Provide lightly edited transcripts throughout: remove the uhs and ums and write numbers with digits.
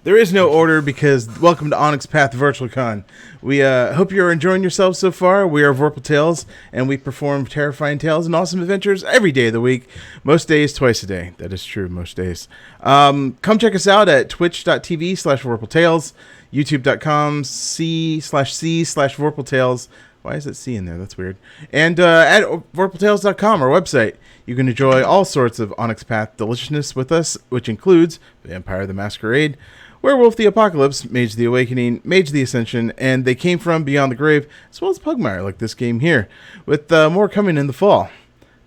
There is no order because welcome to Onyx Path Virtual Con. We hope you're enjoying yourselves so far. We are Vorpal Tales, and we perform terrifying tales and awesome adventures every day of the week. Most days, twice a day. That is true, most days. Come check us out at twitch.tv/VorpalTales, youtube.com/c/Vorpal Why is it C in there? That's weird. And at vorpaltales.com, our website. You can enjoy all sorts of Onyx Path deliciousness with us, which includes Vampire the Masquerade, Werewolf the Apocalypse, Mage the Awakening, Mage the Ascension, and They Came From Beyond the Grave, as well as Pugmire, like this game here, with more coming in the fall.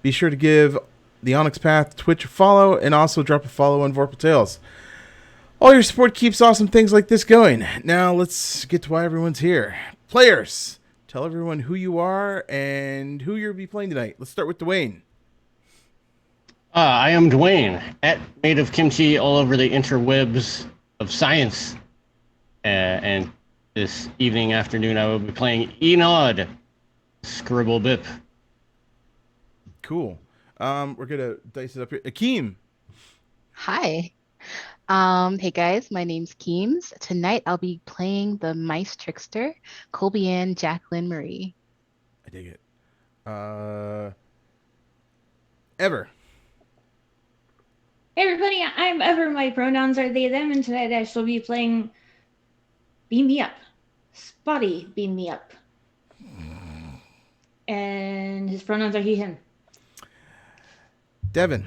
Be sure to give the Onyx Path Twitch a follow, and also drop a follow on Vorpal Tales. All your support keeps awesome things like this going. Now let's get to why everyone's here. Players, tell everyone who you are and who you'll be playing tonight. Let's start with Dwayne. I am Dwayne, at Made of Kimchi all over the interwebs of science. And this afternoon, I will be playing Enod, Scribble Bip. Cool. We're going to dice it up here. Akeem. Hi. Hey guys, my name's Keems. Tonight I'll be playing the Mice Trickster, Colby Ann Jacqueline Marie. I dig it. Ever. Hey everybody, I'm Ever. My pronouns are they, them, and tonight I shall be playing Beam Me Up. Spotty Beam Me Up. And his pronouns are he, him. Devin.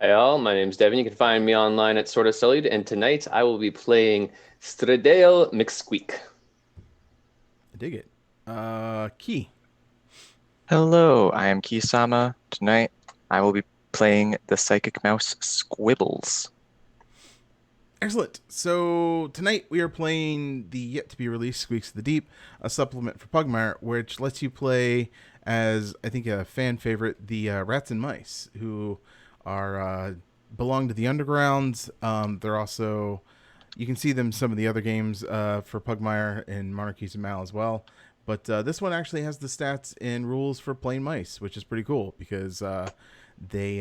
Hey all, my name's Devin. You can find me online at Sorta Sullied, and tonight I will be playing Stradale McSqueak. I dig it. Key. Hello, I am Kisama. Tonight I will be playing the Psychic Mouse Squibbles. Excellent. So tonight we are playing the yet-to-be-released Squeaks of the Deep, a supplement for Pugmire, which lets you play as, I think, a fan favorite, the Rats and Mice, who are belong to the Underground. They're also, you can see them in some of the other games for Pugmire and Monarchies of Mal as well. But this one actually has the stats and rules for plain mice, which is pretty cool because they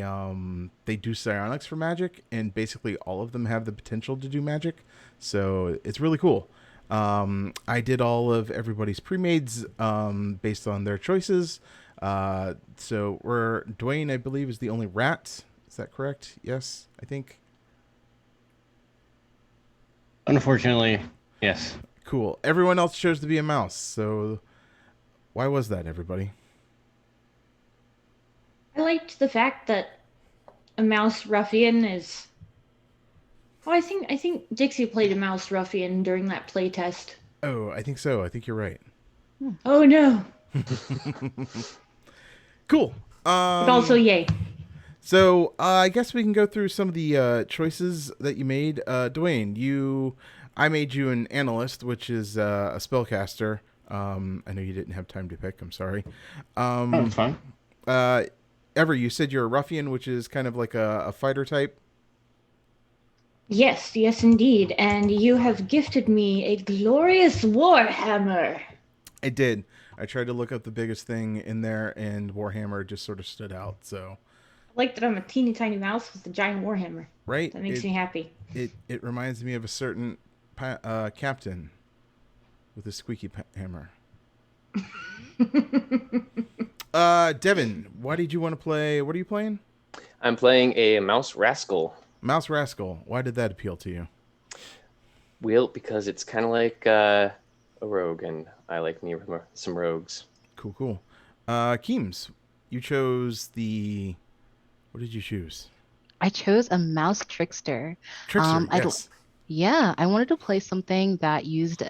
do psionics for magic, and basically all of them have the potential to do magic. So it's really cool. I did all of everybody's pre-mades based on their choices. So Dwayne, I believe, is the only rat. Is that correct? Yes, I think. Unfortunately, yes. Cool. Everyone else chose to be a mouse. So why was that, everybody? I liked the fact that a mouse ruffian is... Oh, I think Dixie played a mouse ruffian during that playtest. Oh, I think so. I think you're right. Oh no. Cool. But also yay. So I guess we can go through some of the choices that you made. Dwayne, I made you an analyst, which is a spellcaster. I know you didn't have time to pick. I'm sorry. That's fine. Ever, you said you're a ruffian, which is kind of like a fighter type. Yes, indeed. And you have gifted me a glorious warhammer. I did. I tried to look up the biggest thing in there, and Warhammer just sort of stood out. So, I like that I'm a teeny tiny mouse with a giant warhammer. Right? That makes me happy. It reminds me of a certain captain with a squeaky hammer. Devin, why did you want to play? What are you playing? I'm playing a Mouse Rascal. Mouse Rascal. Why did that appeal to you? Well, because it's kind of like a rogue, and I like me some rogues. Cool. Keems, you chose what did you choose? I chose a Mouse Trickster. Yes. Yeah, I wanted to play something that used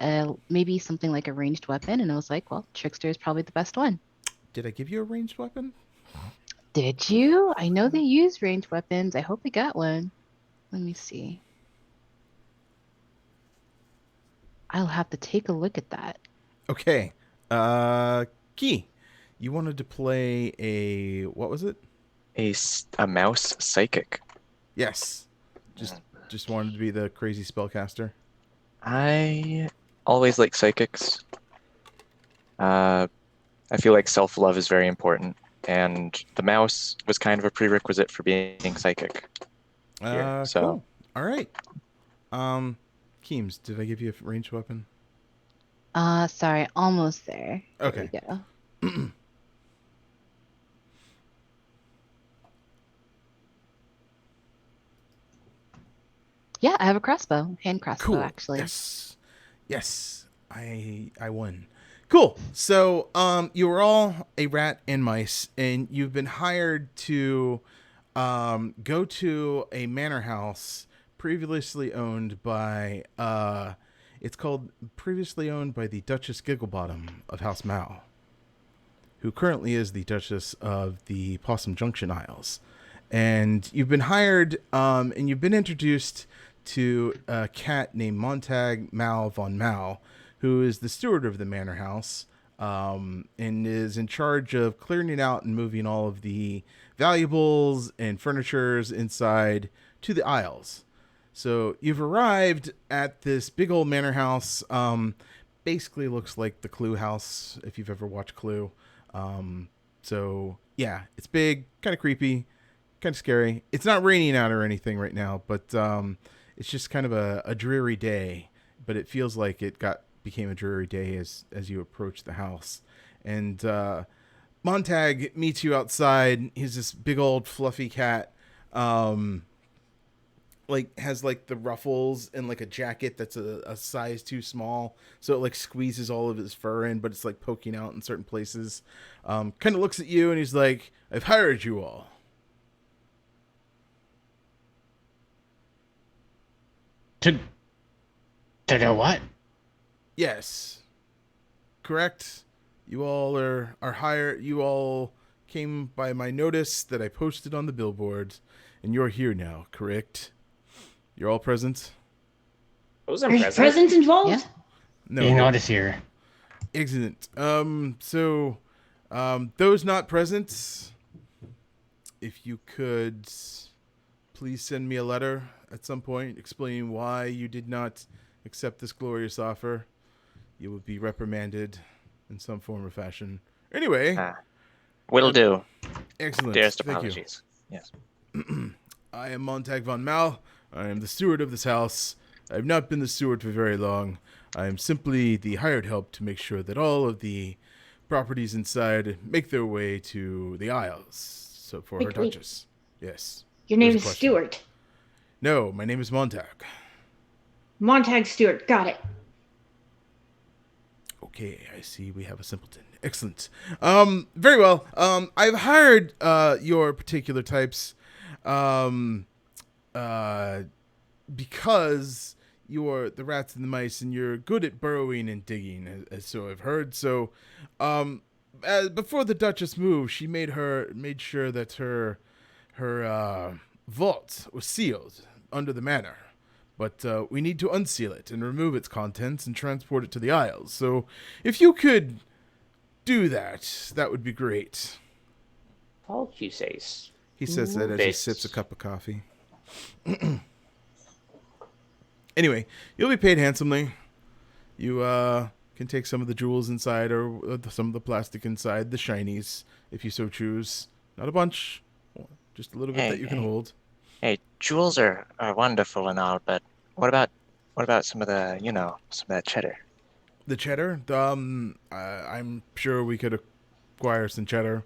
maybe something like a ranged weapon, and I was like, well, Trickster is probably the best one. Did I give you a ranged weapon? Did you? I know they use ranged weapons. I hope I got one. Let me see. I'll have to take a look at that. Okay. Key, you wanted to play what was it? A mouse psychic. Yes. Just wanted to be the crazy spellcaster. I always like psychics. I feel like self-love is very important, and the mouse was kind of a prerequisite for being psychic. Cool. All right. Keems, did I give you a ranged weapon? Sorry, almost there. Okay. There we go. Yeah, I have a crossbow. Hand crossbow, Cool. actually. Yes. I won. Cool. So, you were all a rat and mice, and you've been hired to go to a manor house previously owned by it's called previously owned by the Duchess Gigglebottom of House Mao, who currently is the Duchess of the Possum Junction Isles. And you've been hired, and you've been introduced to a cat named Montag Mal von Mal, who is the steward of the manor house, and is in charge of clearing out and moving all of the valuables and furnitures inside to the Isles. So you've arrived at this big old manor house. Basically looks like the Clue house, if you've ever watched Clue. So yeah, it's big, kind of creepy, kind of scary. It's not raining out or anything right now, but it's just kind of a dreary day. But it feels like it became a dreary day as you approach the house. And Montag meets you outside. He's this big old fluffy cat. Has like the ruffles and like a jacket that's a size too small, so it like squeezes all of his fur in, but it's like poking out in certain places. Kind of looks at you and he's like, "I've hired you all." To do what? Yes, correct. You all are hired. You all came by my notice that I posted on the billboard, and you're here now. Correct? You're all present? Those There's present. presents involved? Yeah. No. You notice here. Excellent. So, those not present, if you could please send me a letter at some point explaining why you did not accept this glorious offer, you will be reprimanded in some form or fashion. Anyway. Will do. Excellent. Dearest Thank apologies. Yes. you. I am Montag von Mal. I am the steward of this house. I have not been the steward for very long. I am simply the hired help to make sure that all of the properties inside make their way to the Isles. So for her Wait. Duchess. Yes. Your name There's is a question. Stuart. No, my name is Montag. Montag Stewart. Got it. Okay, I see we have a simpleton. Excellent. Very well. I've hired your particular types because you're the rats and the mice, and you're good at burrowing and digging, as so I've heard. So, before the Duchess moved, she made sure that her vault was sealed under the manor. But we need to unseal it and remove its contents and transport it to the Isles. So, if you could do that, that would be great. Vault, you say? He says that as he sips a cup of coffee. Anyway, you'll be paid handsomely. You can take some of the jewels inside or some of the plastic inside, the shinies, if you so choose. Not a bunch, just a little bit that you can hold. Hey, jewels are wonderful and all, but what about some of the, some of that cheddar? The cheddar? I'm sure we could acquire some cheddar,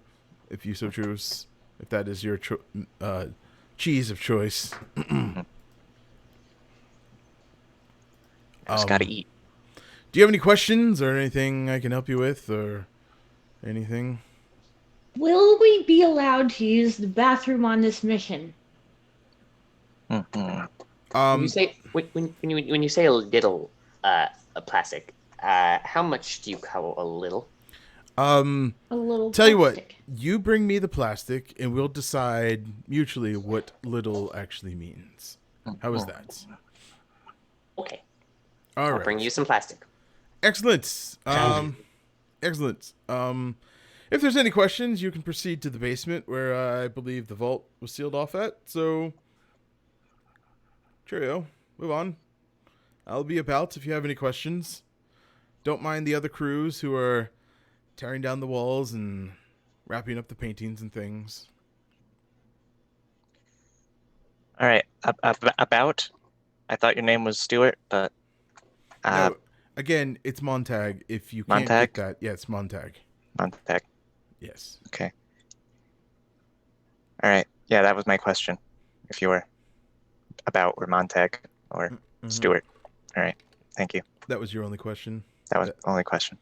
if you so choose, if that is your cheese of choice. Just gotta eat. Do you have any questions or anything I can help you with, or anything? Will we be allowed to use the bathroom on this mission? Mm-hmm. When you say when you say a little plastic, how much do you call a little? A little Tell you what, plastic. you bring me the plastic, and we'll decide mutually what little actually means. How is that? Okay, All I'll right. bring you some plastic. Excellent. Excellent. If there's any questions, you can proceed to the basement where I believe the vault was sealed off at. So, cheerio. Move on. I'll be about if you have any questions. Don't mind the other crews who are tearing down the walls and wrapping up the paintings and things. All right. About I thought your name was Stuart, but No, again, it's Montag. If you can't Montag? get that, yeah, it's Montag. Montag. Yes. Okay. All right. Yeah, that was my question. If you were about or Montag or Mm-hmm. Stuart. All right. Thank you. That was your only question? That was the only question.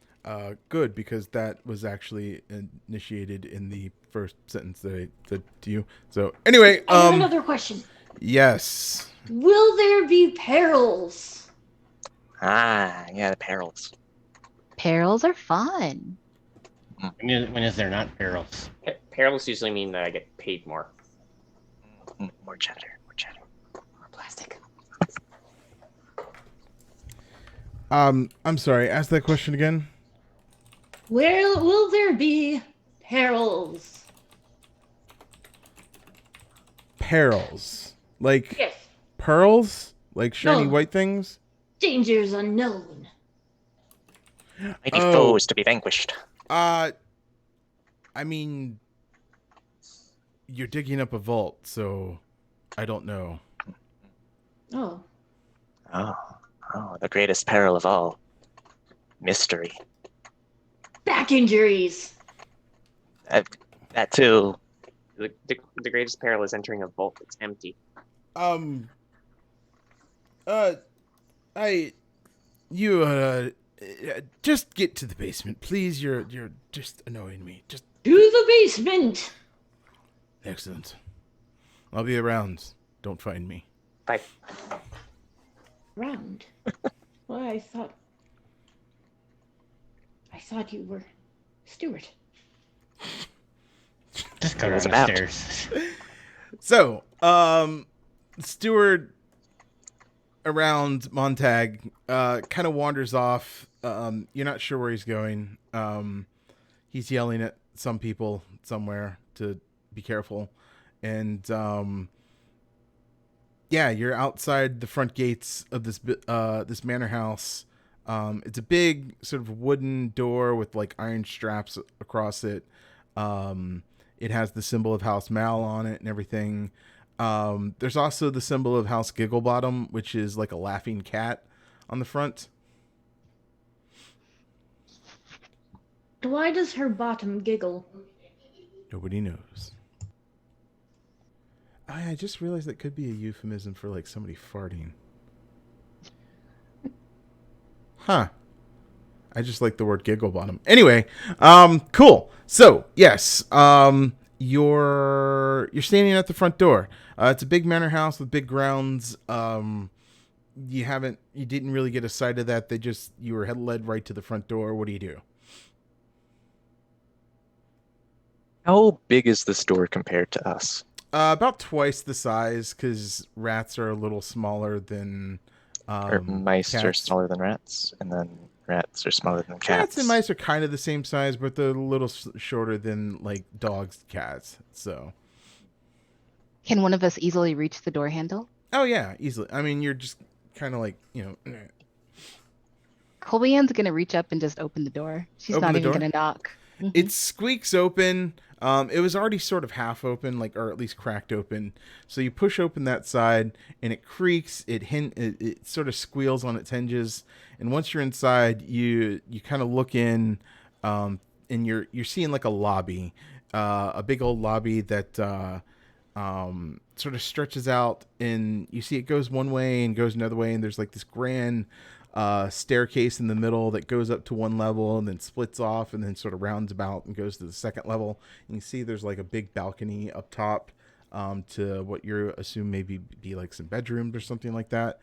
Good, because that was actually initiated in the first sentence that I said to you. So anyway, I have another question. Yes. Will there be perils? Yeah, the perils. Perils are fun. When is there not perils? Perils usually mean that I get paid more. More cheddar. More plastic. I'm sorry. Ask that question again. Where will there be perils? Perils, like Yes. pearls, like shiny No. white things. Dangers unknown. Mighty Oh. foes to be vanquished. I mean, you're digging up a vault, so I don't know. Oh. Oh, the greatest peril of all. Mystery. Back injuries. That too. The greatest peril is entering a vault that's empty. Just get to the basement, please. You're just annoying me. Just To the basement. excellent. I'll be around. Don't find me. Bye. Round. Well, I thought you were Stuart. Just go down was the about. stairs. So, Stewart around Montag kind of wanders off. You're not sure where he's going. He's yelling at some people somewhere to be careful. And yeah, you're outside the front gates of this manor house. It's a big sort of wooden door with like iron straps across it. It has the symbol of House Mal on it and everything. There's also the symbol of House Gigglebottom, which is like a laughing cat on the front. Why does her bottom giggle? Nobody knows. I just realized that could be a euphemism for like somebody farting. Huh. I just like the word Gigglebottom. Anyway, cool. So, yes, you're standing at the front door. It's a big manor house with big grounds. You didn't really get a sight of that. You were led right to the front door. What do you do? How big is this door compared to us? About twice the size, because rats are a little smaller than Or mice cats. are smaller than rats, and then rats are smaller than cats. Rats and mice are kind of the same size, but they're a little shorter than like dogs, cats. So. Can one of us easily reach the door handle? Oh yeah, easily. I mean, you're just kind of like, Colby Ann's gonna reach up and just open the door. She's Open not the even door? gonna knock. Mhm. It squeaks open. It was already sort of half open, or at least cracked open. So you push open that side, and it creaks. It sort of squeals on its hinges. And once you're inside, you kind of look in, and you're seeing like a lobby, a big old lobby that sort of stretches out, and you see it goes one way and goes another way, and there's like this grand staircase in the middle that goes up to one level and then splits off and then sort of rounds about and goes to the second level. And you see there's like a big balcony up top to what you assume maybe be like some bedrooms or something like that.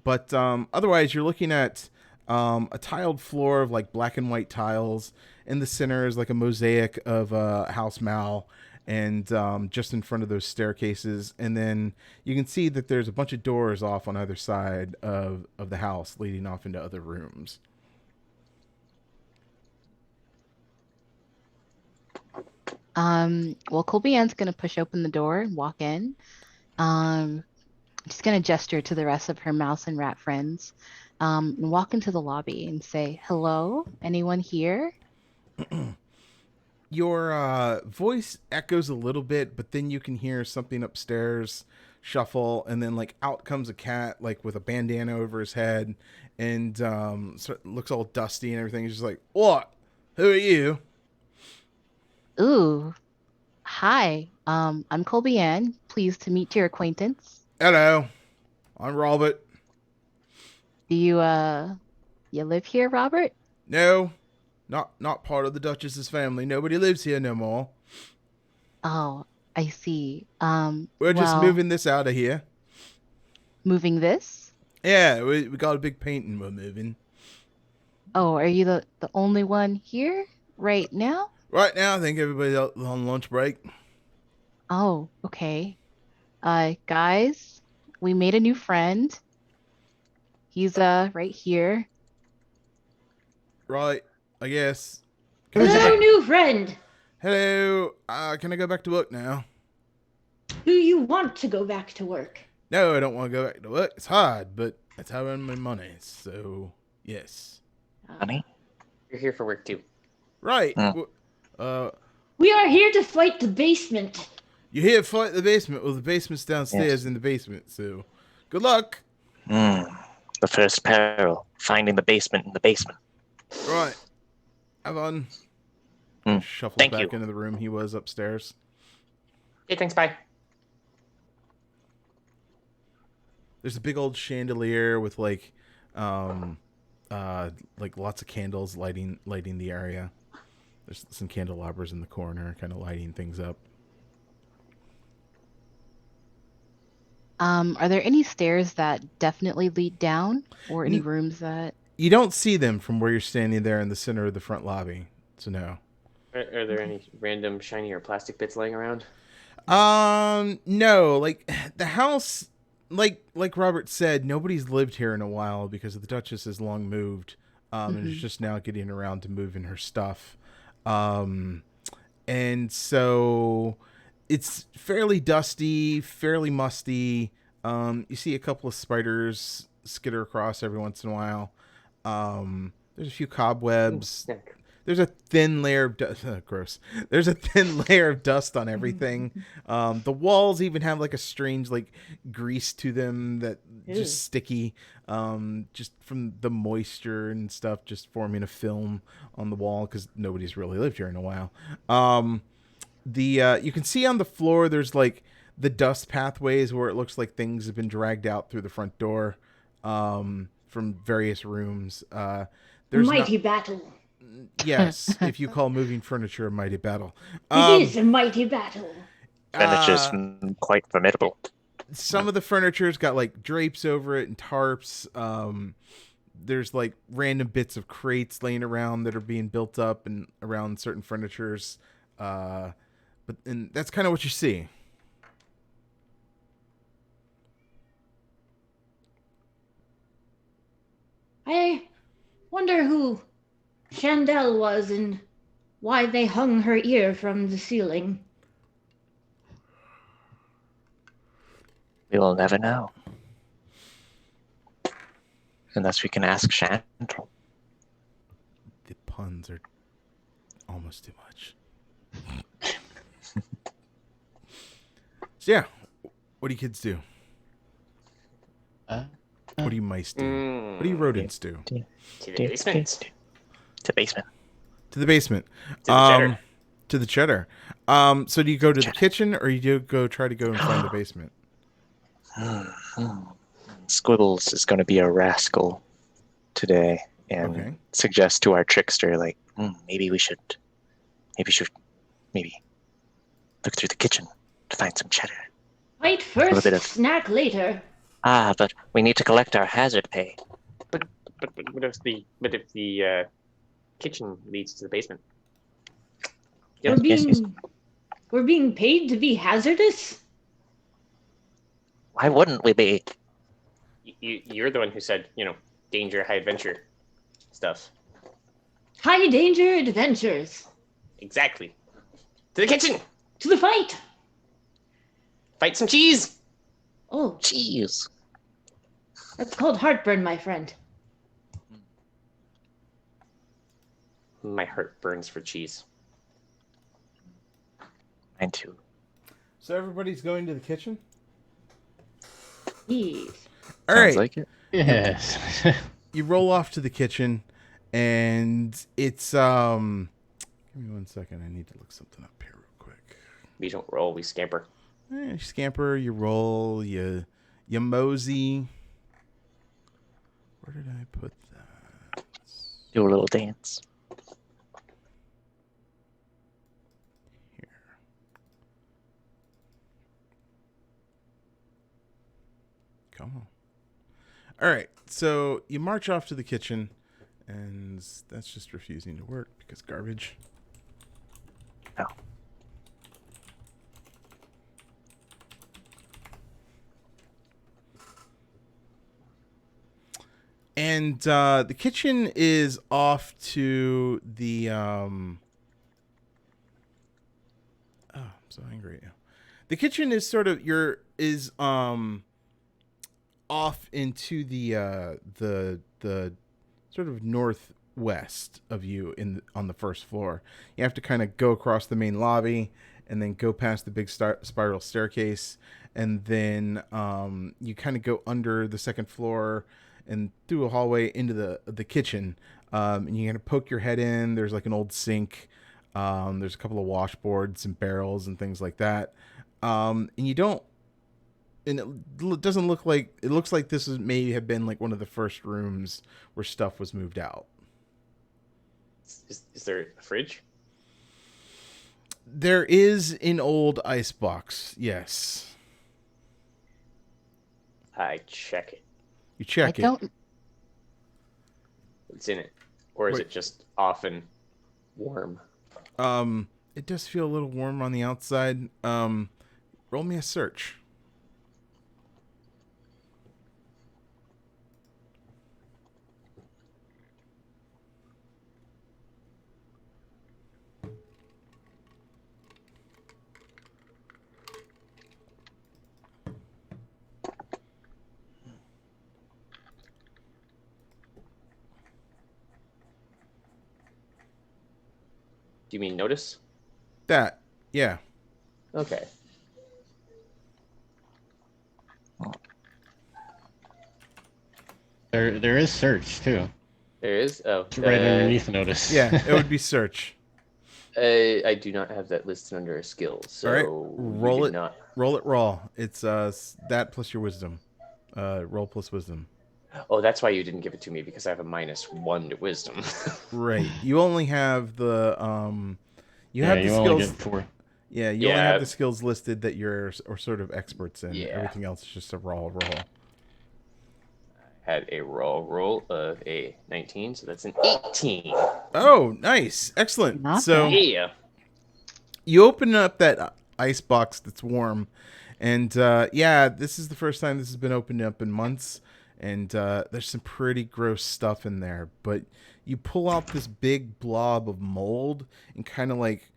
But otherwise, you're looking at a tiled floor of like black and white tiles. In the center is like a mosaic of House Mal. And just in front of those staircases, and then you can see that there's a bunch of doors off on either side of the house leading off into other rooms. Well, Colby Ann's gonna push open the door and walk in. She's gonna gesture to the rest of her mouse and rat friends, and walk into the lobby and say, "Hello, anyone here?" Your voice echoes a little bit, but then you can hear something upstairs shuffle, and then like out comes a cat like with a bandana over his head, and so looks all dusty and everything. He's just like, "What? Who are you?" Ooh, hi. I'm Colby Ann. Pleased to meet your acquaintance. Hello, I'm Robert. Do you live here, Robert? No, not part of the Duchess's family. Nobody lives here no more. Oh, I see. We're just Well, moving this out of here. moving this? Yeah, we got a big painting we're moving. Oh, are you the only one here right now? Right now, I think everybody's out on lunch break. Oh, okay. Guys, we made a new friend. He's right here. Right, I guess. Can I Who's go Hello, back? new friend. Hello, can I go back to work now? Do you want to go back to work? No, I don't want to go back to work. It's hard, but that's how I earn my money. So, yes. Honey? You're here for work too. Right. Hmm. We are here to fight the basement. You here to fight the basement? Well, the basement's downstairs Yes. in the basement, so good luck. The first peril, finding the basement in the basement. Right. Have fun. Hmm. Shuffles Thank back you. into the room he was upstairs. Okay, thanks, bye. There's a big old chandelier with like lots of candles lighting the area. There's some candelabras in the corner, kind of lighting things up. Are there any stairs that definitely lead down, or any rooms that? You don't see them from where you're standing there in the center of the front lobby. So no. Are there any random shiny or plastic bits laying around? No, like the house, like Robert said, nobody's lived here in a while because the Duchess has long moved, and is Mhm. just now getting around to moving her stuff, and so it's fairly dusty, fairly musty. You see a couple of spiders skitter across every once in a while. There's a few cobwebs. Snack. There's a thin layer of gross. There's a thin layer of dust on everything. The walls even have like a strange like grease to them that Ew. just sticky, just from the moisture and stuff, just forming a film on the wall because nobody's really lived here in a while. You can see on the floor there's like the dust pathways where it looks like things have been dragged out through the front door, from various rooms. There's not. Mighty battle. Yes, if you call moving furniture a mighty battle. It is a mighty battle. Furniture's quite formidable. Some of the furniture's got like drapes over it and tarps. There's like random bits of crates laying around that are being built up and around certain furnitures. And that's kind of what you see. I wonder who Chandel was and why they hung her ear from the ceiling. We will never know. Unless we can ask Chandel. The puns are almost too much. So yeah, what do you kids do? What do you mice do? What do you rodents do? To the basement. To basement. To the basement. To the cheddar. To the cheddar. So do you go to the kitchen or you do go try to go and find the basement? Squibbles is going to be a rascal today and suggest to our trickster, like, maybe we should look through the kitchen to find some cheddar. Fight first, bit of- snack later. But we need to collect our hazard pay. But what if the kitchen leads to the basement? We're Yes, yes. we're being paid to be hazardous. Why wouldn't we be? You're the one who said, danger, high adventure stuff. High danger adventures. Exactly. To the kitchen. To the fight. Fight some cheese. Oh, Jeez. that's called heartburn, my friend. My heart burns for cheese. Mine too. So everybody's going to the kitchen? Yes. All Sounds right. like it. Yes. You roll off to the kitchen, and it's Give me 1 second. I need to look something up here real quick. We don't roll, we scamper. You scamper, you roll, you mosey. Where did I put that? Do a little dance. Here. Come on. All right, so you march off to the kitchen, and that's just refusing to work because garbage. Oh. And the kitchen is off to the oh, I'm so angry at you. The kitchen is sort of off into the sort of northwest of you on the first floor. You have to kind of go across the main lobby and then go past the big spiral staircase, and then you kind of go under the second floor and through a hallway into the kitchen. And you kind of poke your head in. There's like an old sink. There's a couple of washboards and barrels and things like that. And you don't. And it doesn't look like it looks like this may have been like one of the first rooms where stuff was moved out. Is there a fridge? There is an old ice box. Yes. I check it. You check I don't. What's in it? Or is Wait. it just often warm? It does feel a little warm on the outside. Roll me a search. Do you mean notice? That, yeah. Okay. There is search too. There is? Oh. It's right underneath notice. Yeah, it would be search. I do not have that listed under a skill, so All right, we roll did it. not. Roll it raw. It's that plus your wisdom. Roll plus wisdom. Oh, that's why you didn't give it to me, because I have a -1 to wisdom. Right. You only have the you have the you skills. only get 4. Yeah, you only have Yeah. the skills listed that you're or sort of experts in. Yeah. Everything else is just a raw roll. Had a roll of a 19, so that's an 18. Oh, nice. Excellent. Not So bad. Yeah. you open up that ice box that's warm, and yeah, this is the first time this has been opened up in months, and there's some pretty gross stuff in there. But you pull out this big blob of mold and kind of like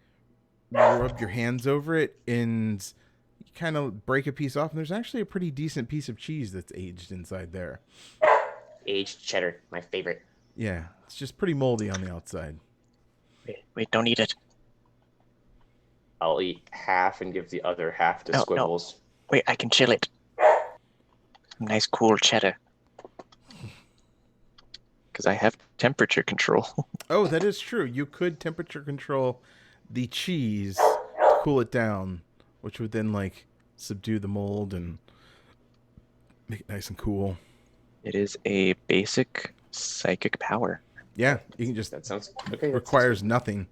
rub your hands over it, and you kind of break a piece off, and there's actually a pretty decent piece of cheese that's aged inside there. Aged cheddar, my favorite. Yeah, it's just pretty moldy on the outside. Wait, don't eat it. I'll eat half and give the other half to No, no. Squibbles. Wait, I can chill it. Some nice cool cheddar. Because I have temperature control. Oh, that is true. You could temperature control the cheese to cool it down, which would then like subdue the mold and make it nice and cool. It is a basic psychic power. Yeah, you can just That sounds okay. requires nothing.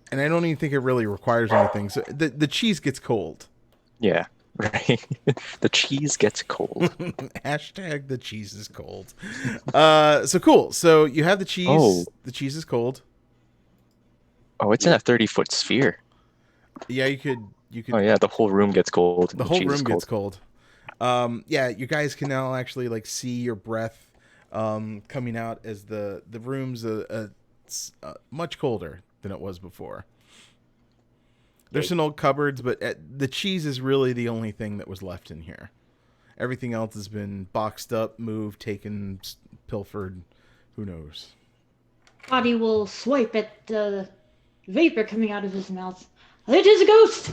And I don't even think it really requires anything. So the cheese gets cold. Yeah, right. The cheese gets cold. Hashtag the cheese is cold. So cool. So you have the cheese. Oh. The cheese is cold. Oh, it's in a 30-foot sphere. Yeah, you could. Oh yeah, the whole room gets cold. The whole room gets cold. Yeah, you guys can now actually like see your breath coming out as the room's much colder than it was before. There's some old cupboards, but the cheese is really the only thing that was left in here. Everything else has been boxed up, moved, taken, pilfered. Who knows? Body will swipe at the vapor coming out of his mouth. It is a ghost!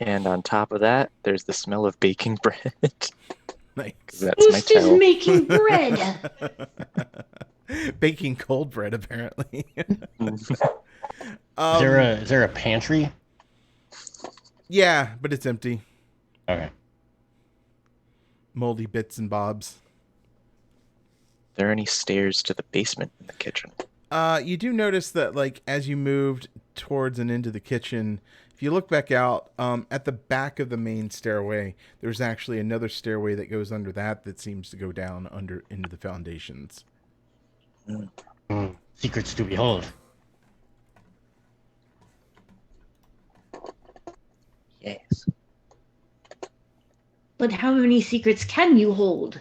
And on top of that, there's the smell of baking bread. Nice. That's my Ghost is tell. making bread. Baking cold bread, apparently. Is there a pantry? Yeah, but it's empty. Okay. Moldy bits and bobs. Are there any stairs to the basement in the kitchen? You do notice that, like, as you moved towards and into the kitchen, if you look back out, at the back of the main stairway, there's actually another stairway that goes under that seems to go down under into the foundations. Secrets to behold. Yes. But how many secrets can you hold?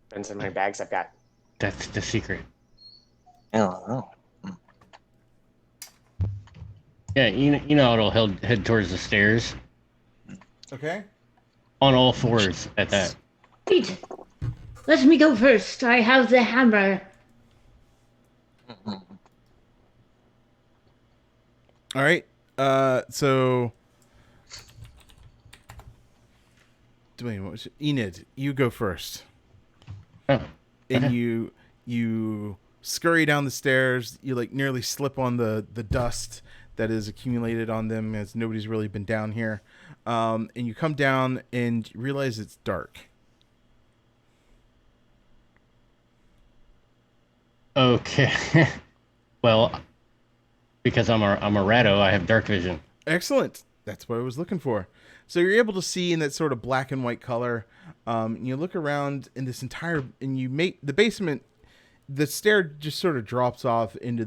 Depends on how many bags I've got. That's the secret. I don't know. Yeah, you know it'll head towards the stairs. Okay. On all fours at that. Wait, let me go first. I have the hammer. All right. So, Dwayne, what was it? Enid, you go first. Oh, And okay. you scurry down the stairs. You like nearly slip on the dust that is accumulated on them, as nobody's really been down here. And you come down and realize it's dark. Okay. Well, because I'm a ratto, I have dark vision. Excellent. That's what I was looking for. So you're able to see in that sort of black and white color. You look around in this entire, and you make the basement. The stair just sort of drops off into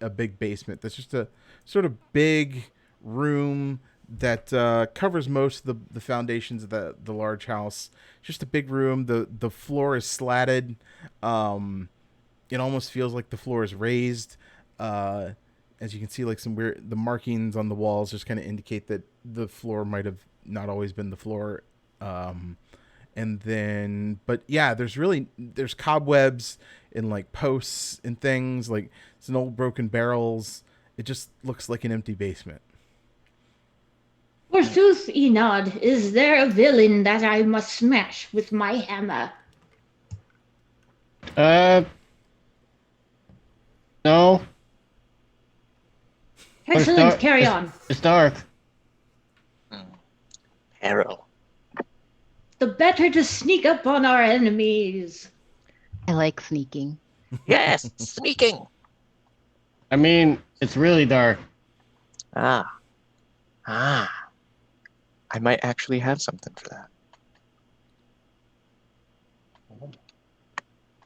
a big basement. That's just a sort of big room that covers most of the foundations of the large house. Just a big room. The floor is slatted. It almost feels like the floor is raised. As you can see, like the markings on the walls just kind of indicate that the floor might have not always been the floor. And then, but yeah, there's cobwebs and like posts and things, like some old broken barrels. It just looks like an empty basement. Forsooth, Enod, is there a villain that I must smash with my hammer? No. Excellent, carry on. It's dark. Arrow. The better to sneak up on our enemies. I like sneaking. Yes, sneaking. I mean, it's really dark. Ah. I might actually have something for that.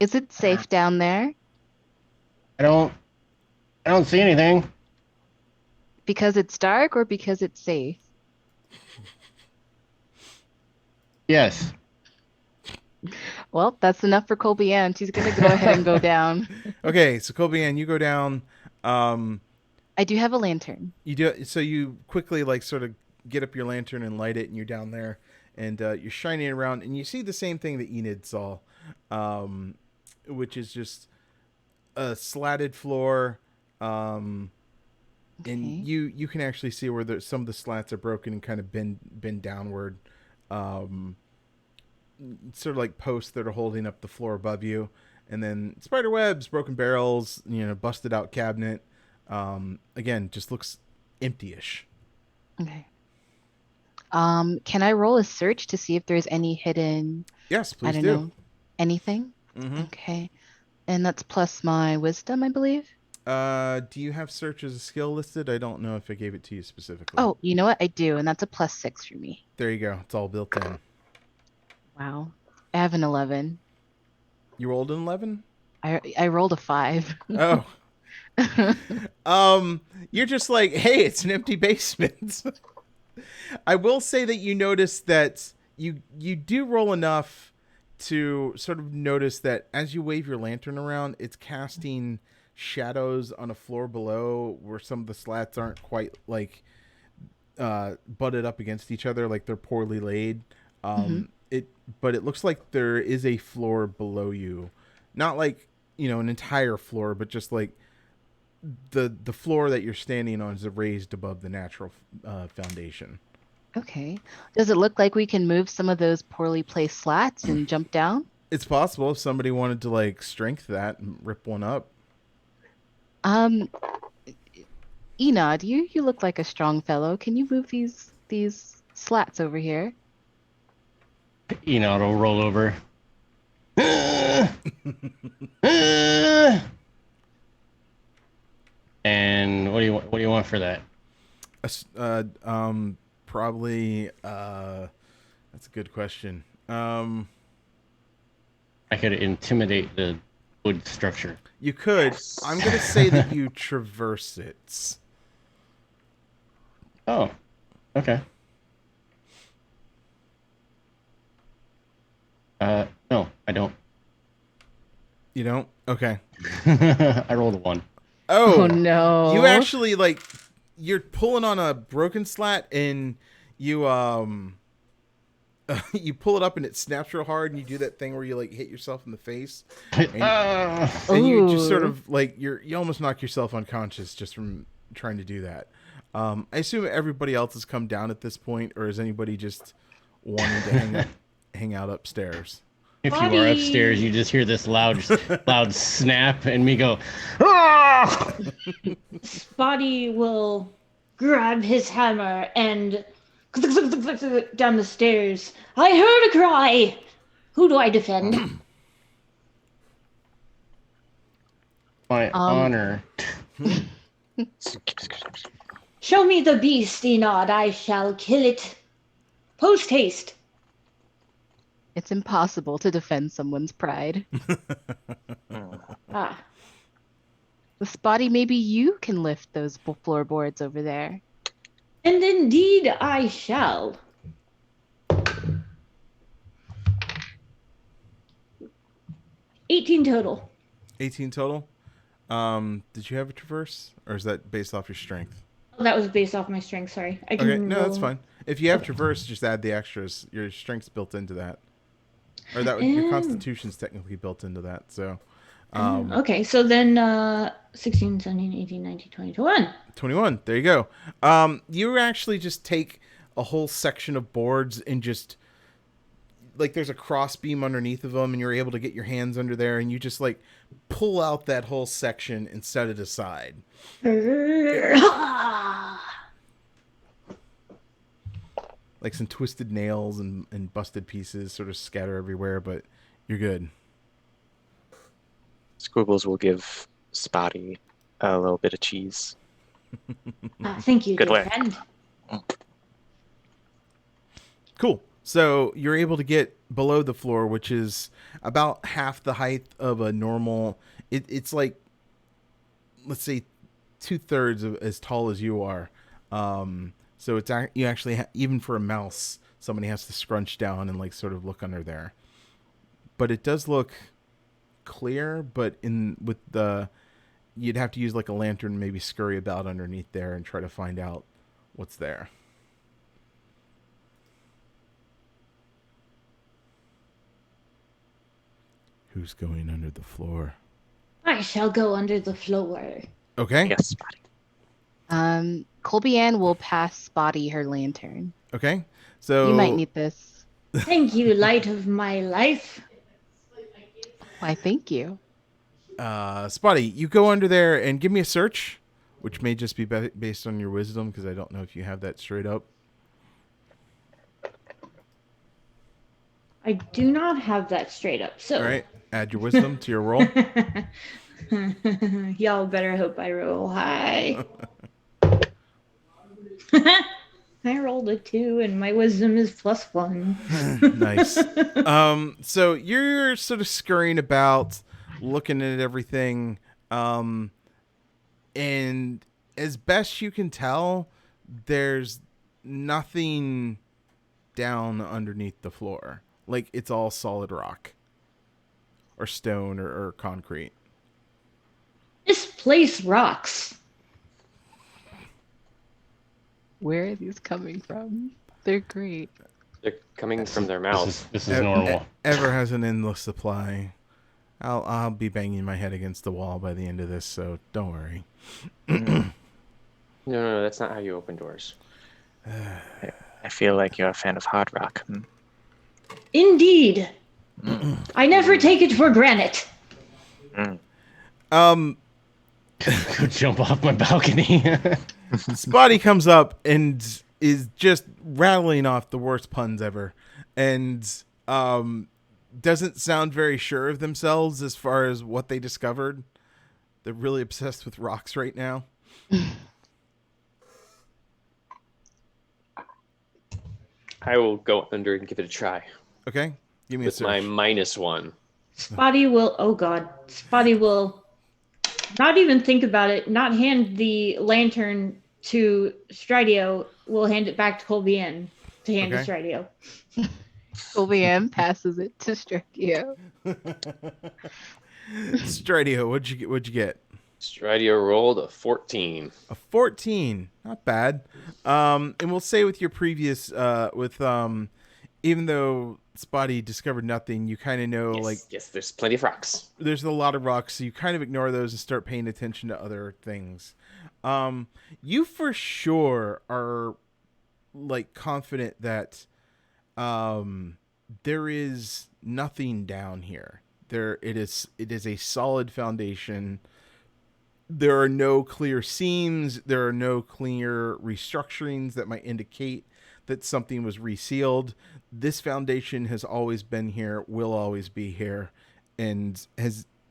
Is it safe down there? I don't see anything. Because it's dark or because it's safe? Yes. Well, that's enough for Colby Ann. She's going to go ahead and go down. Okay, so Colby Ann, you go down. I do have a lantern. You do, so you quickly like sort of get up your lantern and light it, and you're down there, and you're shining around, and you see the same thing that Enid saw, which is just a slatted floor, and you can actually see where some of the slats are broken and kind of bend downward, sort of like posts that are holding up the floor above you, and then spider webs, broken barrels, busted out cabinet. Again, just looks empty-ish. Okay. Can I roll a search to see if there's any hidden? Yes, please I don't do. know. Anything? Mm-hmm. Okay. And that's plus my wisdom, I believe. Do you have search as a skill listed? I don't know if I gave it to you specifically. Oh, you know what? I do, and that's a +6 for me. There you go. It's all built in. Wow. I have an 11. You rolled an 11? I rolled a 5. Oh. You're just like, hey, it's an empty basement. I will say that you notice that you do roll enough to sort of notice that as you wave your lantern around, it's casting shadows on a floor below where some of the slats aren't quite like butted up against each other, like they're poorly laid. But it looks like there is a floor below you, not like an entire floor, but just like the floor that you're standing on is raised above the natural foundation. Okay. Does it look like we can move some of those poorly placed slats and jump down? It's possible if somebody wanted to like strength that and rip one up. Um, Enod, you look like a strong fellow. Can you move these slats over here? It'll roll over. And what do you want for that? Probably. That's a good question. I could intimidate the wood structure. You could. I'm gonna say that you traverse it. Oh, okay. No, I don't. You don't? Okay. I rolled a 1. Oh no. You actually like you're pulling on a broken slat and you you pull it up and it snaps real hard and you do that thing where you like hit yourself in the face and you just sort of like you almost knock yourself unconscious just from trying to do that. I assume everybody else has come down at this point, or is anybody just wanting to hang out upstairs? If you are upstairs, you just hear this loud snap, and me go, "Ah!" Spotty will grab his hammer and down the stairs. I heard a cry. Who do I defend? My honor. Show me the beast, Enod. I shall kill it. Post haste. It's impossible to defend someone's pride. Ah. The Spotty, maybe you can lift those floorboards over there. And indeed I shall. 18 total. 18 total. Did you have a traverse, or is that based off your strength? Oh, that was based off my strength. Sorry. Okay, no, that's fine. If you have traverse, just add the extras. Your strength's built into that, or that your constitution's technically built into that. So. Okay, so then 16, 17, 18, 19, 20, 21. 21. There you go. You actually just take a whole section of boards and just like there's a cross beam underneath of them, and you're able to get your hands under there, and you just like pull out that whole section and set it aside. Like some twisted nails and busted pieces sort of scatter everywhere, but you're good. Squiggles will give Spotty a little bit of cheese. Thank you, Good dear work. friend. Cool. So you're able to get below the floor, which is about half the height of a normal. It's like, let's say, 2/3 of as tall as you are. So it's you actually even for a mouse, somebody has to scrunch down and like sort of look under there. But it does look clear, but you'd have to use like a lantern, maybe scurry about underneath there and try to find out what's there. Who's going under the floor? I shall go under the floor. Okay. Yes, Spotty. Colby Ann will pass Spotty her lantern. Okay. So You might need this. Thank you, light of my life. Why, thank you. Spotty, you go under there and give me a search, which may just be based on your wisdom, because I don't know if you have that straight up. I do not have that straight up. So All right. Add your wisdom to your roll. y'all better hope I roll high. I rolled a 2 and my wisdom is +1. Nice. So you're sort of scurrying about, looking at everything, and as best you can tell, there's nothing down underneath the floor. Like it's all solid rock or stone or concrete. This place rocks. Where are these coming from? They're great. They're coming from their mouths. This is normal. Ever has an endless supply. I'll be banging my head against the wall by the end of this, so don't worry. No, that's not how you open doors. I feel like you're a fan of hard rock. Indeed. I never take it for granted. Jump off my balcony. Spotty comes up and is just rattling off the worst puns ever, and doesn't sound very sure of themselves as far as what they discovered. They're really obsessed with rocks right now. I will go under and give it a try. Okay, give me a With search. my -1. Spotty will, oh God, Spotty will not even think about it, not hand the lantern to Stridio, will hand it back to Colbian to hand to Stridio. Colbian passes it to Stridio. Stridio, what'd you get? Stridio rolled a 14. A 14, not bad. And we'll say with your previous, even though Spotty discovered nothing, you kind of know, yes, there's plenty of rocks. There's a lot of rocks, so you kind of ignore those and start paying attention to other things. You for sure are confident that there is nothing down here. It is a solid foundation. There are no clear seams. There are no clear restructurings that might indicate that something was resealed. This foundation has always been here, will always be here, and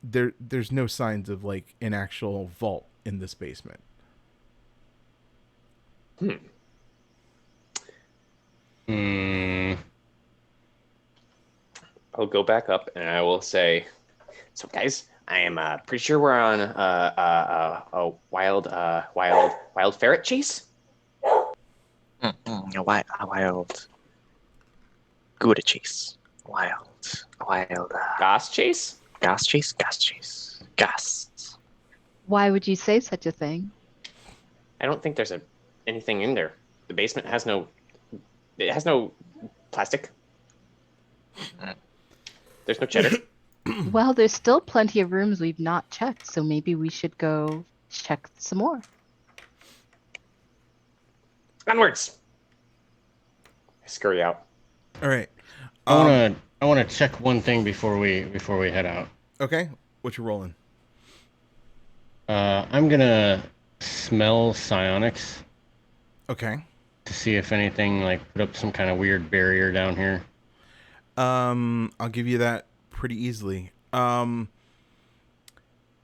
there's no signs of an actual vault in this basement. I'll go back up and I will say, so guys, I am pretty sure we're on a wild ferret chase. A wild Gouda chase. Wild Goss chase? Gas chase. Gas. Why would you say such a thing? I don't think there's anything in there. The basement has no plastic. There's no cheddar. Well, there's still plenty of rooms we've not checked, so maybe we should go check some more. Onwards. I scurry out. All right. I want to check one thing before we head out. Okay. What you rolling? I'm gonna smell psionics. Okay. To see if anything put up some kind of weird barrier down here. I'll give you that pretty easily.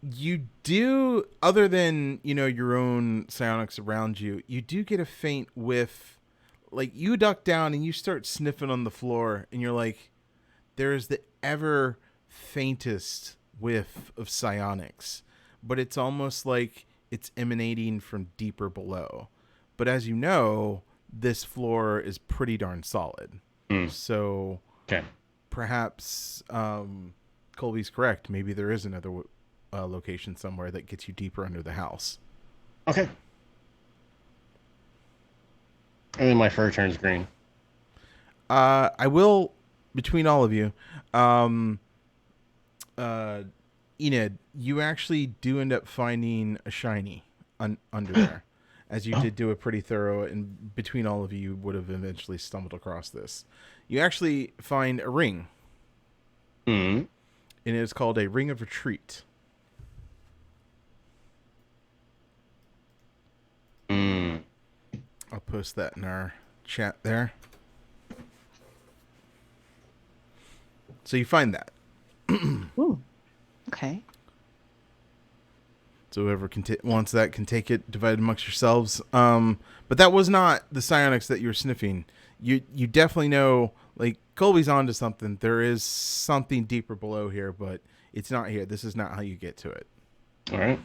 You do, other than, your own psionics around you, you do get a faint whiff. You duck down and you start sniffing on the floor, and you're like, there's the ever faintest whiff of psionics, but it's almost like it's emanating from deeper below. But as you know, this floor is pretty darn solid. So perhaps Colby's correct. Maybe there is another location somewhere that gets you deeper under the house. Okay. And then my fur turns green. I will, between all of you, Enid, you actually do end up finding a shiny under there. As you did do a pretty thorough, and between all of you would have eventually stumbled across this. You actually find a ring. And it is called a Ring of Retreat. I'll post that in our chat there. So you find that. Ooh. Okay. So whoever wants that can take it, divide amongst yourselves. But that was not the psionics that you were sniffing. You definitely know, Colby's onto something. There is something deeper below here, but it's not here. This is not how you get to it. All right.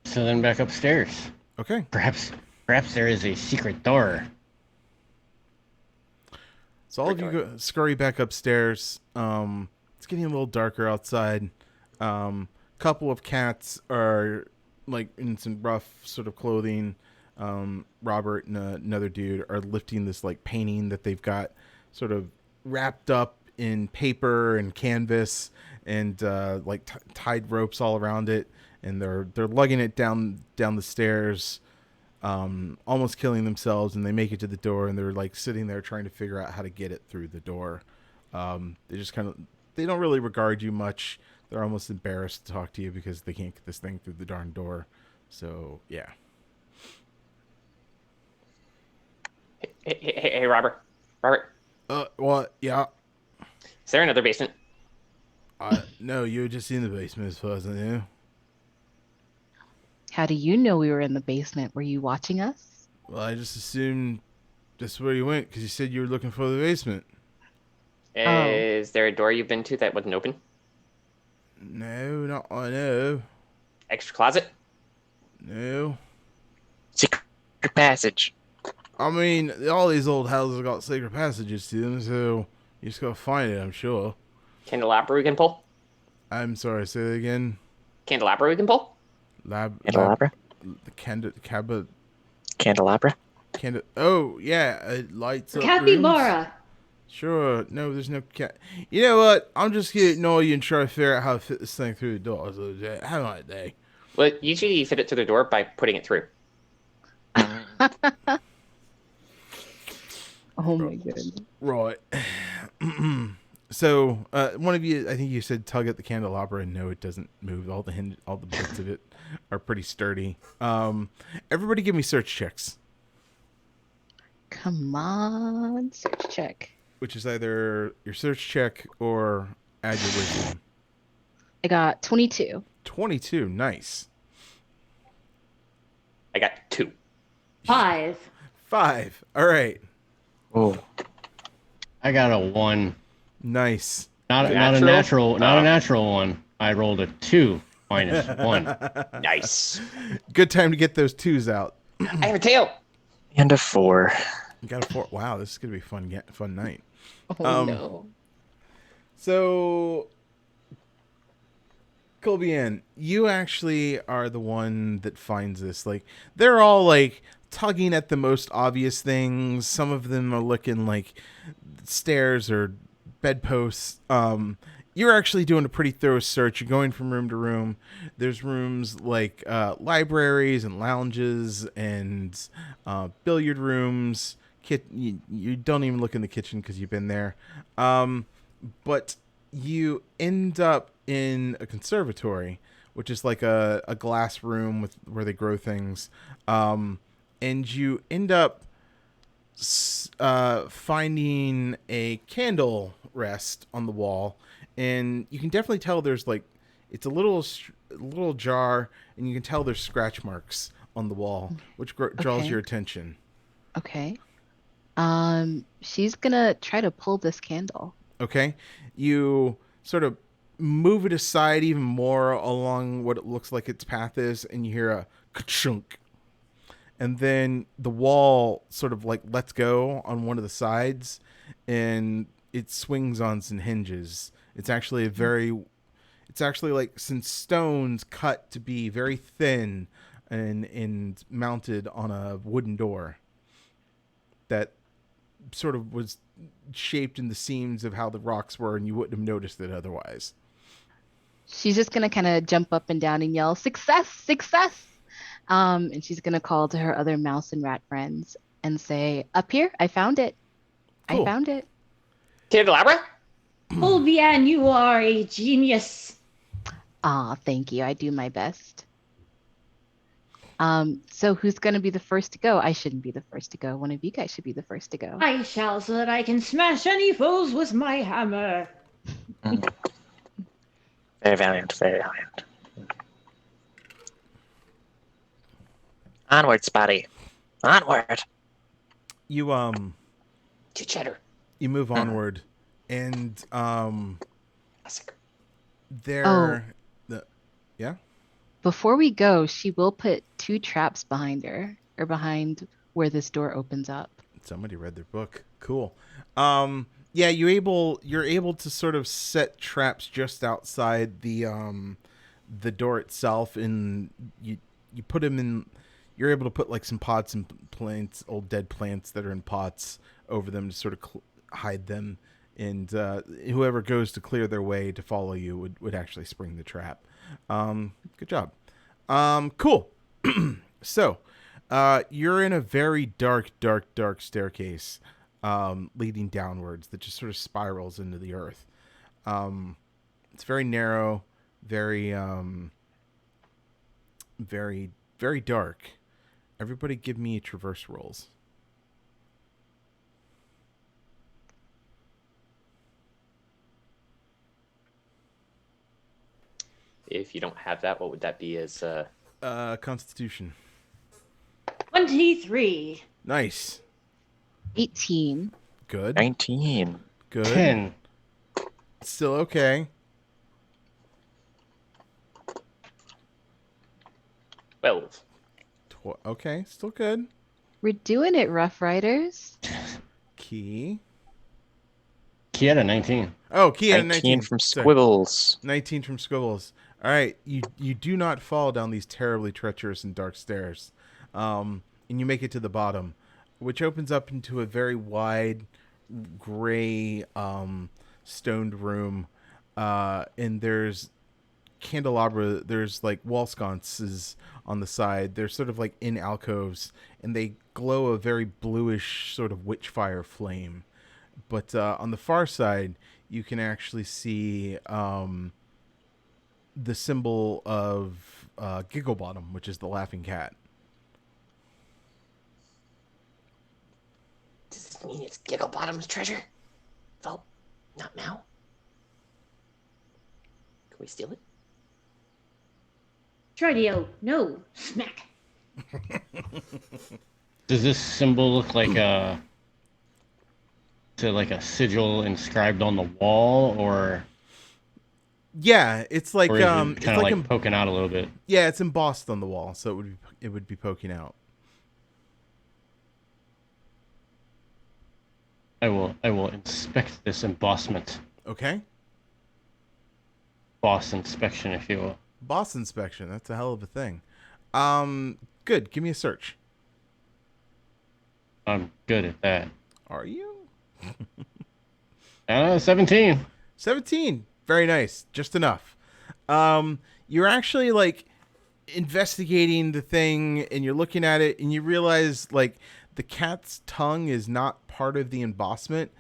So then back upstairs. Okay. Perhaps there is a secret door. So all of you scurry back upstairs. It's getting a little darker outside. Couple of cats are in some rough sort of clothing. Robert and another dude are lifting this painting that they've got sort of wrapped up in paper and canvas and like tied ropes all around it, and they're lugging it down the stairs, almost killing themselves, and they make it to the door, and they're like sitting there trying to figure out how to get it through the door. They just they don't really regard you much. They're almost embarrassed to talk to you because they can't get this thing through the darn door. So yeah. Hey, Robert. Robert, What? Yeah. is there another basement? No, you were just in the basement as far as I knew. How do you know we were in the basement? Were you watching us? Well, I just assumed that's where you went because you said you were looking for the basement. Is there a door you've been to that wasn't open? No, not I know. Extra closet? No. Secret passage. I mean, all these old houses have got secret passages to them, so you just gotta find it, I'm sure. Candelabra we can pull? I'm sorry, say that again. Candelabra we can pull? Candelabra? Candelabra? Oh, yeah, it lights up Capybara. rooms. Sure, no, there's no cat. You know what? I'm just gonna ignore you and try to figure out how to fit this thing through the door. So, have a nice day. Well, usually you fit it through the door by putting it through. Oh my goodness. Right. So, one of you, I think you said tug at the candelabra, and no, it doesn't move. All the bits of it are pretty sturdy. Everybody give me search checks. Come on, search check. Which is either your search check or add your wisdom. I got 22. 22, nice. I got 2. 5. 5, all right. Oh. I got a 1. Nice. Not a natural one. I rolled a 2 minus 1. Nice. Good time to get those 2s out. I have a tail. And a 4. You got a 4. Wow, this is gonna be a fun night. Oh no. So, Colbian, you actually are the one that finds this. Like, they're all like tugging at the most obvious things. Some of them are looking like stairs or bedposts. You're actually doing a pretty thorough search. You're going from room to room. There's rooms like libraries and lounges and billiard rooms. You don't even look in the kitchen because you've been there. But you end up in a conservatory, which is like a glass room where they grow things. And you end up finding a candle rest on the wall, and you can definitely tell there's like it's a little jar, and you can tell there's scratch marks on the wall, which draws your attention. Okay. She's gonna try to pull this candle. Okay, you sort of move it aside even more along what it looks like its path is, and you hear a ka-chunk. And then the wall sort of like lets go on one of the sides, and it swings on some hinges. It's actually like some stones cut to be very thin and mounted on a wooden door that sort of was shaped in the seams of how the rocks were, and you wouldn't have noticed it otherwise. She's just gonna kind of jump up and down and yell, "Success! Success!" And she's gonna call to her other mouse and rat friends and say, "Up here, I found it. Cool. I found it." Candelabra? Olbian, you are a genius. Aw, thank you. I do my best. So who's gonna be the first to go? I shouldn't be the first to go. One of you guys should be the first to go. I shall, so that I can smash any foes with my hammer. Very valiant, very valiant. Onward, Spotty. Onward. You To cheddar. you move onward, and Classic. yeah. Before we go, she will put 2 traps behind her, or behind where this door opens up. Somebody read their book. Cool. Yeah, you're able to sort of set traps just outside the door itself, and you put them in. You're able to put like some pots and plants, old dead plants that are in pots over them to sort of hide them, and whoever goes to clear their way to follow you would actually spring the trap. Good job. Cool. So, you're in a very dark staircase, leading downwards that just sort of spirals into the earth. It's very narrow, very dark. Everybody give me traverse rolls. If you don't have that, what would that be as Constitution. 23. Nice. 18. Good. 19. Good. 10. Still okay. 12? Okay, still good. We're doing it, Rough Riders. Key. He had a 19. Oh, Key had a 19 19 from Sorry. Squibbles. 19 from Squibbles. All right, you do not fall down these terribly treacherous and dark stairs, and you make it to the bottom, which opens up into a very wide, gray, stoned room, and there's candelabra. There's like wall sconces on the side. They're sort of like in alcoves, and they glow a very bluish sort of witchfire flame. But on the far side, you can actually see the symbol of Gigglebottom, which is the laughing cat. Does this mean it's Gigglebottom's treasure? Well, not now. Can we steal it? Stridio, no. Smack. Does this symbol look like a sigil inscribed on the wall, or Yeah, it's like is it it's kind of like like poking out a little bit? yeah, it's embossed on the wall, so it would be poking out. I will inspect this embossment. Okay, Boss inspection, if you will. boss inspection. That's a hell of a thing. Good. Give me a search. I'm good at that. Are you? 17. 17. Very nice. Just enough. You're actually like investigating the thing, and you're looking at it, and you realize like the cat's tongue is not part of the embossment,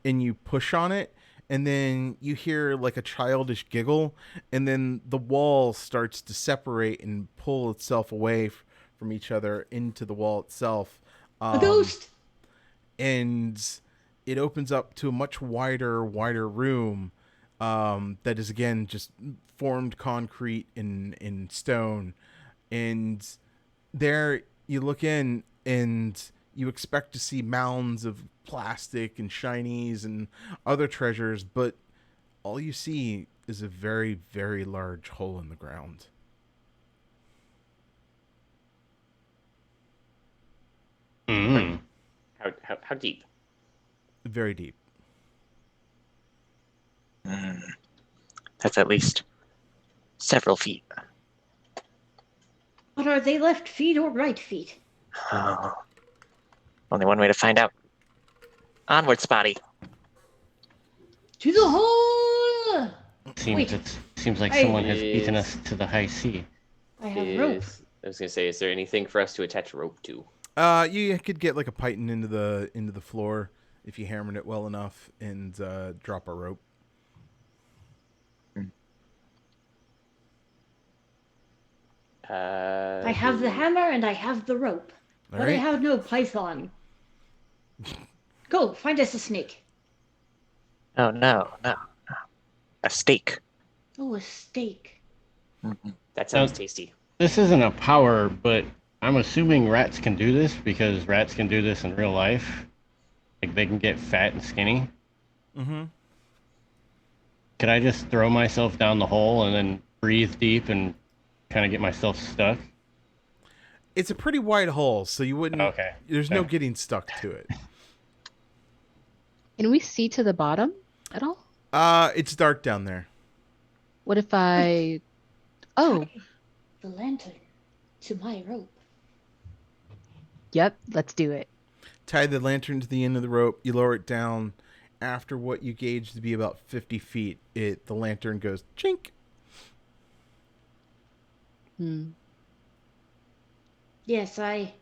and you push on it, and then you hear like a childish giggle, and then the wall starts to separate and pull itself away from each other into the wall itself. A ghost. And it opens up to a much wider room that is again just formed concrete in stone. And there you look in, and you expect to see mounds of plastic and shinies and other treasures, but all you see is a very, very large hole in the ground. Mm. How deep? Very deep. That's at least several feet. But are they left feet or right feet? Oh. Only one way to find out. Onward, Spotty. To the hole! Seems like Hey. someone has beaten us to the high sea. I have rope. I was gonna say, is there anything for us to attach a rope to? You could get like a python into the floor if you hammered it well enough, and drop a rope. I have the hammer and I have the rope. All But I right. have no python. Go, find us a snake. Oh, no. A steak. Oh, a steak. That sounds Now- tasty. This isn't a power, but I'm assuming rats can do this because rats can do this in real life. Like they can get fat and skinny. Mm-hmm. Could I just throw myself down the hole and then breathe deep and kind of get myself stuck? It's a pretty wide hole, so you wouldn't. Okay. There's no Okay. getting stuck to it. Can we see to the bottom at all? It's dark down there. What if I... Oh, Tie the lantern to my rope. yep, let's do it. Tie the lantern to the end of the rope. You lower it down, after what you gauge to be about 50 feet, the lantern goes chink. Yes, And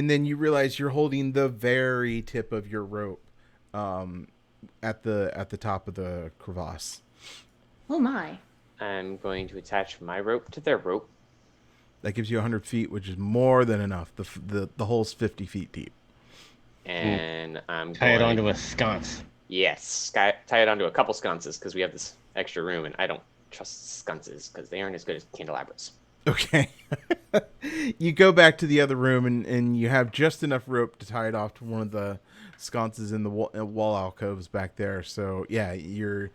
then you realize you're holding the very tip of your rope, at the top of the crevasse. Oh my. I'm going to attach my rope to their rope. That gives you 100 feet, which is more than enough. The hole's 50 feet deep. And I'm Tie it going onto a sconce. Yes, tie it onto a couple sconces because we have this extra room, and I don't trust sconces because they aren't as good as candelabras. Okay. You go back to the other room, and you have just enough rope to tie it off to one of the sconces in the wall alcoves back there. So yeah, you're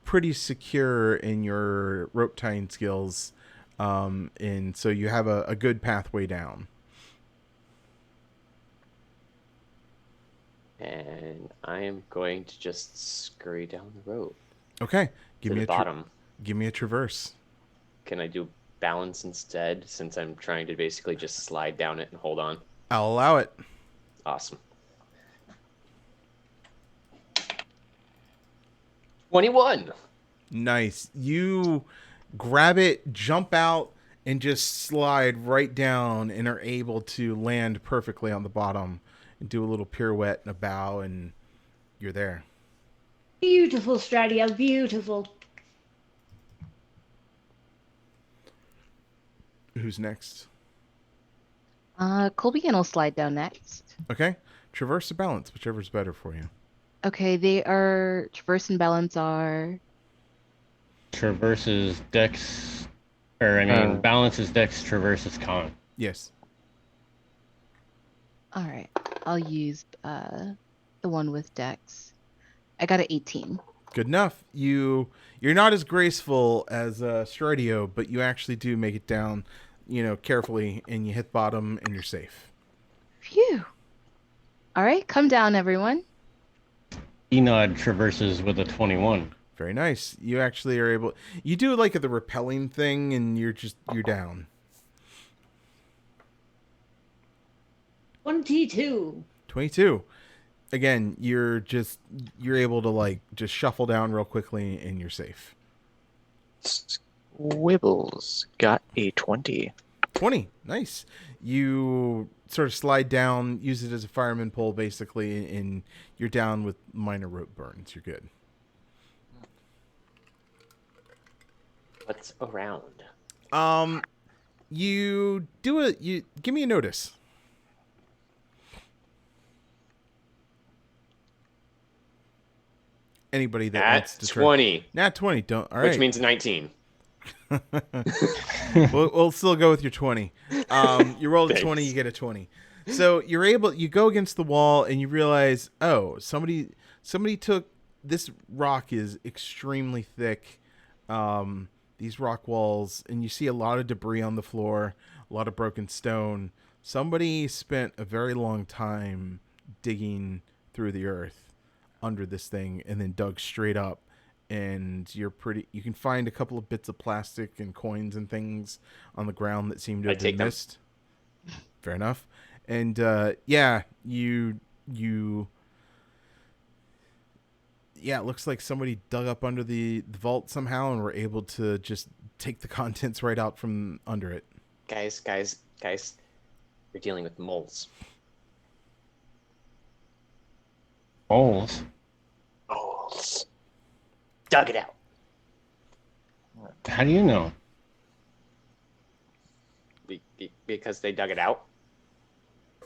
pretty secure in your rope tying skills, and so you have a good pathway down. And I am going to just scurry down the rope. Okay, to the bottom. Give me a traverse. Can I do balance instead, since I'm trying to basically just slide down it and hold on? I'll allow it. Awesome. 21. Nice. You grab it, jump out, and just slide right down, and are able to land perfectly on the bottom and do a little pirouette and a bow, and you're there. Beautiful, Stradia, beautiful. Who's next? Colby will slide down next. Okay. Traverse or balance, whichever's better for you. Okay, they are traverse and balance are. Traverses dex, balance is dex, traverse is con. Yes. All right, I'll use the one with dex. I got an 18. Good enough. You're not as graceful as Stradio, but you actually do make it down, carefully, and you hit bottom, and you're safe. Phew. All right, come down, everyone. Enod traverses with a 21. Very nice. You actually are able. You do like the repelling thing, and you're down. 22. 22. Again, you're able to just shuffle down real quickly, and you're safe. Wibbles got a 20. 20. Nice. You sort of slide down, use it as a fireman pole, basically, and you're down with minor rope burns. You're good. What's around? You give me a notice. Anybody that wants to 20. Nat 20. Don't. All right. Which means 19. we'll still go with your 20. You rolled a 20, you get a 20. So you go against the wall, and you realize, oh, somebody took this. Rock is extremely thick. These rock walls, and you see a lot of debris on the floor, a lot of broken stone. Somebody spent a very long time digging through the earth under this thing, and then dug straight up. And you can find a couple of bits of plastic and coins and things on the ground that seem to have been missed. Fair enough. And it looks like somebody dug up under the vault somehow and were able to just take the contents right out from under it. Guys, we're dealing with moles. Moles? Moles. Dug it out. How do you know? Because they dug it out.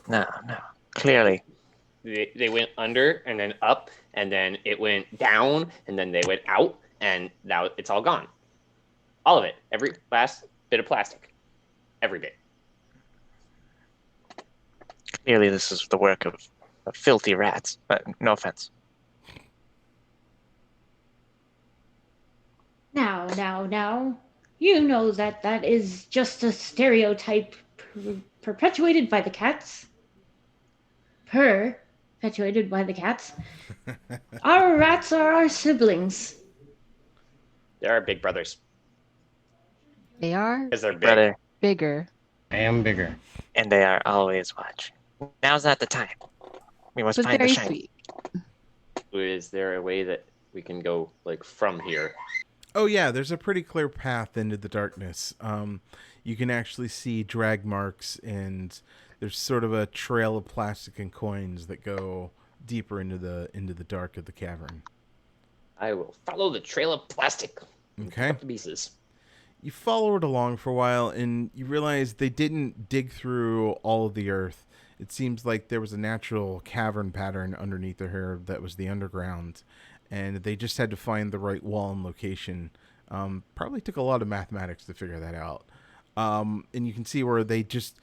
No. Clearly. They went under and then up, and then it went down, and then they went out, and now it's all gone. All of it. Every last bit of plastic. Every bit. Clearly this is the work of filthy rats. No offense. Now. You know that is just a stereotype perpetuated by the cats. Perpetuated by the cats. Our rats are our siblings. They're our big brothers. They are Because they're big. Brother, bigger. I am bigger. and they are always watching. Now's not the time. We must It was find the very shiny. sweet. Is there a way that we can go like from here? Oh yeah, there's a pretty clear path into the darkness. You can actually see drag marks, and there's sort of a trail of plastic and coins that go deeper into the dark of the cavern. I will follow the trail of plastic. And pick Okay. up the pieces. You follow it along for a while, and you realize they didn't dig through all of the earth. It seems like there was a natural cavern pattern underneath here that was the underground, and they just had to find the right wall and location. Probably took a lot of mathematics to figure that out. And you can see where they just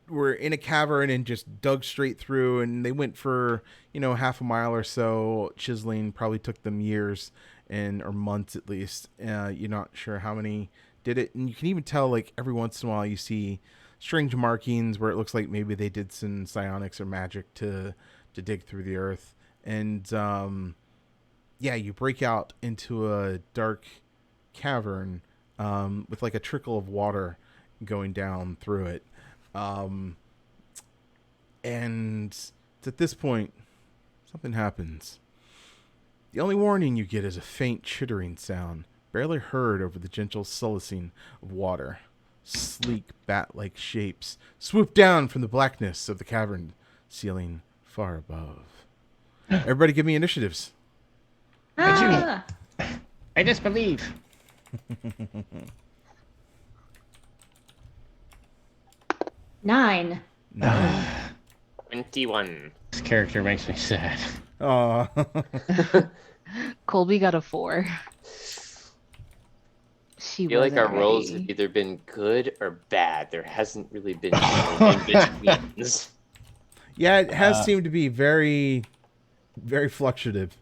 were in a cavern and just dug straight through, and they went for half a mile or so chiseling. Probably took them years or months at least. You're not sure how many did it, and you can even tell like every once in a while you see strange markings where it looks like maybe they did some psionics or magic to dig through the earth. And yeah, you break out into a dark cavern with like a trickle of water going down through it. And it's at this point something happens. The only warning you get is a faint chittering sound, barely heard over the gentle solacing of water. Sleek bat-like shapes swoop down from the blackness of the cavern ceiling far above. Everybody give me initiatives. Ah, I disbelieve. 9. 21. This character makes me sad. Aw. Colby got a 4. I feel like our rolls have either been good or bad. There hasn't really been any in-betweens. Yeah, it has seemed to be very, very fluctuative.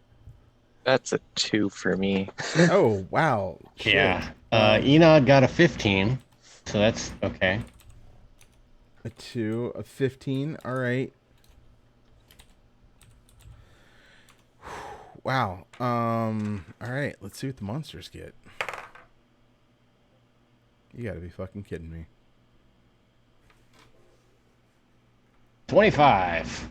That's a 2 for me. Oh, wow. Shit. Yeah. Enod got a 15, so that's okay. A 2, a 15. All right. Wow. All right. Let's see what the monsters get. You gotta be fucking kidding me. 25.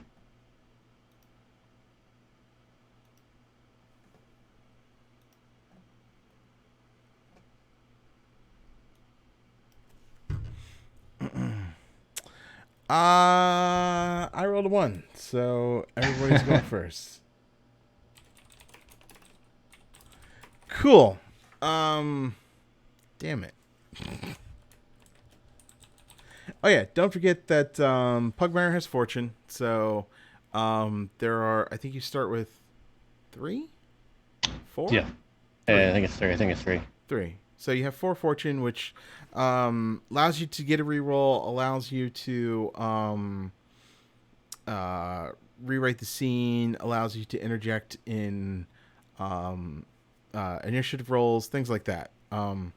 I rolled a 1, so everybody's going first. Cool. Damn it. Oh yeah, don't forget that Pugmire has fortune. So there are, I think you start with 3? 4? Yeah. I think it's 3. 3. So you have 4 fortune, which allows you to get a reroll, allows you to rewrite the scene, allows you to interject in initiative rolls, things like that. And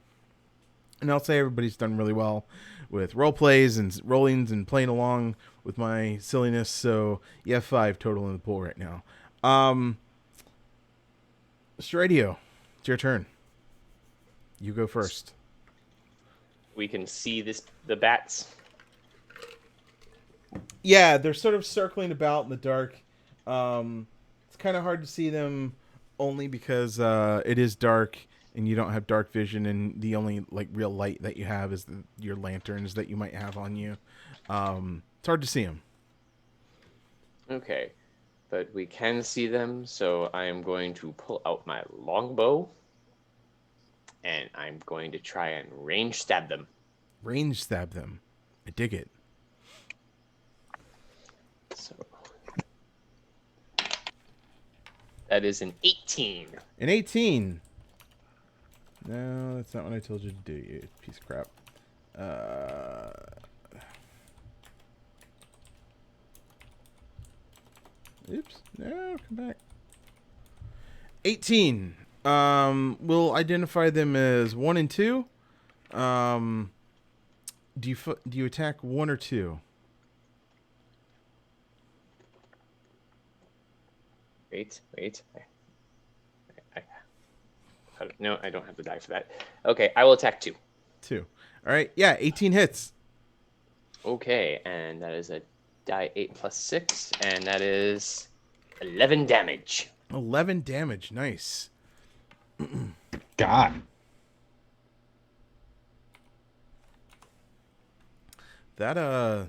I'll say everybody's done really well with role plays and rollings and playing along with my silliness. So you have 5 total in the pool right now. Mr. Radio, it's your turn. You go first. We can see the bats. Yeah, they're sort of circling about in the dark. It's kind of hard to see them only because it is dark and you don't have dark vision, and the only like real light that you have is your lanterns that you might have on you. It's hard to see them. Okay, but we can see them, so I am going to pull out my longbow, and I'm going to try and range stab them. Range stab them. I dig it. So that is an 18. An 18. No, that's not what I told you to do, you piece of crap. Oops. No, come back. 18. We'll identify them as 1 and 2. Do you attack 1 or 2? Wait. No, I don't have the die for that. Okay, I will attack 2. 2. All right. Yeah, 18 hits. Okay, and that is a die 8 plus 6, and that is 11 damage. 11 damage. Nice. God. That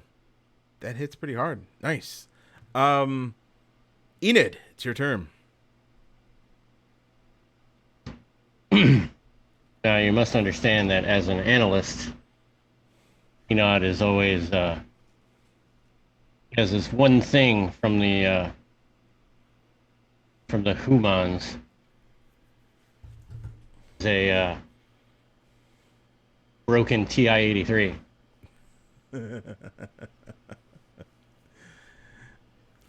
hits pretty hard. Nice. Enid, it's your turn. Now, you must understand that as an analyst, Enod is always has this one thing from the humans. It's a broken TI-83.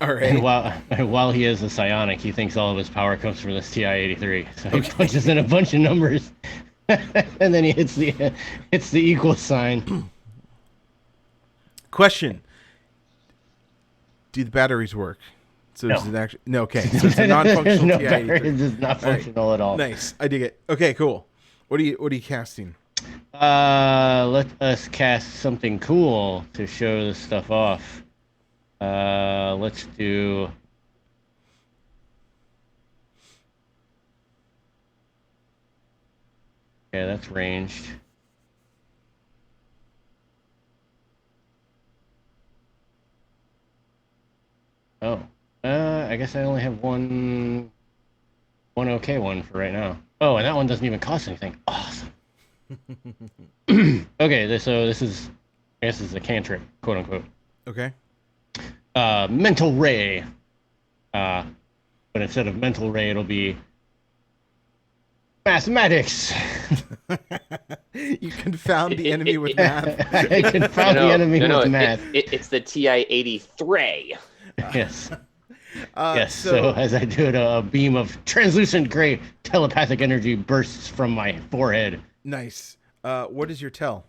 All right. And while he is a psionic, he thinks all of his power comes from this TI-83. So he punches in a bunch of numbers, and then he hits the equal sign. Question: do the batteries work? So No. is it actually no? Okay, so it's a non-functional No, TI-83. it's just not functional at all. Nice, I dig it. Okay, cool. What are you casting? Let us cast something cool to show this stuff off. Let's do. Okay, that's ranged. Oh, I guess I only have one okay one for right now. Oh, and that one doesn't even cost anything. Awesome. Okay, so this is, I guess, this is a cantrip, quote unquote. Okay. Mental ray. But instead of mental ray, it'll be mathematics. You confound the enemy with math. I confound the enemy with math. It's the TI-83. Yes. Yes. So as I do it, a beam of translucent gray telepathic energy bursts from my forehead. Nice. What is your tell?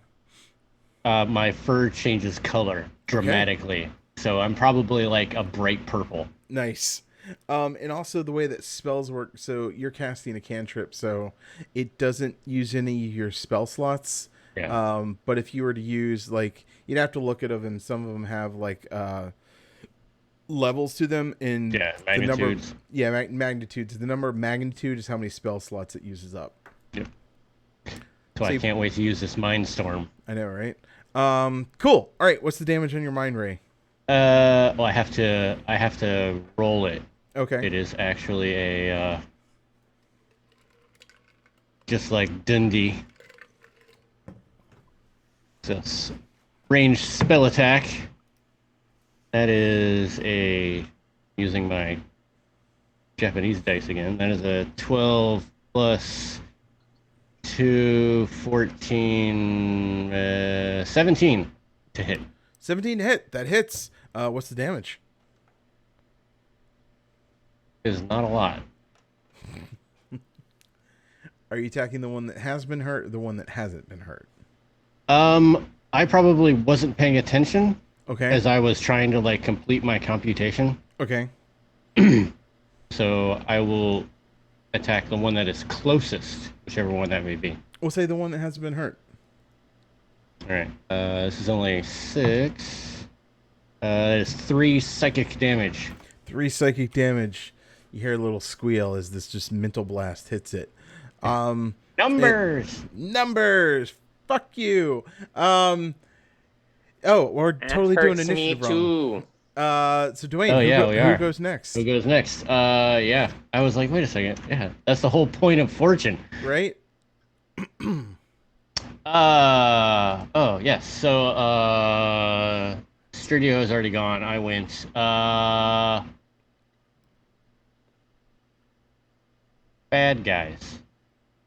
My fur changes color dramatically. Okay. So I'm probably like a bright purple. Nice. And also the way that spells work. So you're casting a cantrip, so it doesn't use any of your spell slots. Yeah. But if you were to use, like, you'd have to look at them, and some of them have like levels to them. In magnitudes. Magnitudes. The number of magnitude is how many spell slots it uses up. Yep. So I can't wait to use this mind storm. I know, right? Cool. All right. What's the damage on your mind ray? Well, I have to roll it. Okay. It is actually a just like Dundee. So it's ranged spell attack. That is using my Japanese dice again. That is a 12 plus 2, 14, 17 to hit. 17 to hit. That hits. What's the damage? Is not a lot. Are you attacking the one that has been hurt or the one that hasn't been hurt? I probably wasn't paying attention. Okay. As I was trying to like complete my computation. Okay. So I will attack the one that is closest, whichever one that may be. We'll say the one that hasn't been hurt. All right. This is only 6. That is 3 psychic damage. 3 psychic damage. You hear a little squeal as this just mental blast hits it. Numbers. Numbers. Fuck you. Oh, we're totally doing initiative wrong. So Dwayne, who goes next? Who goes next? Yeah. I was like, wait a second. Yeah, that's the whole point of fortune, right? Oh yes. So Stridio is already gone. I went. Bad guys.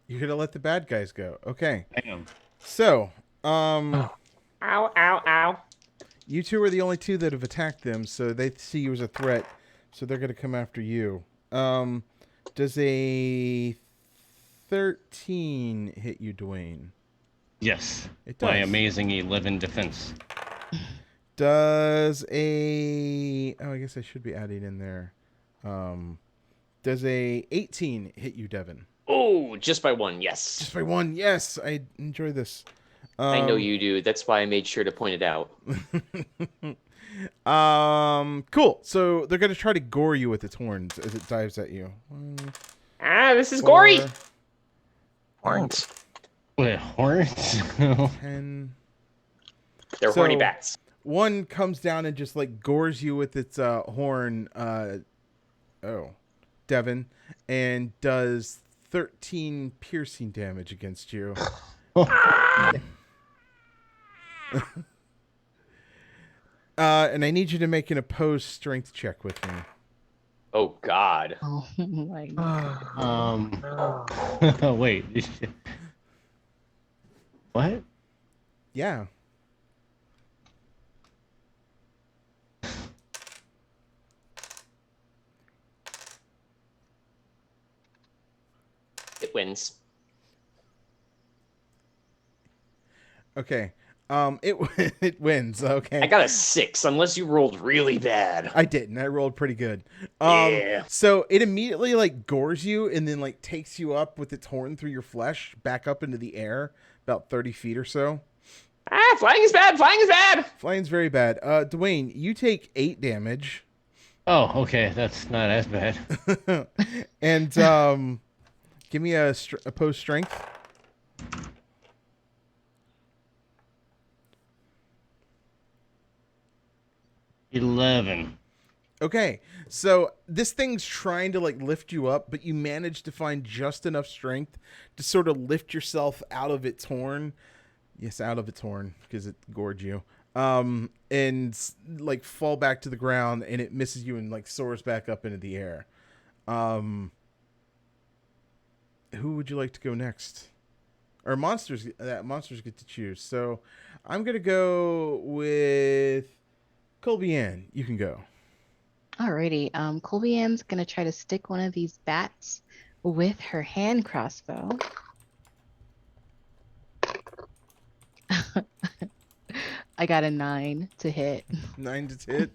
You're gonna let the bad guys go. Okay. I am. So, Ow, ow, ow. You two are the only two that have attacked them, so they see you as a threat, so they're gonna come after you. Does a 13 hit you, Dwayne? Yes. It does. My amazing 11 defense. Does a... Oh, I guess I should be adding in there. Does a 18 hit you, Devin? Oh, just by 1, yes. Just by 1, yes. I enjoy this. I know you do. That's why I made sure to point it out. Cool. So they're gonna try to gore you with its horns as it dives at you. This is gory. 4, Horns. Wait, horns? 10. They're horny bats. One comes down and just like gores you with its horn. Devin, and does 13 piercing damage against you. And I need you to make an opposed strength check with me. Oh God. Oh my God. Wait. What? Yeah. It wins. Okay. It wins. Okay. I got a 6, unless you rolled really bad. I didn't. I rolled pretty good. Yeah. So it immediately like gores you and then like takes you up with its horn through your flesh, back up into the air, about 30 feet or so. Flying is bad. Flying is bad. Flying's very bad. Dwayne, you take 8 damage. Oh, okay. That's not as bad. And give me a opposed strength. 11. Okay, so this thing's trying to like lift you up, but you manage to find just enough strength to sort of lift yourself out of its horn. Yes, out of its horn, because it gored you. And like fall back to the ground, and it misses you and like soars back up into the air. Who would you like to go next? Or monsters get to choose. So I'm gonna go with Colby Ann. You can go. Alrighty. Colby Ann's gonna try to stick one of these bats with her hand crossbow. I got a 9 to hit. 9 to hit.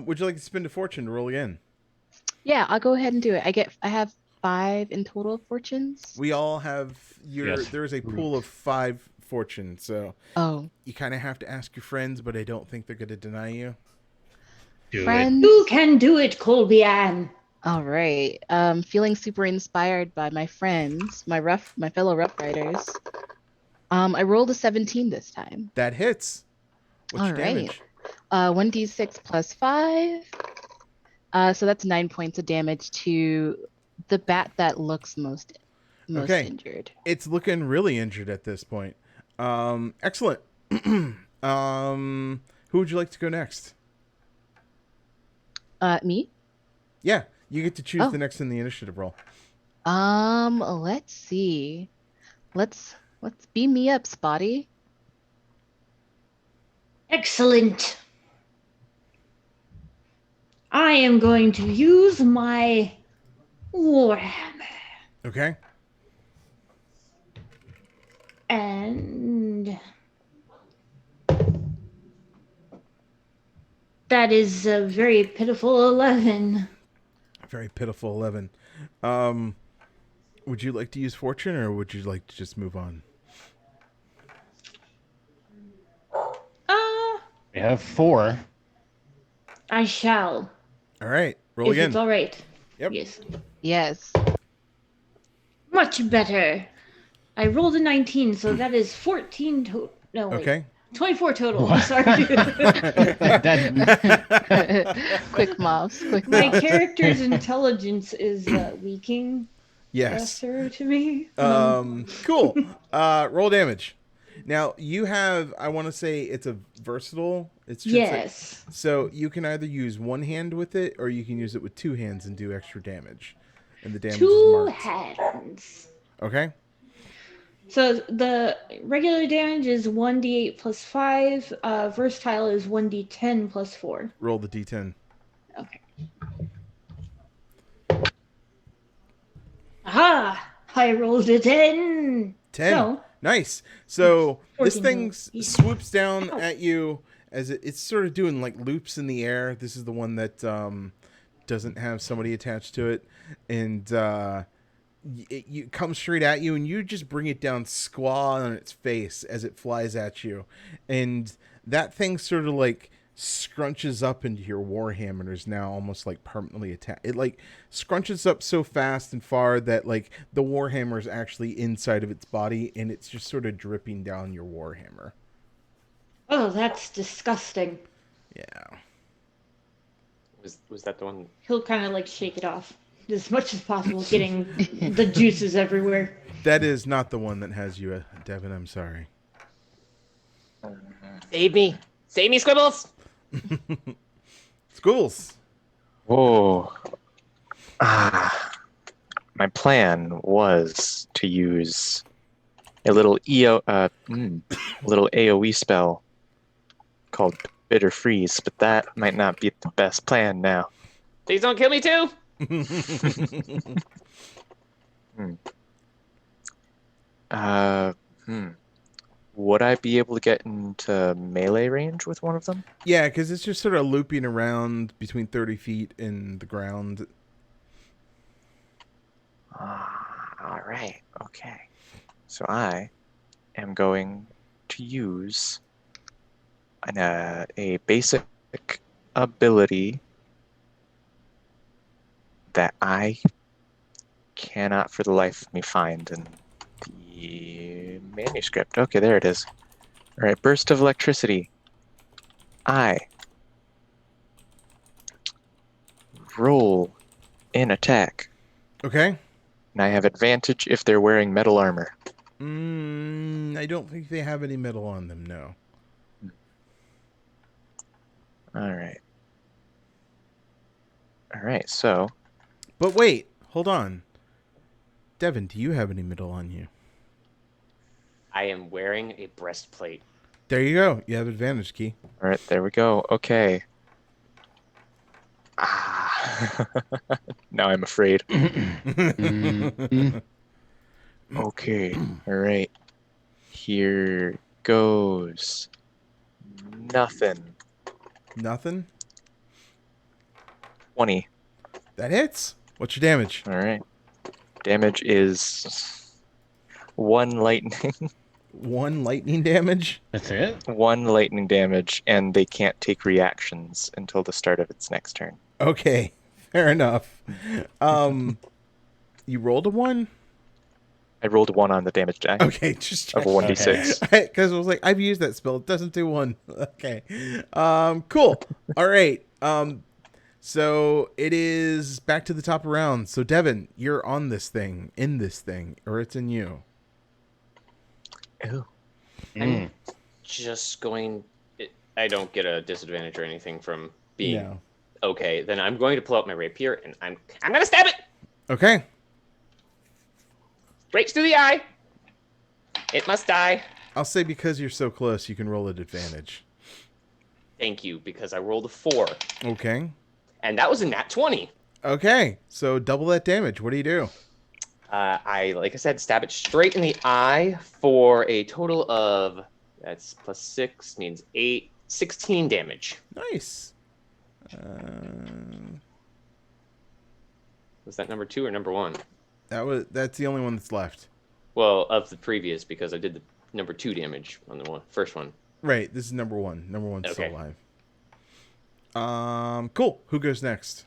Would you like to spend a fortune to roll again? Yeah, I'll go ahead and do it. I have 5 in total fortunes. We all have Yes. There is a pool of 5 fortune, so Oh, you kind of have to ask your friends, but I don't think they're going to deny you. Do friends. You can do it, Colby Ann. All right. Feeling super inspired by my friends, my fellow Rough Riders. I rolled a 17 this time. That hits. What's All your right. damage? 1d6 plus 5. So that's 9 points of damage to the bat that looks most Okay. injured. It's looking really injured at this point. Excellent. Who would you like to go next? Me? Yeah, you get to choose Oh. the next in the initiative roll. Let's see. Let's beam me up, Spotty. Excellent. I am going to use my Warhammer. Okay. And that is a very pitiful 11. Very pitiful 11. Would you like to use fortune, or would you like to just move on? We have 4. I shall. All right, roll If again. it's all right. Yep. Yes. Yes. Much better. I rolled a 19, so that is 14 total. No, wait. Okay. 24 total. What? Sorry. Quick mobs. Quick My mobs. character's intelligence is weaking Yes. lesser to me. Cool. Roll damage. Now you have, I want to say it's a versatile. It's just Yes. so you can either use one hand with it, or you can use it with 2 hands and do extra damage. And the damage is 2 marked. hands. Okay. So the regular damage is 1d8 plus 5. Versatile is 1d10 plus 4. Roll the d10. Okay. Aha! I rolled a 10. 10. No. Nice. So this 14 thing total. swoops down Ow. at you as it's sort of doing like loops in the air. This is the one that doesn't have somebody attached to it, and it comes straight at you, and you just bring it down squaw on its face as it flies at you, and that thing sort of like scrunches up into your warhammer and is now almost like permanently attached. It like scrunches up so fast and far that like the warhammer is actually inside of its body and it's just sort of dripping down your warhammer. Oh, that's disgusting. Yeah. Was that the one? He'll kind of like shake it off as much as possible, getting the juices everywhere. That is not the one that has you, Devin. I'm sorry. Save me! Save me, Squibbles! Schools. Whoa. My plan was to use a little little AOE spell called Bitter Freeze, but that might not be the best plan now. Please don't kill me too! Would I be able to get into melee range with one of them? Yeah, because it's just sort of looping around between 30 feet and the ground. All right. Okay. So I am going to use a basic ability that I cannot for the life of me find in the manuscript. Okay, there it is. All right, burst of electricity. I roll in attack. Okay. And I have advantage if they're wearing metal armor. I don't think they have any metal on them, no. All right. All right, so... But wait, hold on. Devin, do you have any metal on you? I am wearing a breastplate. There you go. You have advantage, Key. All right, there we go. Okay. Now I'm afraid. Okay. All right. Here goes. Nothing. Nothing? 20. That hits. What's your damage? All right. Damage is 1 lightning. 1 lightning damage? That's it? 1 lightning damage, and they can't take reactions until the start of its next turn. Okay. Fair enough. You rolled a 1? I rolled 1 on the damage die. Okay, just Of a 1d6. Because I was like, I've used that spell. It doesn't do 1. Okay. Cool. All right. So it is back to the top of round. So Devin, you're on this thing, in this thing, or it's in you. Ooh. I'm just going... I don't get a disadvantage or anything from being... No. Okay, then I'm going to pull out my rapier, and I'm going to stab it! Okay. Straight to the eye! It must die. I'll say because you're so close, you can roll at advantage. Thank you, because I rolled a 4. Okay. And that was a nat 20. Okay. So double that damage. What do you do? Like I said, stab it straight in the eye for a total of... That's plus 6, means 8, 16 damage. Nice. Was that number 2 or number 1? That's the only one that's left. Well, of the previous, because I did the number 2 damage on the first one. Right. This is number 1. Number 1's Okay. still alive. Cool. Who goes next?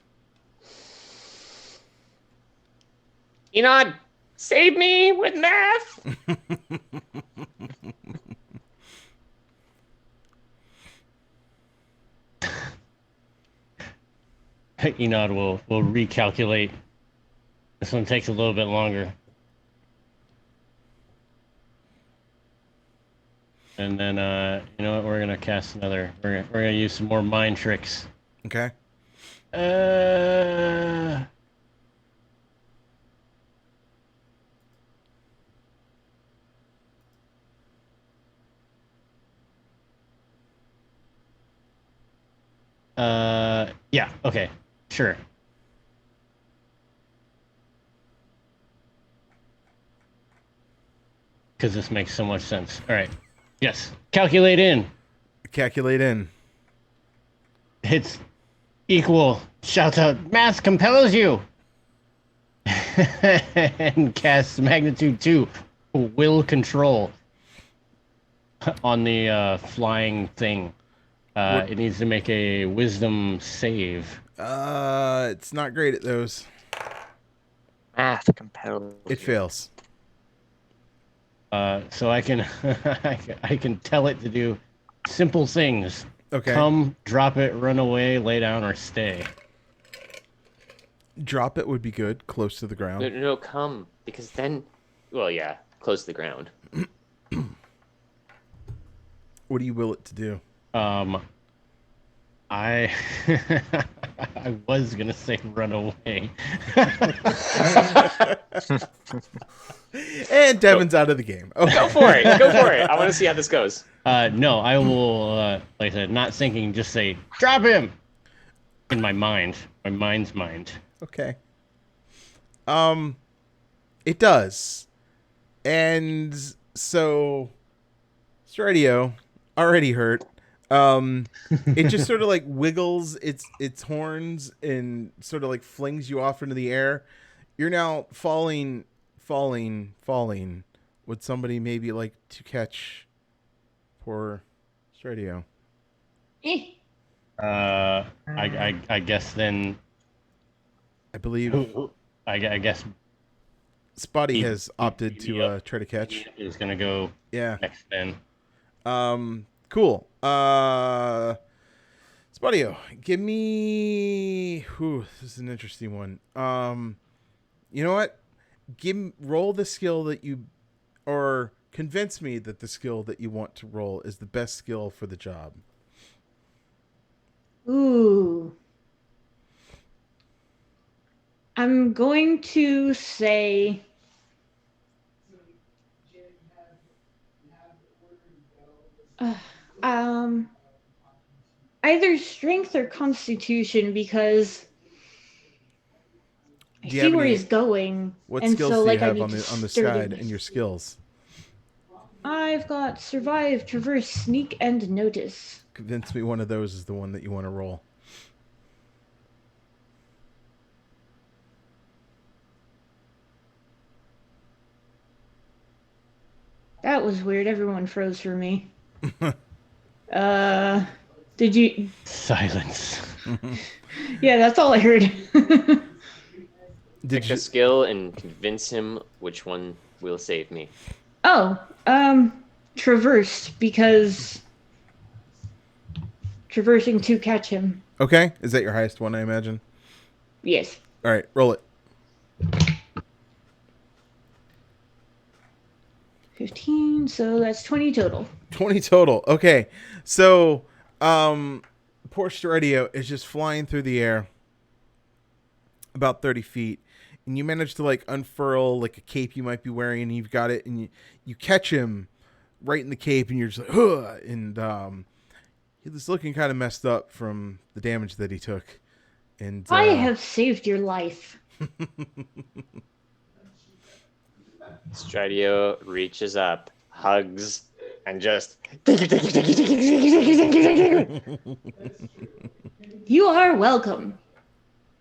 Enod, save me with math! Enod will recalculate. This one takes a little bit longer. And then, you know what? We're gonna cast another. We're gonna use some more mind tricks. Okay. Yeah. Okay. Sure. Because this makes so much sense. All right. Yes. Calculate in. Calculate in. Hits equal. Shouts out. Math compels you. And casts magnitude 2. Will control on the flying thing. It needs to make a wisdom save. It's not great at those. Math compatible. It fails. So I can I can tell it to do simple things. Okay. Come, drop it, run away, lay down, or stay. Drop it would be good, close to the ground. No, come, because then, well, yeah, close to the ground. What do you will it to do? I I was gonna say run away. And Devin's out of the game. Okay. Go for it. Go for it. I want to see how this goes. No, I will, like I said, not thinking, just say, drop him! In my mind. My mind's mind. Okay. It does. And so Stradio, already hurt. It just sort of like wiggles its horns and sort of like flings you off into the air. You're now falling. Would somebody maybe like to catch poor Stradio? I guess then. I believe I guess Spotty has opted to try to catch. is gonna go Yeah. next then. Cool. Spotio, give me. This is an interesting one. You know what? Roll the skill that you, or convince me that the skill that you want to roll is the best skill for the job. Ooh. I'm going to say either strength or constitution, because I Do you see have where any- he's going. What and skills so, do like, you I have need on the to side sturdy- in your skills? I've got survive, traverse, sneak, and notice. Convince me one of those is the one that you want to roll. That was weird. Everyone froze for me. Did you? Silence. Yeah, that's all I heard. Did Pick you? a skill and convince him which one will save me. Traverse, because traversing to catch him. Okay, is that your highest one? I imagine. Yes. All right, roll it. 15, so that's 20 total. 20 total. Okay. So, poor Stradio is just flying through the air about 30 feet. And you manage to like unfurl like a cape you might be wearing, and you've got it, and you catch him right in the cape, and you're just like, ugh, and he's looking kind of messed up from the damage that he took. And I have saved your life. Stradio reaches up, hugs, and just You are welcome.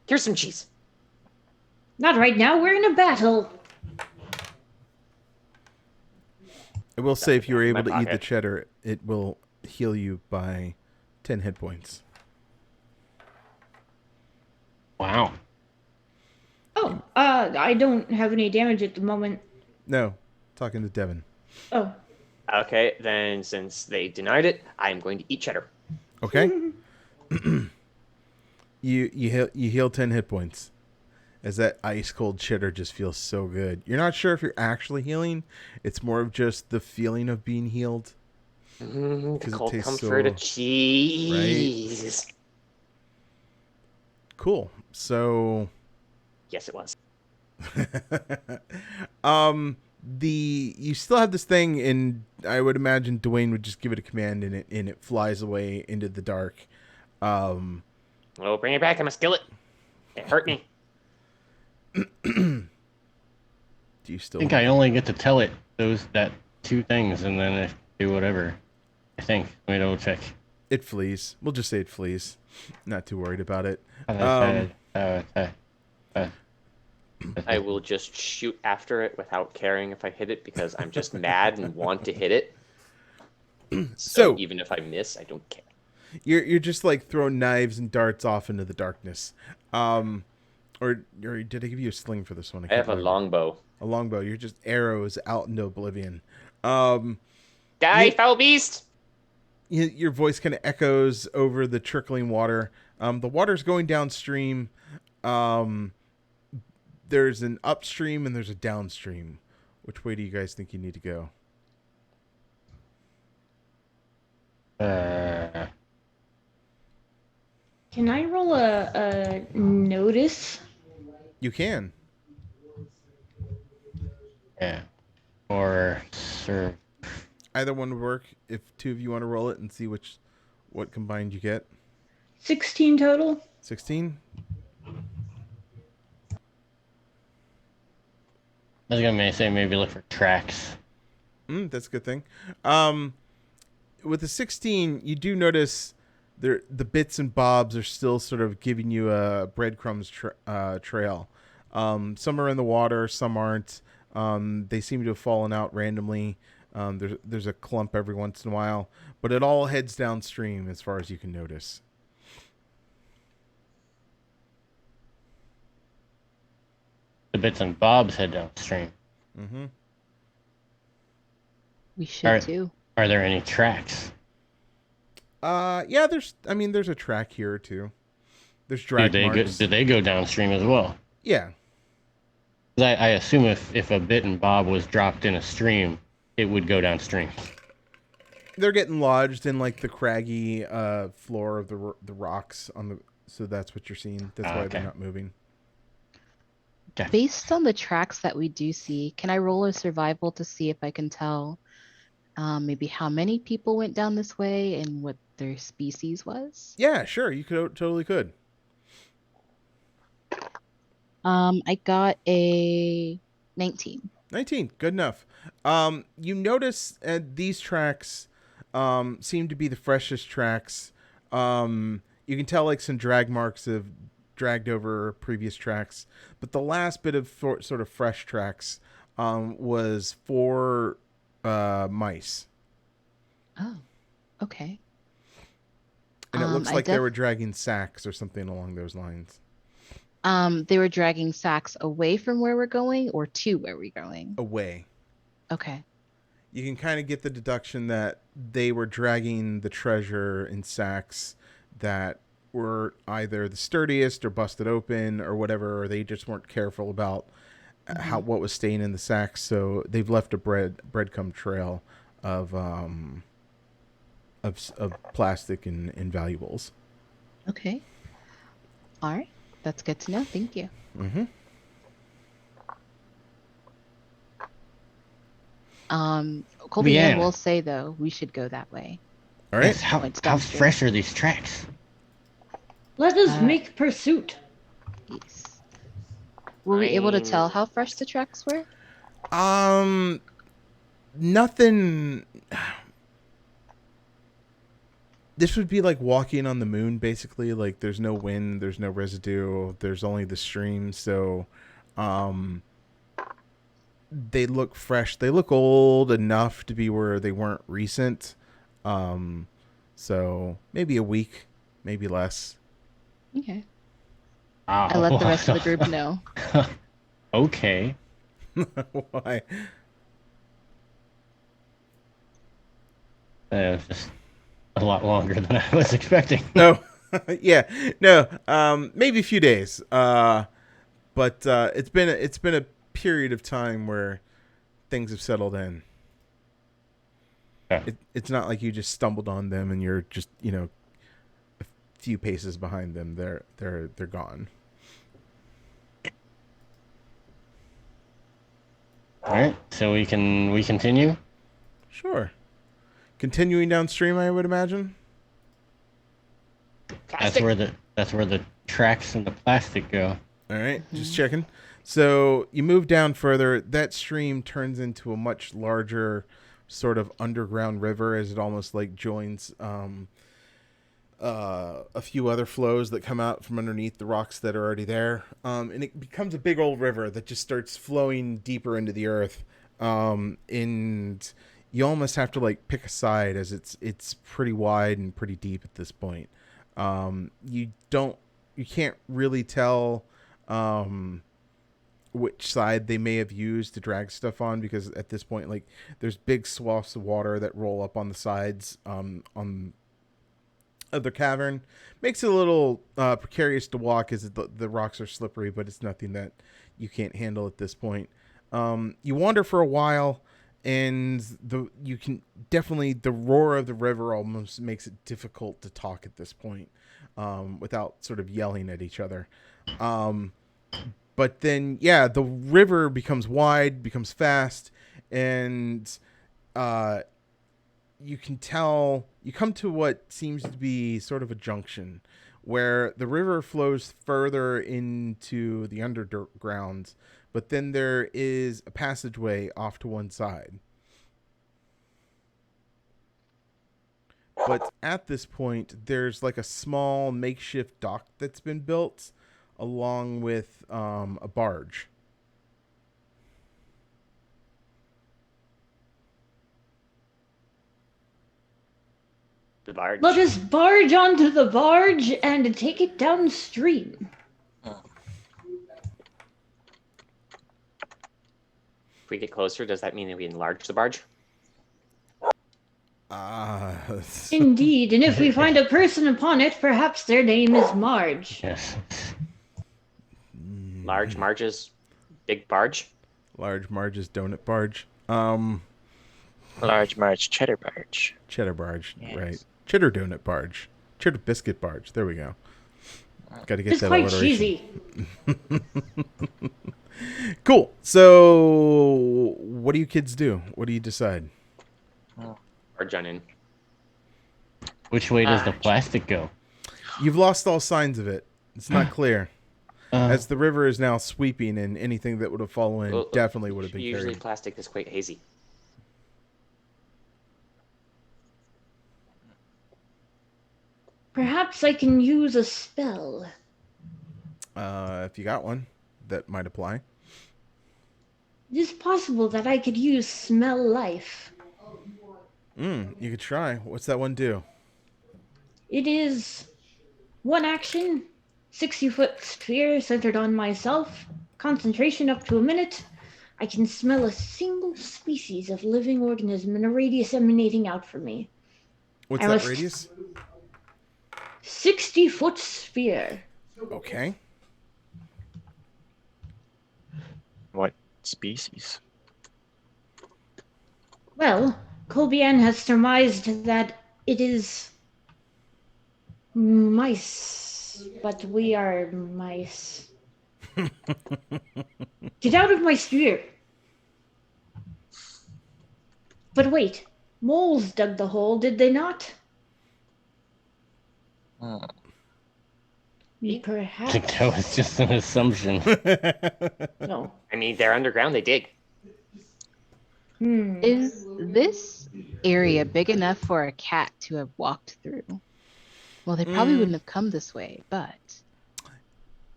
here's some cheese. Not right now, we're in a battle. I will say, if you were In my able to eat the pocket. cheddar, it will heal you by 10 hit points. Wow. Oh, I don't have any damage at the moment. No, talking to Devin. Oh, Okay, then since they denied it, I am going to eat cheddar. Okay. you heal 10 hit points, as that ice cold cheddar just feels so good. You're not sure if you're actually healing. It's more of just the feeling of being healed. The 'Cause it cold tastes comfort so- of cheese. Cool. So, Yes, it was. you still have this thing, and I would imagine Dwayne would just give it a command, and it flies away into the dark. Oh, bring it back. I'm a skillet. It hurt me. Do you still? I think I only get to tell it that two things, and then it do whatever. I think. Let me double check. It flees. We'll just say it flees. Not too worried about it. I will just shoot after it without caring if I hit it because I'm just mad and want to hit it. So- Even if I miss, I don't care. You're just like throwing knives and darts off into the darkness. Or did I give you a sling for this one? I can't have a remember. longbow. A longbow. You're just arrows out into oblivion. Um, Die, You- foul beast! your voice kind of echoes over the trickling water. The water's going downstream. There's an upstream and there's a downstream. Which way do you guys think you need to go? Can I roll a notice? You can. Yeah. Or serve. Either one would work. If two of you want to roll it and see what combined you get. 16 total. 16. I was gonna say maybe look for tracks. That's a good thing. With the 16, you do notice the bits and bobs are still sort of giving you a breadcrumbs trail. Some are in the water, some aren't. They seem to have fallen out randomly. There's a clump every once in a while, but it all heads downstream as far as you can notice. The bits and bobs head downstream. Mm-hmm. We should Alright. too. Are there any tracks? Yeah, there's a track here or two. There's Do drag they go, marks. do they go downstream as well? Yeah. 'Cause I assume if a bit and bob was dropped in a stream, it would go downstream. They're getting lodged in like the craggy floor of the rocks on the. So that's what you're seeing. That's why they're Okay. not moving. Based on the tracks that we do see, can I roll a survival to see if I can tell maybe how many people went down this way and what their species was? Yeah, sure. You totally could. I got a 19. 19. Good enough. You notice these tracks seem to be the freshest tracks. You can tell like some drag marks have dragged over previous tracks, but the last bit of sort of fresh tracks was 4 mice. Oh, okay. And it looks I like they were dragging sacks or something along those lines. They were dragging sacks away from where we're going or to where we're going. Away. Okay. You can kind of get the deduction that they were dragging the treasure in sacks that were either the sturdiest or busted open or whatever, or they just weren't careful about what was staying in the sacks. So they've left a breadcrumb trail of plastic and valuables. Okay. All right. That's good to know. Thank you. Mm-hmm. Colby Leanne. will say though, we should go that way. All right. Yes, how Points how downstream. fresh are these tracks? Let us make pursuit. Yes. Were we able to I'm- tell how fresh the tracks were? Nothing. This would be like walking on the moon, basically. Like, there's no wind, there's no residue, there's only the stream. So, they look fresh. They look old enough to be where they weren't recent. So maybe a week, maybe less. Okay. Wow. I let the rest of the group know. Okay. Why? That was just a lot longer than I was expecting. No. Yeah. No. Maybe a few days. But it's been a period of time where things have settled in. Yeah. It's not like you just stumbled on them and you're just, a few paces behind them. They're gone. All right, so we continue. Sure. Continuing downstream, I would imagine. That's where the tracks and the plastic go. All right, just checking. So you move down further. That stream turns into a much larger sort of underground river as it almost like joins a few other flows that come out from underneath the rocks that are already there. And it becomes a big old river that just starts flowing deeper into the earth. And you almost have to like pick a side, as it's pretty wide and pretty deep at this point. You can't really tell which side they may have used to drag stuff on, because at this point, like, there's big swaths of water that roll up on the sides on of the cavern. Makes it a little precarious to walk, as the rocks are slippery, but it's nothing that you can't handle at this point. You wander for a while, and you can definitely, the roar of the river almost makes it difficult to talk at this point without sort of yelling at each other. But then, yeah, the river becomes wide, becomes fast, and you can tell, you come to what seems to be sort of a junction where the river flows further into the underground, but then there is a passageway off to one side. But at this point, there's like a small makeshift dock that's been built along with a barge. The barge. Let us barge onto the barge and take it downstream. If we get closer, does that mean that we enlarge the barge? Indeed, and if we find a person upon it, perhaps their name is Marge. Yes. Large Marge's big barge? Large Marge's donut barge. Large Marge cheddar barge. Cheddar barge, Yes. right. Cheddar donut barge. Cheddar biscuit barge. There we go. Got to get It's that quite alliteration. cheesy. Cool. So, what do you kids do? What do you decide? Barge on in. Which way does the plastic go? You've lost all signs of it. It's not clear. As the river is now sweeping, and anything that would have fallen Well, definitely would have been Usually carried. plastic is quite hazy. Perhaps I can use a spell. If you got one, that might apply. It is possible that I could use Smell Life. You could try. What's that one do? It is one action, 60-foot sphere centered on myself, concentration up to a minute. I can smell a single species of living organism in a radius emanating out from me. What's I that was- radius? 60-foot sphere. Okay. What species? Well, Colbian has surmised that it is mice, but we are mice. Get out of my sphere! But wait, moles dug the hole, did they not? Hmm. I Perhaps. think that was just an assumption. No. I mean, they're underground, they dig. Is this area big enough for a cat to have walked through? Well, they probably wouldn't have come this way, but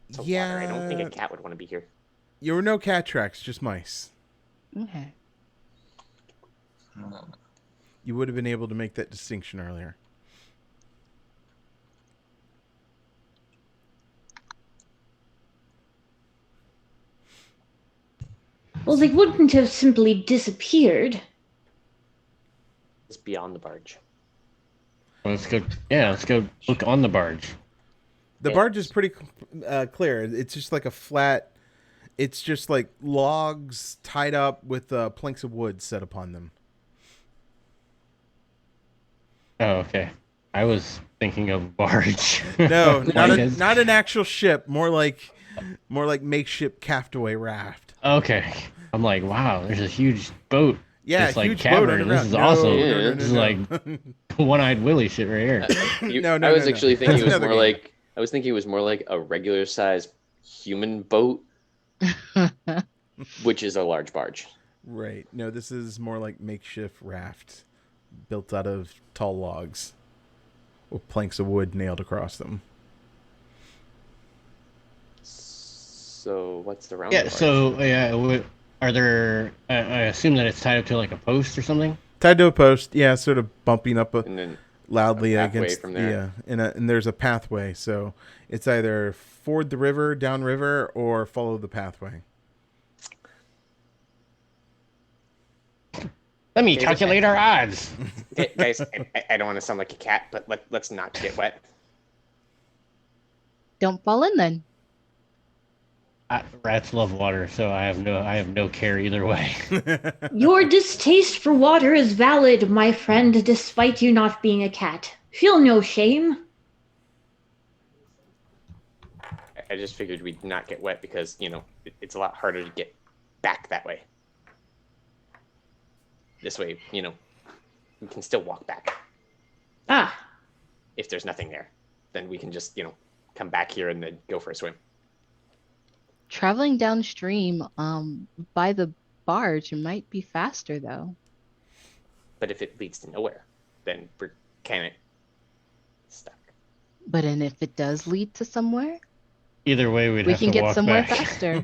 It's a Yeah. water. I don't think a cat would want to be here. There were no cat tracks, just mice. okay. You would have been able to make that distinction earlier. Well, they wouldn't have simply disappeared. It's beyond the barge. Let's go. Yeah, let's go look on the barge. The Yeah. barge is pretty clear. It's just like a flat. It's just like logs tied up with planks of wood set upon them. Oh, okay. I was thinking of barge. No, not Like a, it's- not an actual ship. More like makeshift castaway raft. Okay. I'm like, wow, there's a huge boat. Yeah, It's like huge cavern. boat This underground. is No, awesome. no, Yeah, no, no, this is no. like one-eyed Willie shit right here. No, no, I was no, no. actually thinking That's it was another more game. like I was thinking it was more like a regular sized human boat, which is a large barge. Right. No, this is more like makeshift raft built out of tall logs with planks of wood nailed across them. So what's the round? Yeah. So yeah, are there? I assume that it's tied up to like a post or something. Tied to a post, yeah, sort of bumping up And then loudly a pathway against from there. and there's a pathway, so it's either ford the river, downriver, or follow the pathway. Let me calculate our odds. Guys, I don't want to sound like a cat, but let's not get wet. Don't fall in then. Rats love water, so I have no care either way. Your distaste for water is valid, my friend, despite you not being a cat. Feel no shame. I just figured we'd not get wet because, it's a lot harder to get back that way. This way, we can still walk back. Ah, If there's nothing there, then we can just, come back here and then go for a swim. Traveling downstream, by the barge, it might be faster though. But if it leads to nowhere, then we're kind of stuck. But and if it does lead to somewhere, Either way, we'd we have can to get walk somewhere back. faster.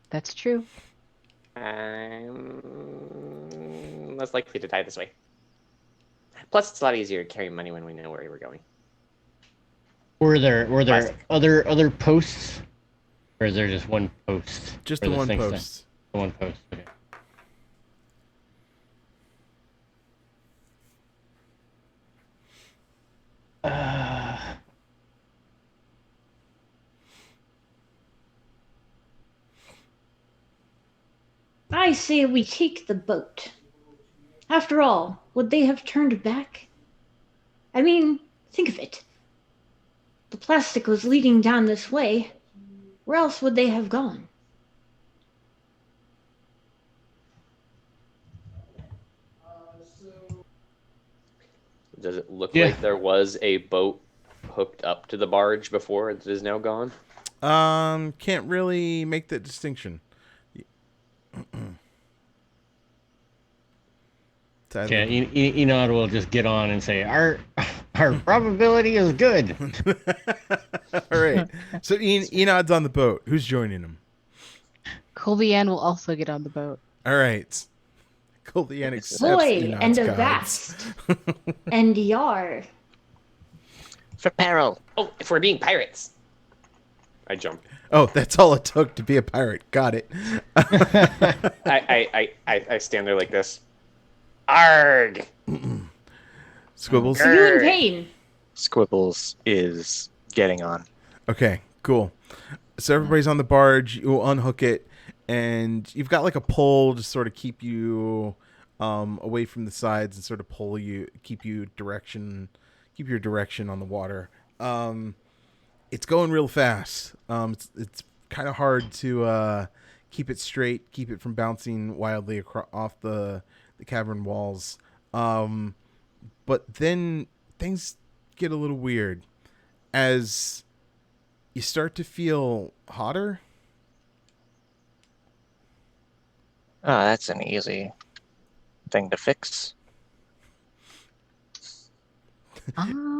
That's true. I'm less likely to die this way. Plus, it's a lot easier to carry money when we know where we're going. Were there Plastic. other posts, or is there just one post? Just for the this one thing stand? post. The one post. Okay. I say we take the boat. After all, would they have turned back? I mean, think of it. The plastic was leading down this way. Where else would they have gone? Does it look Yeah. like there was a boat hooked up to the barge before it is now gone? Can't really make that distinction. It's either- Yeah, Enod will just get on and say our probability is good. All right. So Enod's on the boat. Who's joining him? Colby Ann will also get on the boat. All right. Colby accepts Boy, Enod's and guides. avast, and yar. For peril. Oh, if we're being pirates. I jump. Oh, that's all it took to be a pirate. Got it. I stand there like this. Arg! Squibbles. Are you in pain? Squibbles is getting on. Okay, cool. So everybody's on the barge. You'll unhook it, and you've got like a pole to sort of keep you away from the sides and sort of pull you, keep your direction on the water. It's going real fast. It's kind of hard to keep it straight, keep it from bouncing wildly off the cavern walls. But then things get a little weird as you start to feel hotter. Oh, that's an easy thing to fix.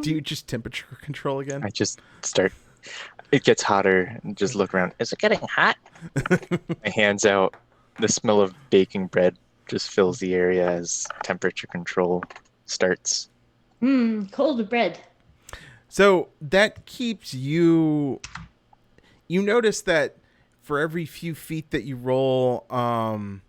Do you just temperature control again? I just start. It gets hotter and just look around. Is it getting hot? My hands out. The smell of baking bread just fills the area as temperature control starts. Cold bread. So that keeps you. You notice that for every few feet that you roll, for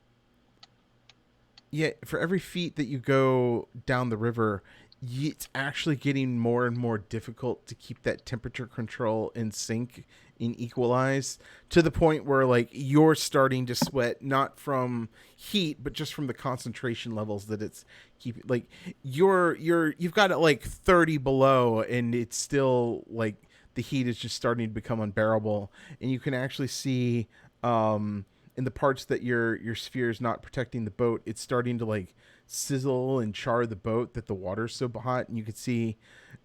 every feet that you go down the river, it's actually getting more and more difficult to keep that temperature control in sync, in equalize, to the point where like you're starting to sweat, not from heat, but just from the concentration levels that it's keeping. Like you've got it like 30 below, and it's still like the heat is just starting to become unbearable, and you can actually see in the parts that your sphere is not protecting the boat, it's starting to like sizzle and char the boat, that the water's so hot, and you can see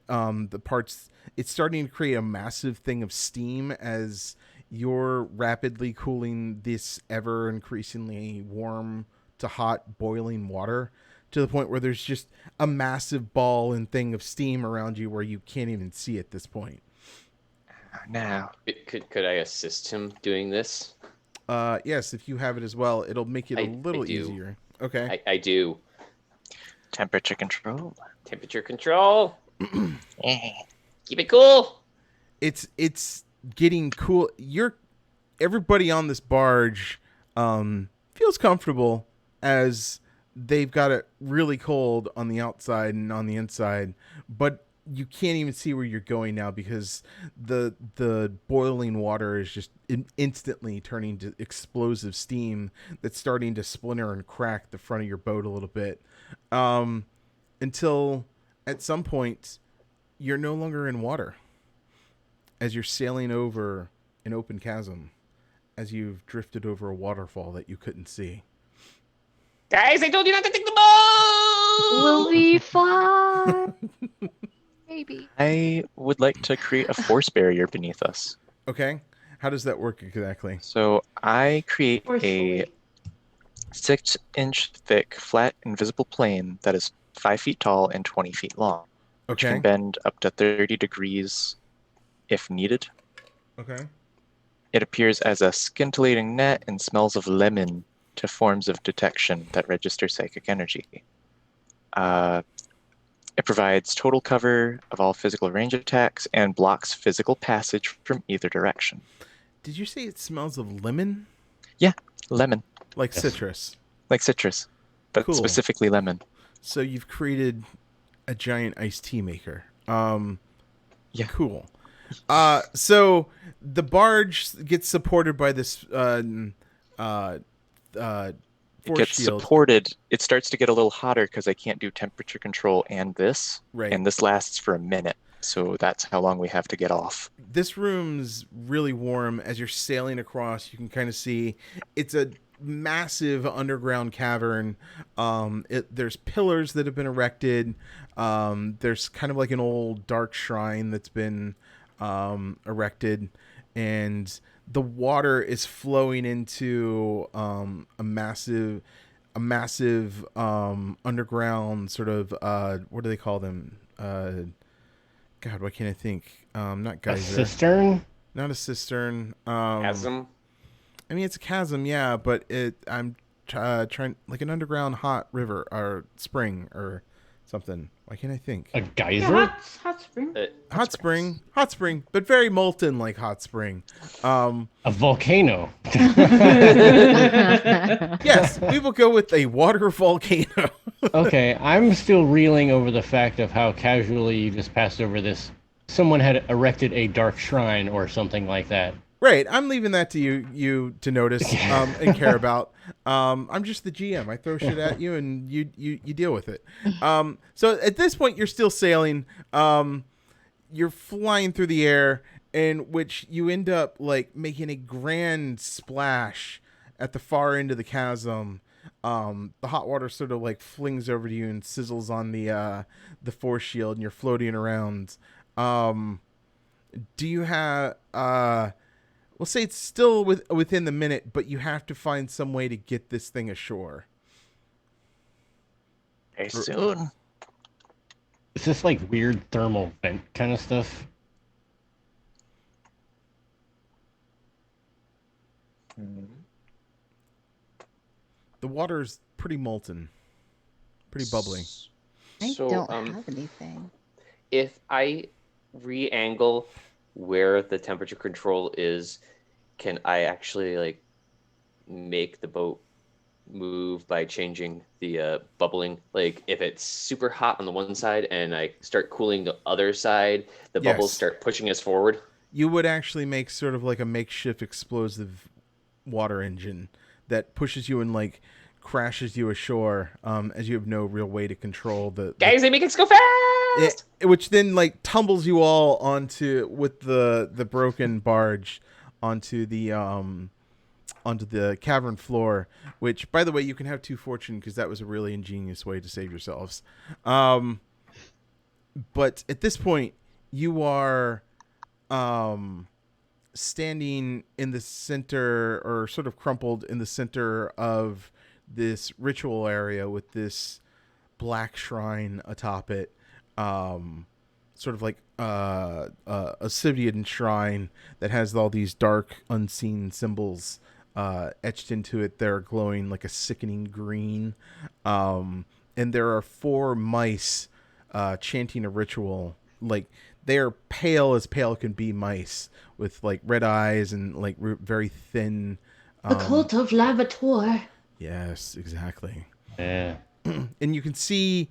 the parts. It's starting to create a massive thing of steam as you're rapidly cooling this ever increasingly warm to hot boiling water, to the point where there's just a massive ball and thing of steam around you where you can't even see at this point. Now, Could I assist him doing this? Yes, if you have it as well, it'll make it a I little do. easier. Okay. I do. Temperature control. Temperature control. Eh. Keep it cool. It's getting cool. Everybody on this barge feels comfortable as they've got it really cold on the outside and on the inside, but you can't even see where you're going now because the boiling water is just instantly turning to explosive steam that's starting to splinter and crack the front of your boat a little bit, until at some point you're no longer in water as you're sailing over an open chasm, as you've drifted over a waterfall that you couldn't see. Guys, I told you not to take the boat. We'll be fine. Maybe. I would like to create a force barrier beneath us. Okay, how does that work exactly? So I create a Forcefully. 6-inch thick, flat, invisible plane that is 5 feet tall and 20 feet long, which Okay. can bend up to 30 degrees if needed. Okay. It appears as a scintillating net and smells of lemon to forms of detection that register psychic energy. It provides total cover of all physical range attacks and blocks physical passage from either direction. Did you say it smells of lemon? Lemon, Like Yes. citrus. like citrus, but Cool. specifically lemon. So you've created a giant iced tea maker. Yeah. Cool. So the barge gets supported by this It force gets shield. supported. It starts to get a little hotter because I can't do temperature control and this. Right. And this lasts for a minute. So that's how long we have to get off. This room's really warm. As you're sailing across, you can kind of see it's a massive underground cavern. There's pillars that have been erected. There's kind of like an old dark shrine that's been erected, and the water is flowing into a massive underground sort of what do they call them? God, why can't I think? Not A geyser. cistern? Not a cistern. Chasm. I mean, it's a chasm, yeah, but I'm trying like an underground hot river or spring or something. Why can't I think? A Yeah, geyser? hot spring. Hot spring, but very molten like hot spring. A volcano. Yes, we will go with a water volcano. Okay, I'm still reeling over the fact of how casually you just passed over this. Someone had erected a dark shrine or something like that. Right, I'm leaving that to you to notice and care about. I'm just the GM. I throw shit at you and you deal with it. So at this point, you're still sailing. You're flying through the air, in which you end up like making a grand splash at the far end of the chasm. The hot water sort of like flings over to you and sizzles on the force shield, and you're floating around. Do you have we'll say it's still within the minute, but you have to find some way to get this thing ashore. Very soon. Is this like weird thermal vent kind of stuff? The water's pretty molten, pretty bubbly. I So, don't have anything. if I re-angle where the temperature control is, can I actually like make the boat move by changing the bubbling? Like if it's super hot on the one side and I start cooling the other side, the bubbles Yes. start pushing us forward. You would actually make sort of like a makeshift explosive water engine that pushes you and like crashes you ashore, as you have no real way to control the Guys, they make us go fast. which then like tumbles you all onto with the broken barge onto the cavern floor, which by the way you can have 2 fortune because that was a really ingenious way to save yourselves. But at this point you are standing in the center, or sort of crumpled in the center of this ritual area with this black shrine atop it, sort of like a Scythian shrine that has all these dark unseen symbols etched into it. They're glowing like a sickening green. And there are 4 mice chanting a ritual. Like, they are pale as pale can be mice with like red eyes and like very thin. The cult of Lavator. Yes, exactly. Yeah. And you can see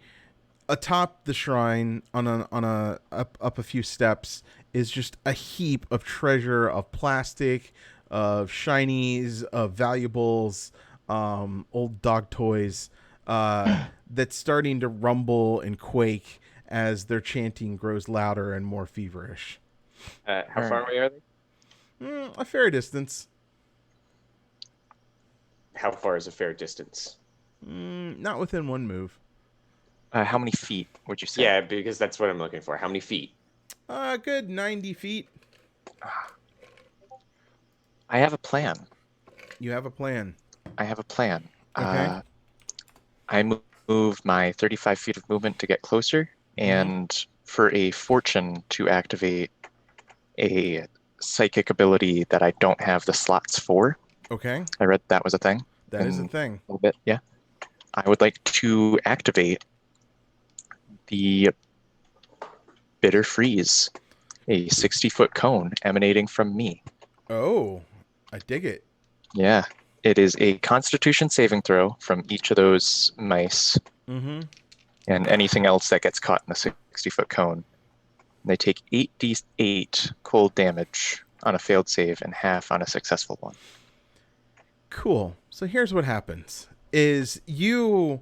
atop the shrine on a up a few steps is just a heap of treasure, of plastic, of shinies, of valuables, old dog toys, that's starting to rumble and quake as their chanting grows louder and more feverish. How far away are they? A fair distance. How far is a fair distance? Not within 1 move. How many feet would you say? Yeah, because that's what I'm looking for. How many feet? Good 90 feet. I have a plan. You have a plan. I have a plan. Okay. I move my 35 feet of movement to get closer, and for a fortune to activate a psychic ability that I don't have the slots for. Okay. I read that was a thing. That is a thing. A little bit, yeah. I would like to activate the Bitter Freeze, a 60-foot cone emanating from me. Oh, I dig it. Yeah. It is a Constitution saving throw from each of those mice Mm-hmm. and anything else that gets caught in the 60-foot cone. They take 8d8 cold damage on a failed save and half on a successful one. Cool. So here's what happens: is you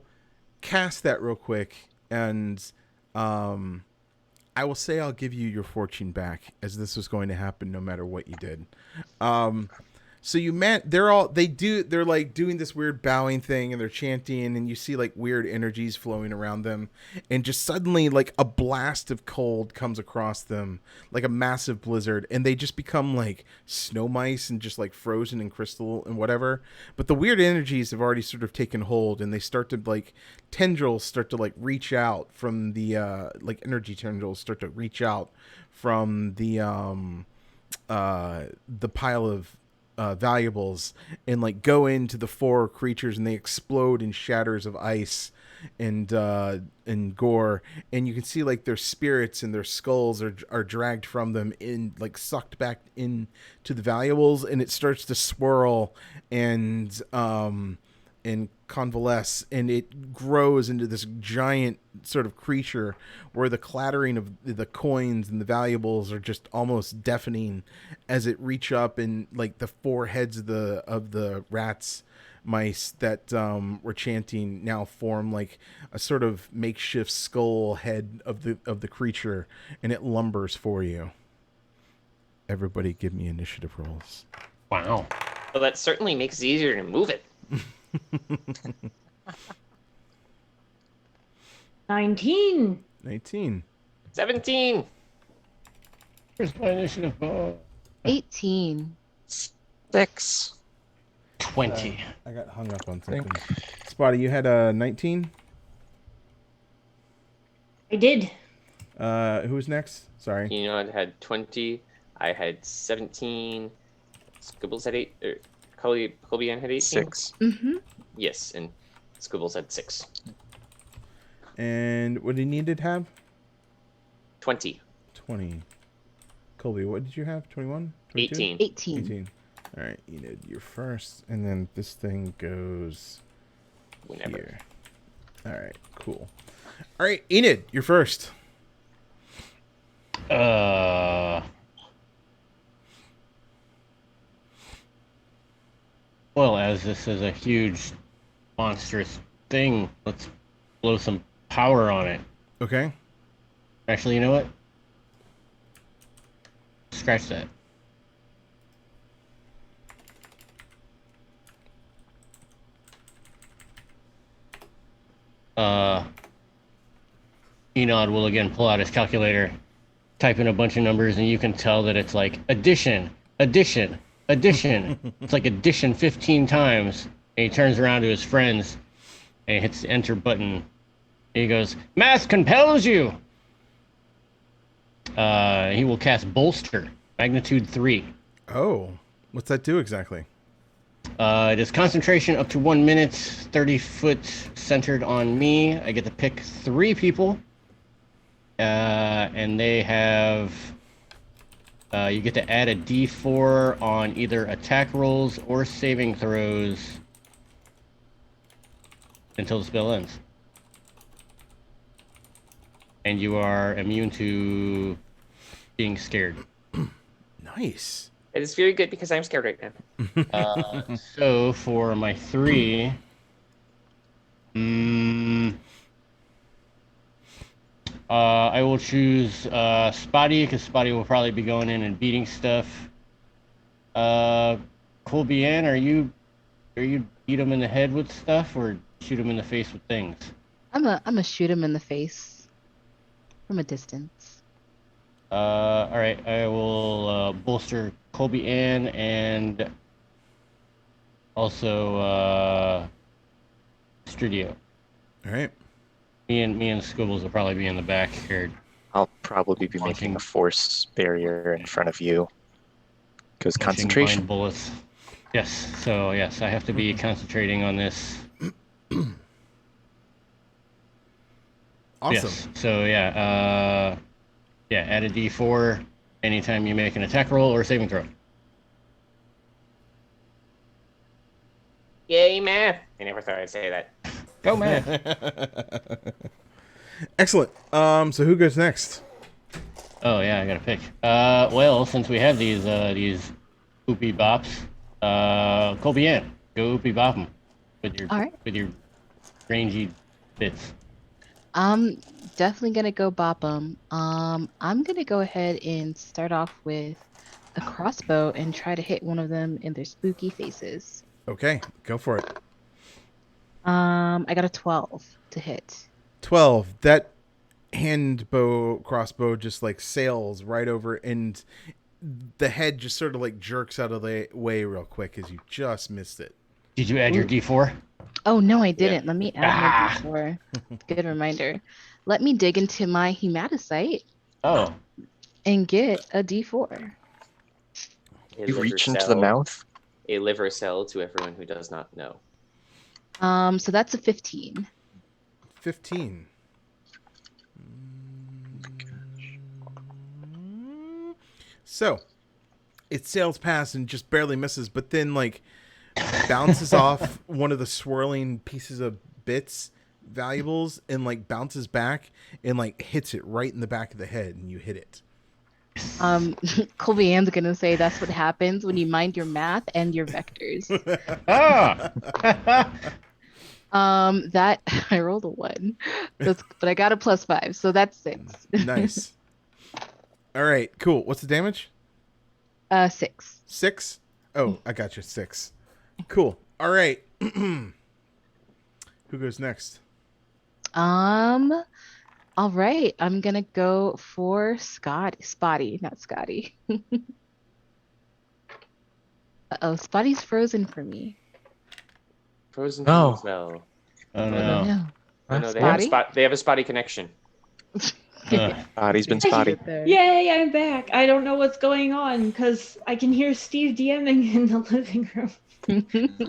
cast that real quick, and I will say I'll give you your fortune back, as this was going to happen no matter what you did. So they're like doing this weird bowing thing, and they're chanting, and you see like weird energies flowing around them, and just suddenly like a blast of cold comes across them, like a massive blizzard, and they just become like snow mice and just like frozen in crystal and whatever. But the weird energies have already sort of taken hold, and they start to like tendrils start to like reach out from the like energy tendrils start to reach out from the pile of valuables and like go into the 4 creatures, and they explode in shatters of ice and gore, and you can see like their spirits and their skulls are dragged from them, in like sucked back into the valuables, and it starts to swirl and convalesce, and it grows into this giant sort of creature where the clattering of the coins and the valuables are just almost deafening as it reach up, and like the 4 heads of the rats mice that were chanting now form like a sort of makeshift skull head of the creature, and it lumbers for you. Everybody give me initiative rolls. Wow. Well, that certainly makes it easier to move it. 19. 19. 17. Where's my initiative? 18. 6. 20. I got hung up on something. Spotty, you had a 19? I did. Who was next? Sorry. You know, I had 20. I had 17. Scribbles had 8. Or Colby Ann had 18. 6. Mm-hmm. Yes, and Scribbles had 6. And what did Enid have? 20. 20. Colby, what did you have? 21? 22? 18. 18. 18. All right, Enid, you're first, and then this thing goes Whenever. here. All right, cool. All right, Enid, you're first. Well, as this is a huge, monstrous thing, let's blow some power on it. Okay. Actually, you know what? Scratch that. Enod will again pull out his calculator, type in a bunch of numbers, and you can tell that it's like addition, addition, addition. It's like addition 15 times. And he turns around to his friends and he hits the enter button. And he goes, "Math compels you!" He will cast Bolster, magnitude 3. Oh, what's that do exactly? It is concentration up to 1 minute, 30 foot centered on me. I get to pick 3 people. And they have. You get to add a d4 on either attack rolls or saving throws until the spell ends. And you are immune to being scared. Nice. It is very good because I'm scared right now. So for my 3, I will choose Spotty, because Spotty will probably be going in and beating stuff. Colbian, are you beat him in the head with stuff or shoot him in the face with things? I'm a shoot him in the face from a distance. All right, I will bolster Colbian and also Stridio. All right. Me and Squibbles will probably be in the back here. I'll probably be making a force barrier in front of you. Because Punching concentration. blind bullets. Yes, so yes, I have to be concentrating on this. Awesome. Yes. So yeah, add a d4 anytime you make an attack roll or saving throw. Yay, math! I never thought I'd say that. Go, man. Excellent. So who goes next? Oh yeah, I gotta pick. Well, since we have these oopie bops, Colbian, go oopie bop 'em with your All right. with your rangy bits. I'm definitely gonna go bop 'em. I'm gonna go ahead and start off with a crossbow and try to hit one of them in their spooky faces. Okay, go for it. I got a 12 to hit. 12. That crossbow just like sails right over, and the head just sort of like jerks out of the way real quick as you just missed it. Did you add your d4? Oh no, I didn't. Let me add my d4. Good reminder. Let me dig into my hematocite Oh, and get a d4. A You liver reach into the cell- mouth? A liver cell to everyone who does not know. So that's a 15. 15. So, it sails past and just barely misses, but then like bounces off one of the swirling pieces of bits, valuables, and bounces back and hits it right in the back of the head, and you hit it. Colby Ann's gonna say that's what happens when you mind your math and your vectors. That I rolled a 1, but I got a +5, so that's 6. Nice. All right, cool. What's the damage? 6. 6? Oh, I got you. 6. Cool. All right. Who goes next? All right, I'm gonna go for Spotty, not Scotty. Uh-oh, Spotty's frozen for me. Frozen No. as well. oh No. no. Oh, no, Spotty? they have a spotty connection. Body's been spotty. Get there. Yay, I'm back. I don't know what's going on because I can hear Steve DMing in the living room.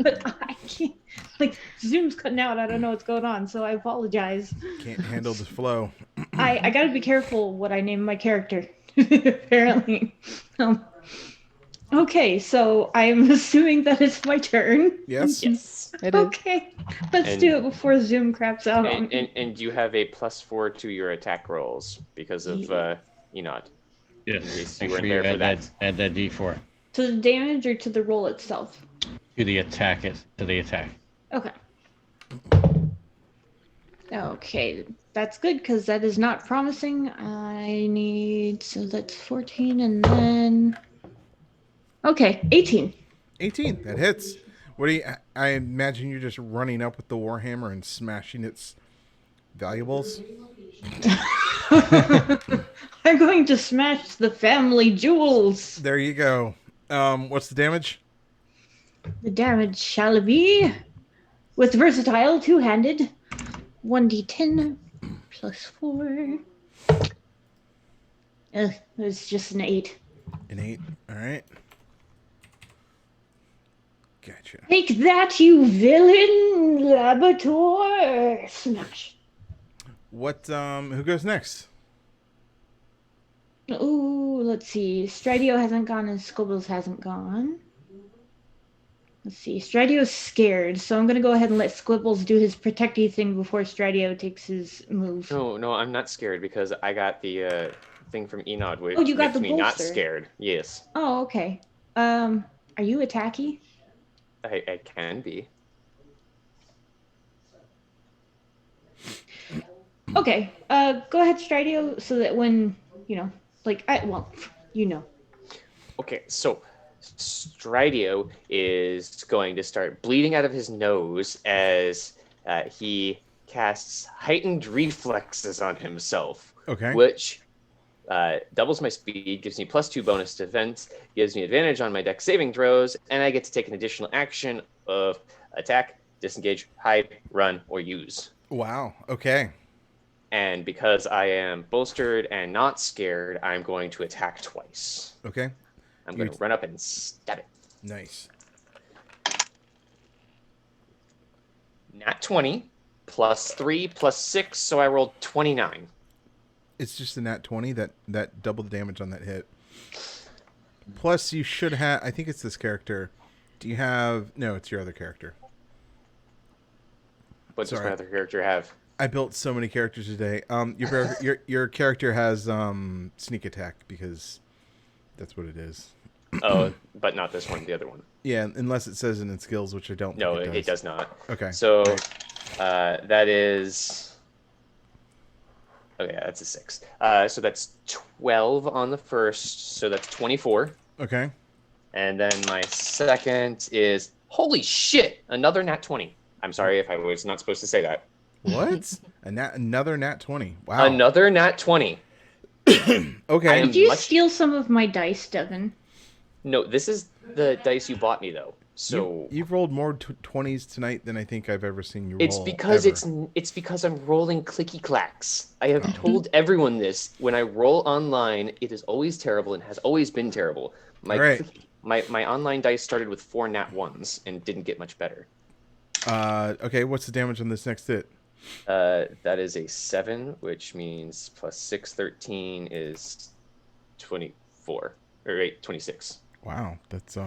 But I can't. Zoom's cutting out. I don't know what's going on, so I apologize. Can't handle the flow. I gotta be careful what I name my character, apparently. Okay, so I'm assuming that it's my turn. Yes? Yes. It is. Okay, let's And- do it before Zoom craps out on And, me. and you have a +4 to your attack rolls because of Enod. Yes. Yes, Make you sure weren't you there for add that d4 To the damage or to the roll itself? to the attack. Okay. Okay, that's good because that is not promising. So that's 14 and then. Okay, 18. 18. That hits. What do you? I imagine you're just running up with the warhammer and smashing its valuables. I'm going to smash the family jewels. There you go. What's the damage? The damage shall be with versatile two-handed 1d10 plus 4. It's just an 8. An 8. All right. Gotcha. Take that, you villain! Laboratory! Smash. What? Who goes next? Ooh, let's see. Stridio hasn't gone and Squibbles hasn't gone. Let's see. Stridio's scared, so I'm gonna go ahead and let Squibbles do his protecty thing before Stridio takes his move. No, I'm not scared because I got the thing from Enod, which Oh, you got makes the me not bolster. scared. Yes, Oh, okay. Are you attacky? I can be. Okay. Go ahead, Stridio, so that when Okay, so Stridio is going to start bleeding out of his nose as he casts heightened reflexes on himself, Okay. which doubles my speed, gives me +2 bonus defense, gives me advantage on my dex saving throws, and I get to take an additional action of attack, disengage, hide, run, or use. Wow. Okay. And because I am bolstered and not scared, I'm going to attack twice. Okay. I'm going to run up and stab it. Nice. Nat 20, +3, +6, so I rolled 29. It's just a nat 20 that doubled the damage on that hit. Plus, you should have. I think it's this character. Do you have? No, it's your other character. What does Sorry. my other character have? I built so many characters today. Your character has sneak attack because that's what it is. Oh, but not this one, the other one. Yeah, unless it says in its skills, which I don't. No, think it does not. Okay. So right. that is. Okay, that's a 6. So that's 12 on the first, so that's 24. Okay. And then my second is holy shit, another nat 20. I'm sorry if I was not supposed to say that. What? Another nat 20. Wow. Another nat 20. Okay. Did you steal some of my dice, Devin? No, this is the dice you bought me though. So you've rolled more 20s tonight than I think I've ever seen you roll. it's because ever. it's because I'm rolling clicky clacks. I have told everyone this. When I roll online, it is always terrible and has always been terrible. My online dice started with 4 nat 1s and didn't get much better. Okay, what's the damage on this next hit? That is a 7, which means +6, 13 is 24. Or wait, 26. Wow, that's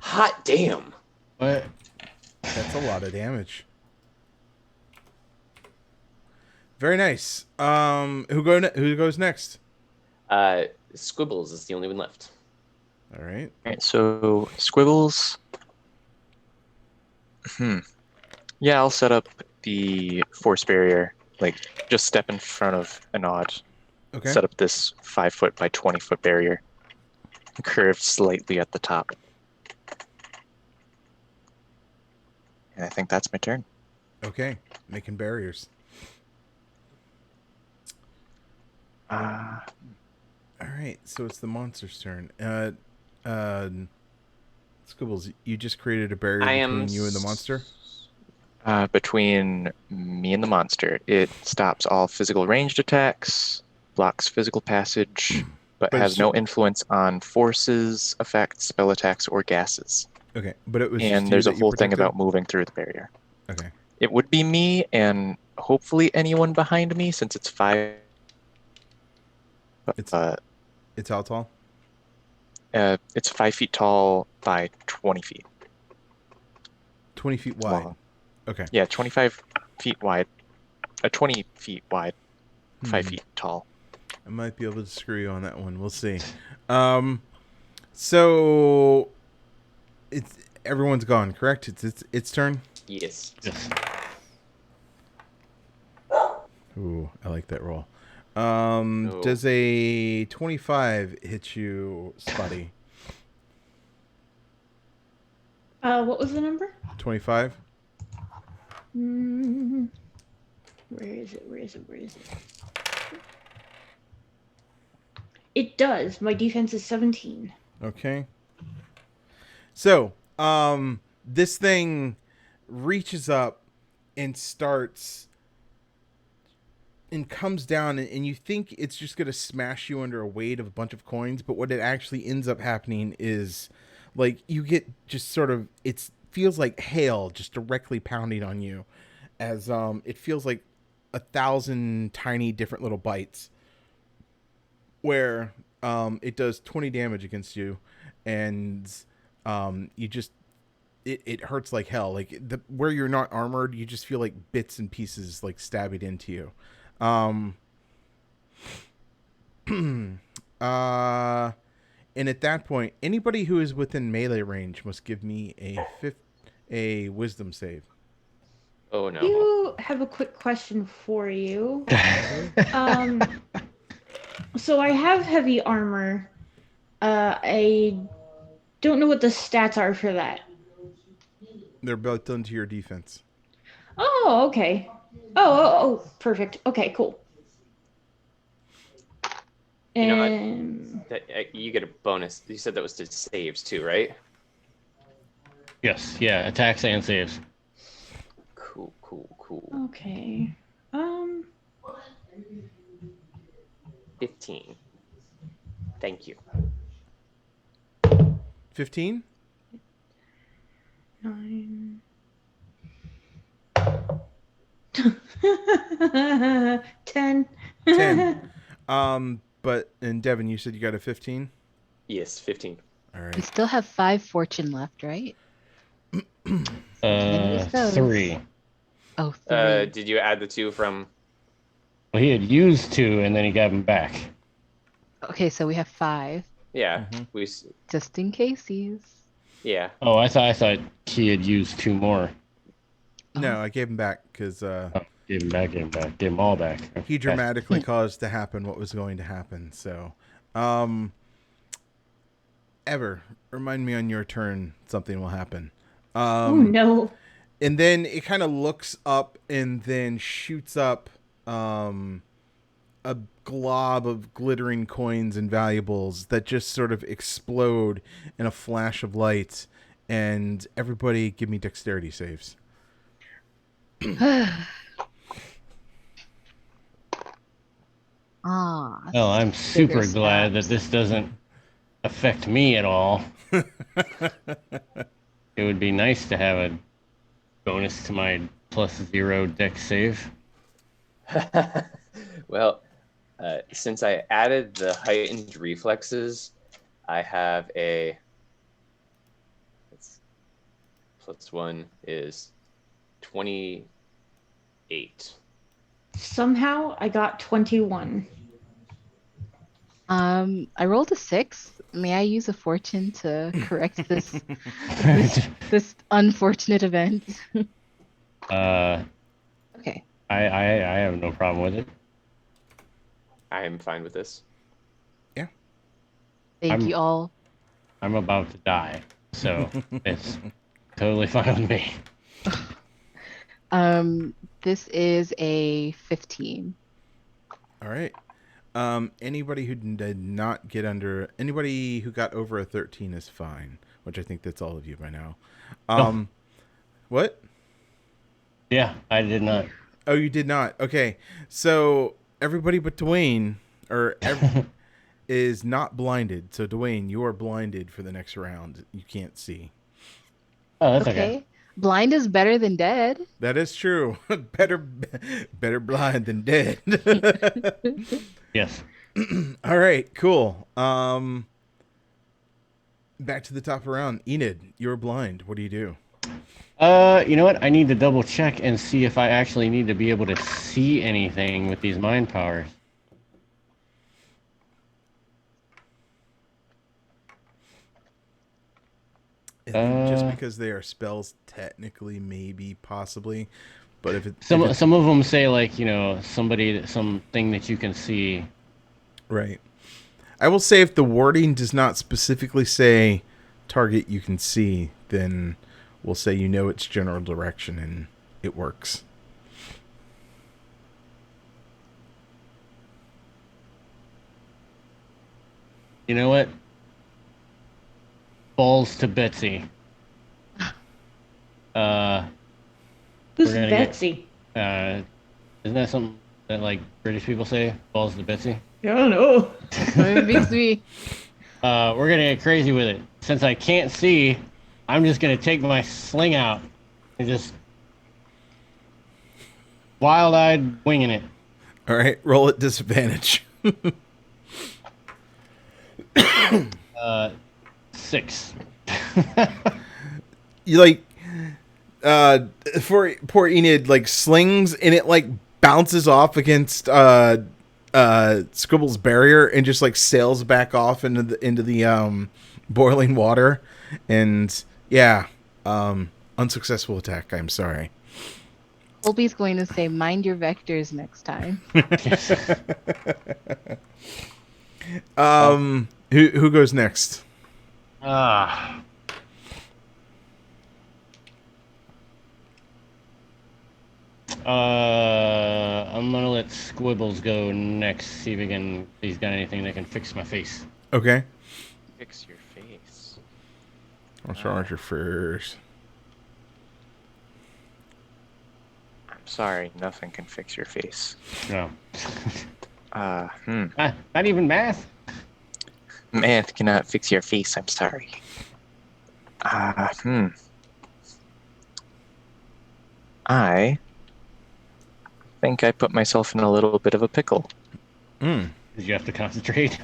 Hot damn. What? That's a lot of damage. Very nice. Who goes next? Squibbles is the only one left. All right. All right, so Squibbles. Yeah, I'll set up the force barrier. Like, just step in front of Anod. Okay. Set up this 5-foot by 20-foot barrier. Curved slightly at the top. And I think that's my turn. Okay. Making barriers. All right. So it's the monster's turn. Squibbles, you just created a barrier between you and the monster? Between me and the monster. It stops all physical ranged attacks, blocks physical passage, but has no influence on forces, effects, spell attacks, or gases. Okay, but it was just And you there's a that you whole thing protected? about moving through the barrier. Okay. It would be me and hopefully anyone behind me, since it's 5. It's how tall? It's 5 feet tall by 20 feet. 20 feet wide. Long. Okay. Yeah, 25 feet wide. 20 feet wide. 5 feet tall. I might be able to screw you on that one. We'll see. So everyone's gone, correct? It's turn. Yes. Ooh, I like that roll. No. Does a 25 hit you, Spotty? What was the number? 25. Where is it? It does. My defense is 17. Okay. So, this thing reaches up and starts and comes down, and you think it's just going to smash you under a weight of a bunch of coins, but what it actually ends up happening is, like, you get just sort of its feels like hail just directly pounding on you, as it feels like 1,000 tiny different little bites, where it does 20 damage against you, and you just it hurts like hell. Like where you're not armored, you just feel like bits and pieces like stabbing into you. And at that point, anybody who is within melee range must give me a wisdom save. Oh no. You have a quick question for you. So I have heavy armor. I don't know what the stats are for that. They're built into your defense. Oh, okay. Oh, perfect. Okay, cool. You know, And you get a bonus. You said that was to saves too, right? Yes, yeah, attacks and saves. Cool. okay. 15. Thank you. 15? 9. 10. 10. But and Devin, you said you got a 15? Yes, 15. All We right. still have 5 fortune left, right? Use those. 3. Oh, 3. Did you add the 2 from? Well, he had used 2, and then he got them back. Okay, so we have 5, Yeah, Mhm. just in cases. Yeah. Oh, I thought he had used 2 more. No, I gave him back because Give him them all back. he dramatically caused to happen what was going to happen. So, Ever, remind me on your turn something will happen. Oh no. And then it kind of looks up and then shoots up a glob of glittering coins and valuables that just sort of explode in a flash of light. And everybody give me dexterity saves. Well, I'm super bigger glad that stabs. this doesn't affect me at all. It would be nice to have a bonus to my +0 dex save. Well, since I added the heightened reflexes, I have a. +1 is 28. Somehow I got 21. I rolled a 6. May I use a fortune to correct this this unfortunate event? I Okay. have no problem with it. I am fine with this. Thank you all. I'm about to die, so it's totally fine with me. This is a 15. All right. Anybody who did not get under, anybody who got over a 13 is fine, which I think that's all of you by now. What? Yeah, I did not. Oh, you did not. Okay. So everybody but Dwayne is not blinded. So Dwayne, you are blinded for the next round. You can't see. Oh, that's okay. Blind is better than dead. That is true. better blind than dead. Yes. All right, cool. Back to the top round. Enid, you're blind. What do you do? You know what? I need to double check and see if I actually need to be able to see anything with these mind powers. I think just because they are spells, technically, maybe, possibly, but if some of them say like, you know, something that you can see. Right. I will say if the wording does not specifically say target you can see, then we'll say you know its general direction and it works. You know what? Balls to Betsy. Who's We're gonna Betsy? Isn't that something that like British people say? Balls to Betsy. I don't know. It makes me. We're gonna get crazy with it. Since I can't see, I'm just gonna take my sling out and just wild-eyed winging it. All right, roll at disadvantage. 6. You like for poor Enid like slings and it like bounces off against Scribble's barrier and just like sails back off into the boiling water, and yeah, unsuccessful attack. I'm sorry. Colby's going to say, "Mind your vectors next time." Who goes next? Ah. I'm gonna let Squibbles go next. See if he's got anything that can fix my face. Okay. Fix your face. Martial Archer first. I'm sorry, nothing can fix your face. No. Not even math. Math cannot fix your face, I'm sorry. I think I put myself in a little bit of a pickle. Did you have to concentrate?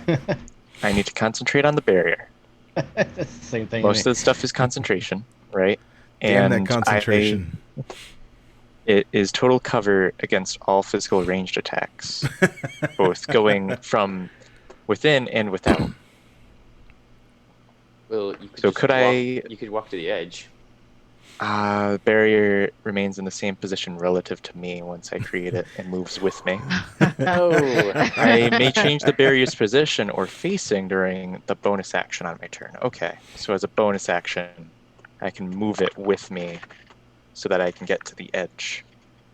I need to concentrate on the barrier. That's the same thing. Most of the stuff is concentration, right? Damn And that concentration. It is total cover against all physical ranged attacks, both going from within and without. Well, you could So just could walk, I- You could walk to the edge. The barrier remains in the same position relative to me once I create it and moves with me. Oh. I may change the barrier's position or facing during the bonus action on my turn. Okay, so as a bonus action, I can move it with me so that I can get to the edge,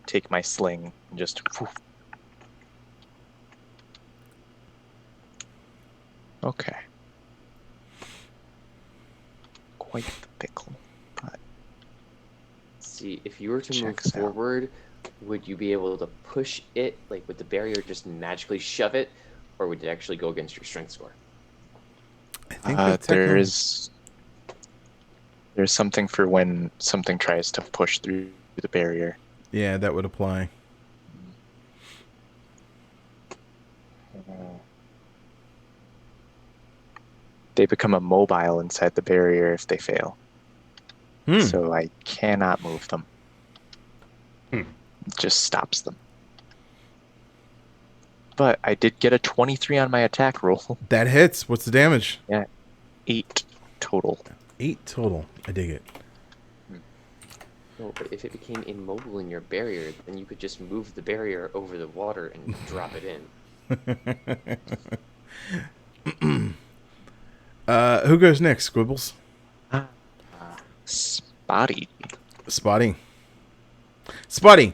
take my sling, and just... Whoosh. Okay. Quite the pickle. But See, if you were to move Checks out. forward, would you be able to push it? Like, would the barrier just magically shove it, or would it actually go against your strength score? I think that there's something for when something tries to push through the barrier. yeah, that would apply. They become immobile inside the barrier if they fail. Hmm. So I cannot move them. Hmm. It just stops them. But I did get a 23 on my attack roll. That hits. What's the damage? 8 total. 8 total. I dig it. No, but if it became immobile in your barrier, then you could just move the barrier over the water and drop it in. Who goes next? Squibbles? Spotty. Spotty. Spotty,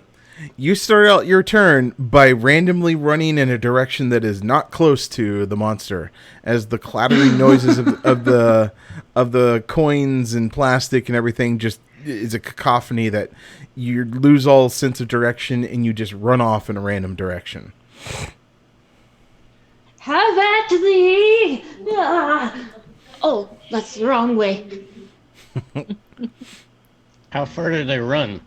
you start out your turn by randomly running in a direction that is not close to the monster, as the clattering noises of the coins and plastic and everything just is a cacophony that you lose all sense of direction and you just run off in a random direction. Have at thee! Ah! Oh, that's the wrong way. How far did they run?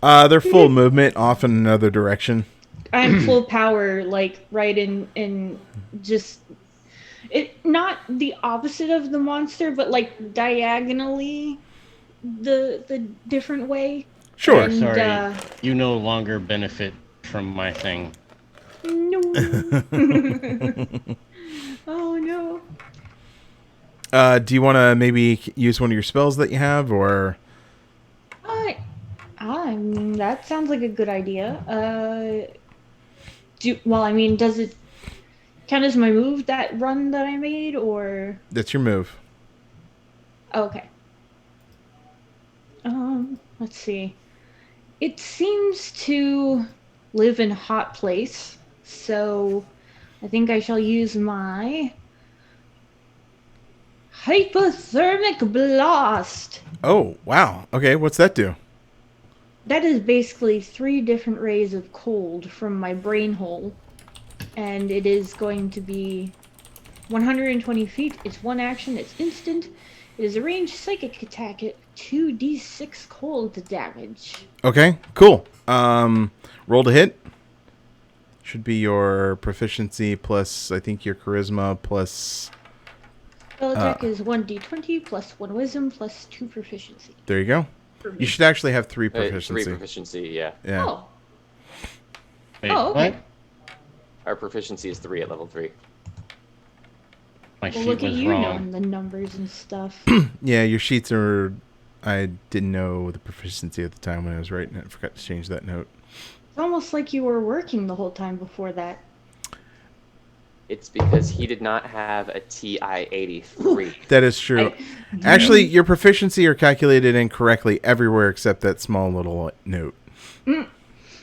They're full movement off in another direction. I'm full power, like right in just it. Not the opposite of the monster, but like diagonally, the different way. Sure. And, Sorry, you no longer benefit from my thing. No. Oh no. Do you want to maybe use one of your spells that you have, or? That sounds like a good idea. Does it count as my move, that run that I made, or? That's your move. Okay. Let's see. It seems to live in a hot place, so I think I shall use my hypothermic blast. Oh, wow. Okay, what's that do? That is basically 3 different rays of cold from my brain hole, and it is going to be 120 feet. It's one action. It's instant. It is a ranged psychic attack at 2d6 cold damage. Okay, cool. Roll to hit. Should be your proficiency plus, I think, your charisma plus... Spell attack is 1d20 plus 1 wisdom plus 2 proficiency. There you go. For me. You should actually have 3 proficiency. 3 proficiency, yeah. Yeah. Oh. Wait, Oh, okay. what? Our proficiency is 3 at level 3. My Well, sheet look at was you wrong. knowing the numbers and stuff. Yeah, your sheets are... I didn't know the proficiency at the time when I was writing it. I forgot to change that note. It's almost like you were working the whole time before that. It's because he did not have a TI-83. That is true. Actually, your proficiency are calculated incorrectly everywhere except that small little note.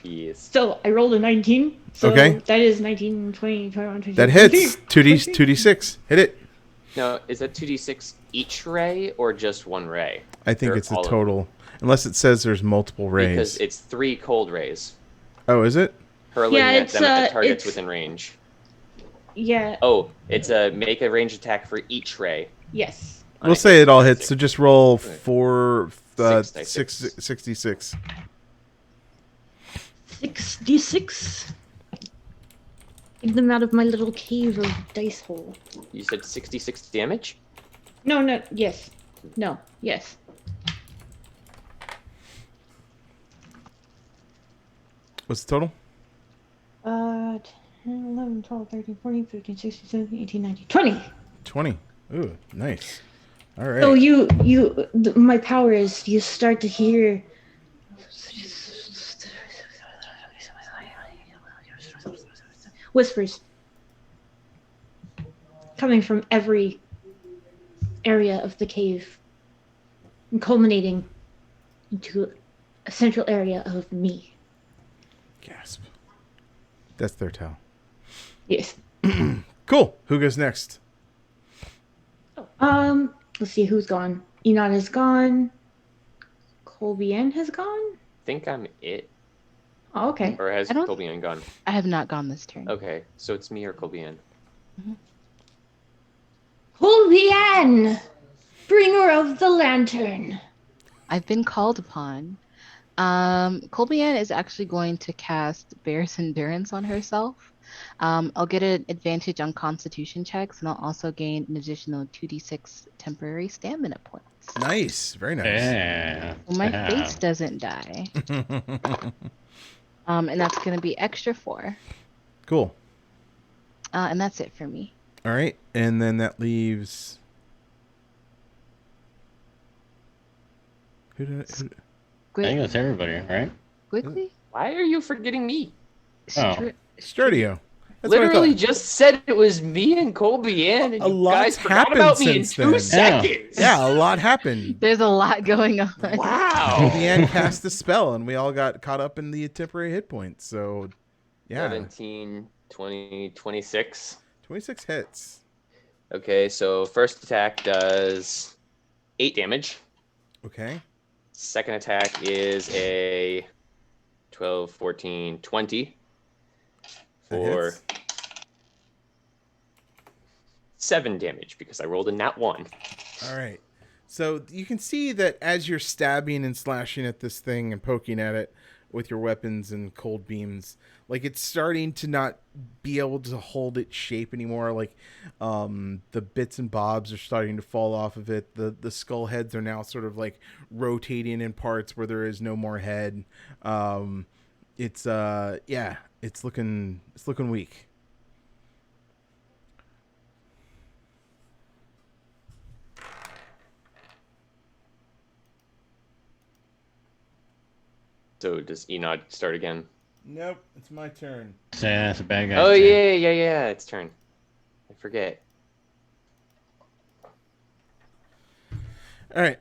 Yes. So I rolled a 19. So Okay. that is 19, 20, 21, 22. That hits. 2d6. Hit it. No, is that 2d6 each ray or just one ray? I think Or it's the all of total. Unless it says there's multiple rays. Because it's 3 cold rays. Oh, is it? Hurling Yeah, at it's, them at targets it's- within range. Yeah. Oh, it's a make a ranged attack for each ray. Yes. We'll say it all hits, so Six. just roll Right. 66. 6d6. Get them out of my little cave of dice hole. You said 66 damage? No, yes. No, yes. What's the total? 10, 11, 12, 13, 14, 15, 16, 17, 18, 19, 20. 20. Ooh, nice. All right. So my power is you start to hear whispers coming from every area of the cave and culminating into a central area of me. Gasp. That's their tell. Yes. Cool. Who goes next? Let's see who's gone. Enod is gone. Colbien has gone. I think I'm it. Oh, okay. Or has I don't- Colbian gone? I have not gone this turn. Okay, so it's me or Colbian. Colbien, bringer of the lantern. I've been called upon. Colbian is actually going to cast Bear's Endurance on herself. I'll get an advantage on Constitution checks, and I'll also gain an additional 2d6 temporary stamina points. Nice. Very nice. Yeah. So my yeah. face doesn't die. And that's going to be extra 4. Cool. And that's it for me. All right. And then that leaves... Who did I... I think that's everybody, right? Quickly? Why are you forgetting me? Oh. Stardio. That's what I Literally thought. just said it was me and Colbian, and A you lot's guys forgot happened about me in since 2 then. seconds. Yeah, a lot happened. There's a lot going on. Wow. Leanne cast a spell, and we all got caught up in the temporary hit points. So, yeah. 17, 20, 26. 26 hits. Okay, so first attack does 8 damage. Okay. Second attack is a 12, 14, 20 That for hits. 7 damage because I rolled a nat 1. All right. So you can see that as you're stabbing and slashing at this thing and poking at it with your weapons and cold beams, like it's starting to not be able to hold its shape anymore. Like the bits and bobs are starting to fall off of it. The skull heads are now sort of like rotating in parts where there is no more head. It's looking weak. So does Enod start again? Nope, it's my turn. Yeah, that's a bad guy. Oh, yeah, it's turn. I forget. All right.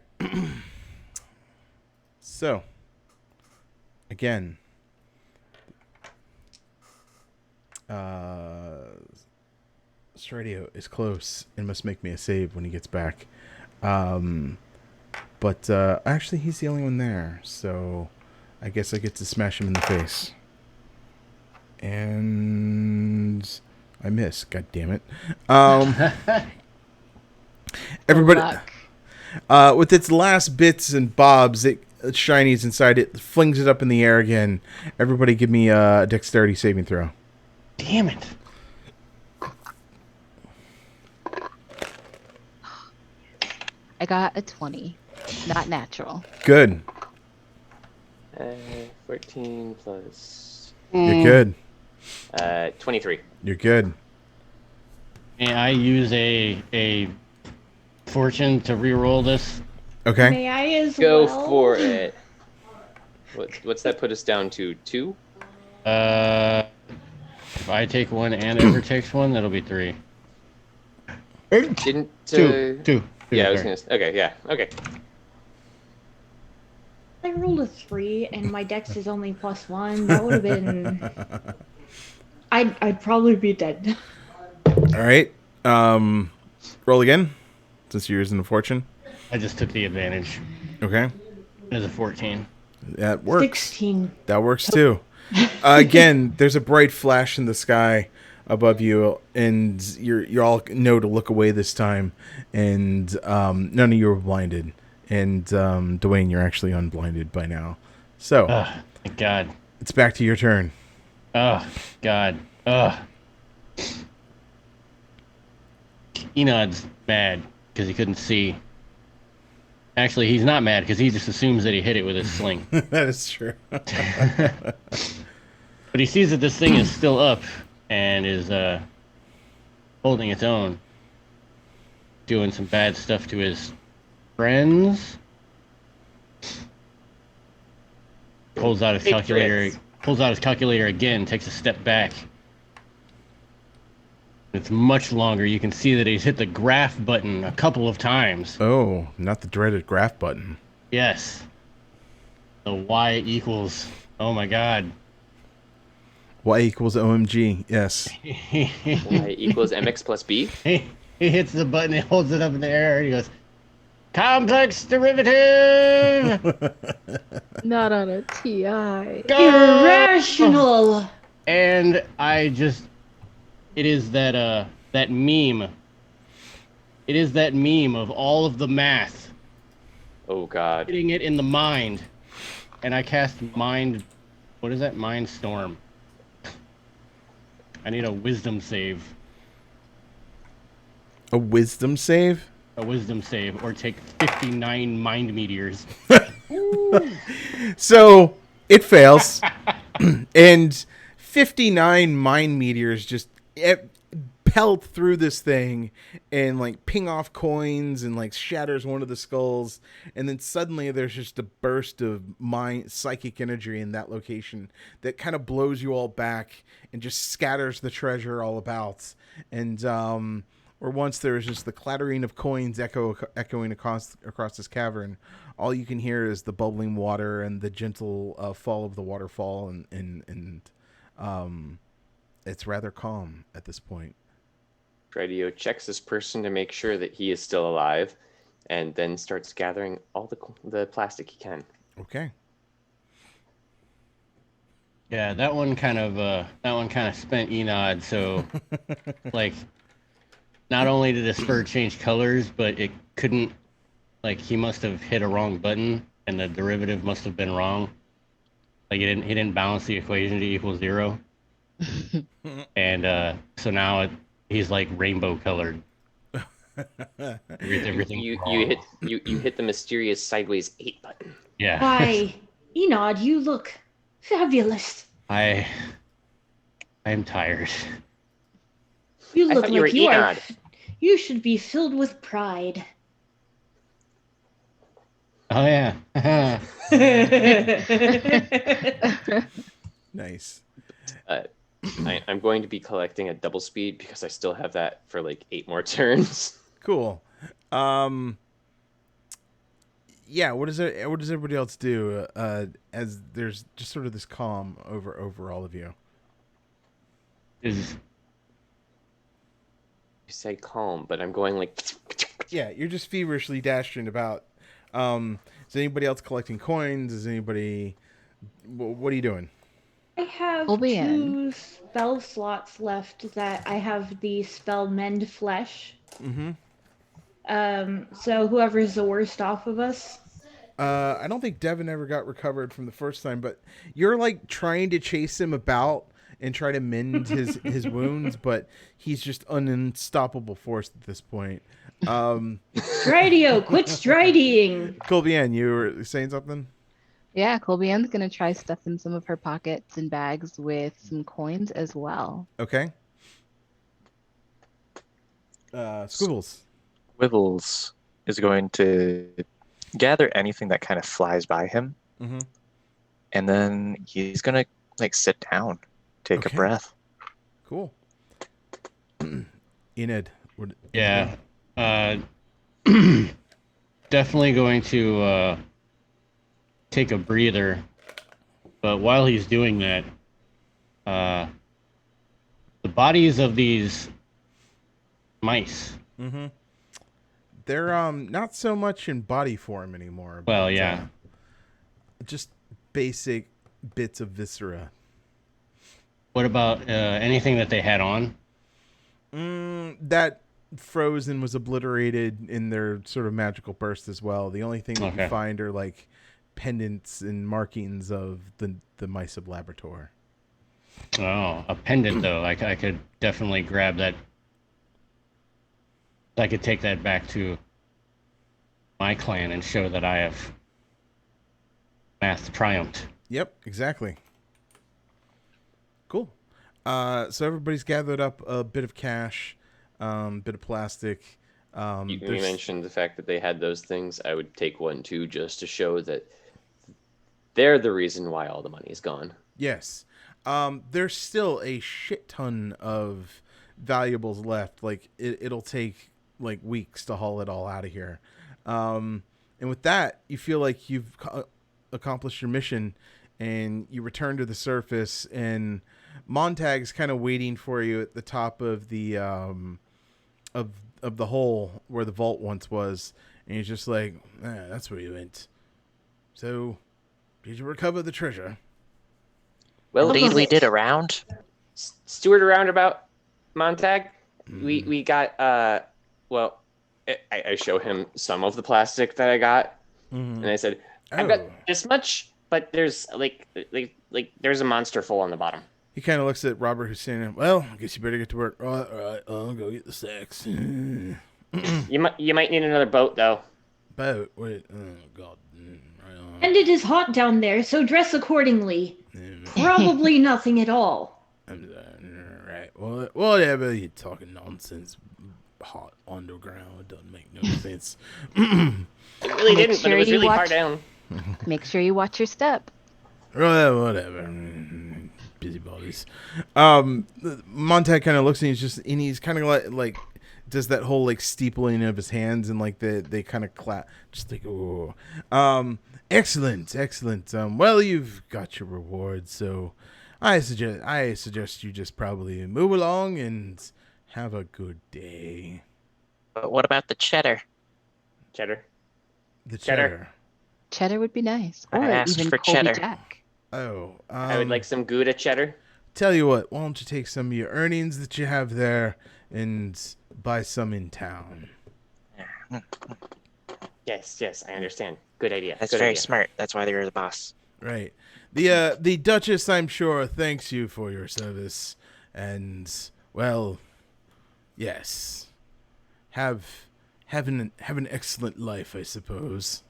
So, again, Stradio is close and must make me a save when he gets back. But actually, he's the only one there, so I guess I get to smash him in the face. And I miss. God damn it. Everybody, Luck. with its last bits and bobs, shinies inside it, flings it up in the air again. Everybody, give me a dexterity saving throw. Damn it. I got a 20. Not natural. Good. 14 plus You're good. 23. You're good. May I use a fortune to re-roll this? Okay. May I as Go well? for it. What's that put us down to? 2? If I take one and Ever takes one, that'll be 3. Didn't Two. Yeah, I was sorry. gonna. Okay, yeah, okay. I rolled a 3 and my dex is only +1. That would have been. I'd probably be dead. All right. Roll again, since you're using the fortune. I just took the advantage. Okay. It was a 14. That works. 16. That works too. Again, there's a bright flash in the sky above you, and you all know to look away this time. And none of you are blinded. And Dwayne, you're actually unblinded by now. So Thank God. it's back to your turn. Oh, God. Ugh. Enod's mad because he couldn't see. Actually, he's not mad because he just assumes that he hit it with his sling. That is true. But he sees that this thing is still up and is holding its own, doing some bad stuff to his friends. Pulls out his Big calculator. threats. Pulls out his calculator again. Takes a step back. It's much longer. You can see that he's hit the graph button a couple of times. Oh, not the dreaded graph button. Yes. The Y equals. Oh my God. Y equals OMG. Yes. he Y equals mx plus b. hits the button, he holds it up in the air, and he goes, "Complex derivative!" Not on a TI. Go! Irrational! And it is that meme. It is that meme of all of the math, Oh god. hitting it in the mind. And I cast mind, what is that? Mind Storm. I need a wisdom save. A wisdom save? A wisdom save, or take 59 mind meteors. So it fails. And 59 mine meteors just pelt through this thing and like ping off coins and like shatters one of the skulls, and then suddenly there's just a burst of psychic energy in that location that kind of blows you all back and just scatters the treasure all about. And or once there was just the clattering of coins echoing across this cavern, all you can hear is the bubbling water and the gentle fall of the waterfall, and it's rather calm at this point. Radio checks this person to make sure that he is still alive, and then starts gathering all the plastic he can. Okay. Yeah, that one kind of spent Enod, so like not only did the spur change colors, but it couldn't, like, he must have hit a wrong button and the derivative must have been wrong. Like he didn't balance the equation to equal 0. And so now he's like rainbow colored. Everything You wrong. hit the mysterious sideways 8 button. Yeah. Why, Enod, you look fabulous. I am tired. You I look thought you were like you are. Enod. You should be filled with pride. Oh yeah. Nice. I'm going to be collecting a double speed because I still have that for like 8 more turns. Cool. Yeah, what does everybody else do as there's just sort of this calm over all of you? Is You say calm, but I'm going like. Yeah, you're just feverishly dashing about. Is anybody else collecting coins? Is anybody? What are you doing? I have Colby 2 spell slots left that I have the spell Mend Flesh. Mm-hmm. So whoever's the worst off of us. I don't think Devin ever got recovered from the first time, but you're like trying to chase him about and try to mend his wounds, but he's just an unstoppable force at this point. Stridio, quit striding! Colbian, you were saying something? Yeah, Colby Ann's gonna try stuffing some of her pockets and bags with some coins as well. Okay. Squibbles. Wibbles is going to gather anything that kind of flies by him, Mm-hmm. and then he's gonna like sit down, take Okay. a breath. Cool. Enid. Yeah. Definitely going to take a breather. But while he's doing that, the bodies of these mice. Mm-hmm. They're not so much in body form anymore. Well, but, yeah. Just basic bits of viscera. What about anything that they had on? That frozen was obliterated in their sort of magical burst as well. The only thing that you Okay. find are like pendants and markings of the mice of Labrador. Oh, a pendant though. I could definitely grab that. I could take that back to my clan and show that I have math triumphed. Yep, exactly. Cool. So everybody's gathered up a bit of cash, bit of plastic. You There's- mentioned the fact that they had those things. I would take one too, just to show that they're the reason why all the money is gone. Yes. There's still a shit ton of valuables left. Like it'll take like weeks to haul it all out of here. And with that, you feel like you've accomplished your mission, and you return to the surface. And Montag's kind of waiting for you at the top of the of the hole where the vault once was, and he's just like, "That's where you went. So, did you recover the treasure?" Well, Indeed, we did a round. Steward around about Montag. We got well, I show him some of the plastic that I got, and I said, I've got this much, but there's like there's a monster full on the bottom. He kind of looks at Robert Hussein. Well, I guess you better get to work. All right, I'll go get the sacks. You might need another boat though. Boat? Wait, oh God. Right on. And it is hot down there, so dress accordingly. Probably nothing at all. Right. Well, whatever. You're talking nonsense. Hot underground. It doesn't make no sense. It really Make didn't, but sure it was you really far watch- down. Make sure you watch your step. Well, whatever. Busybodies. Montag kind of looks and he's kind of like does that whole like steepling of his hands, and like they kind of clap, just like, oh, excellent. Well, you've got your reward, so I suggest you just probably move along and have a good day. But what about the cheddar? Cheddar. The Cheddar. cheddar. Cheddar would be nice, I or asked even for Colby cheddar. Jack. Oh, I would like some Gouda cheddar. Tell you what, why don't you take some of your earnings that you have there and buy some in town? Yes, I understand. Good idea. That's Good very idea. smart. That's why they're the boss. Right. The Duchess, I'm sure, thanks you for your service, and well, yes, have an excellent life, I suppose.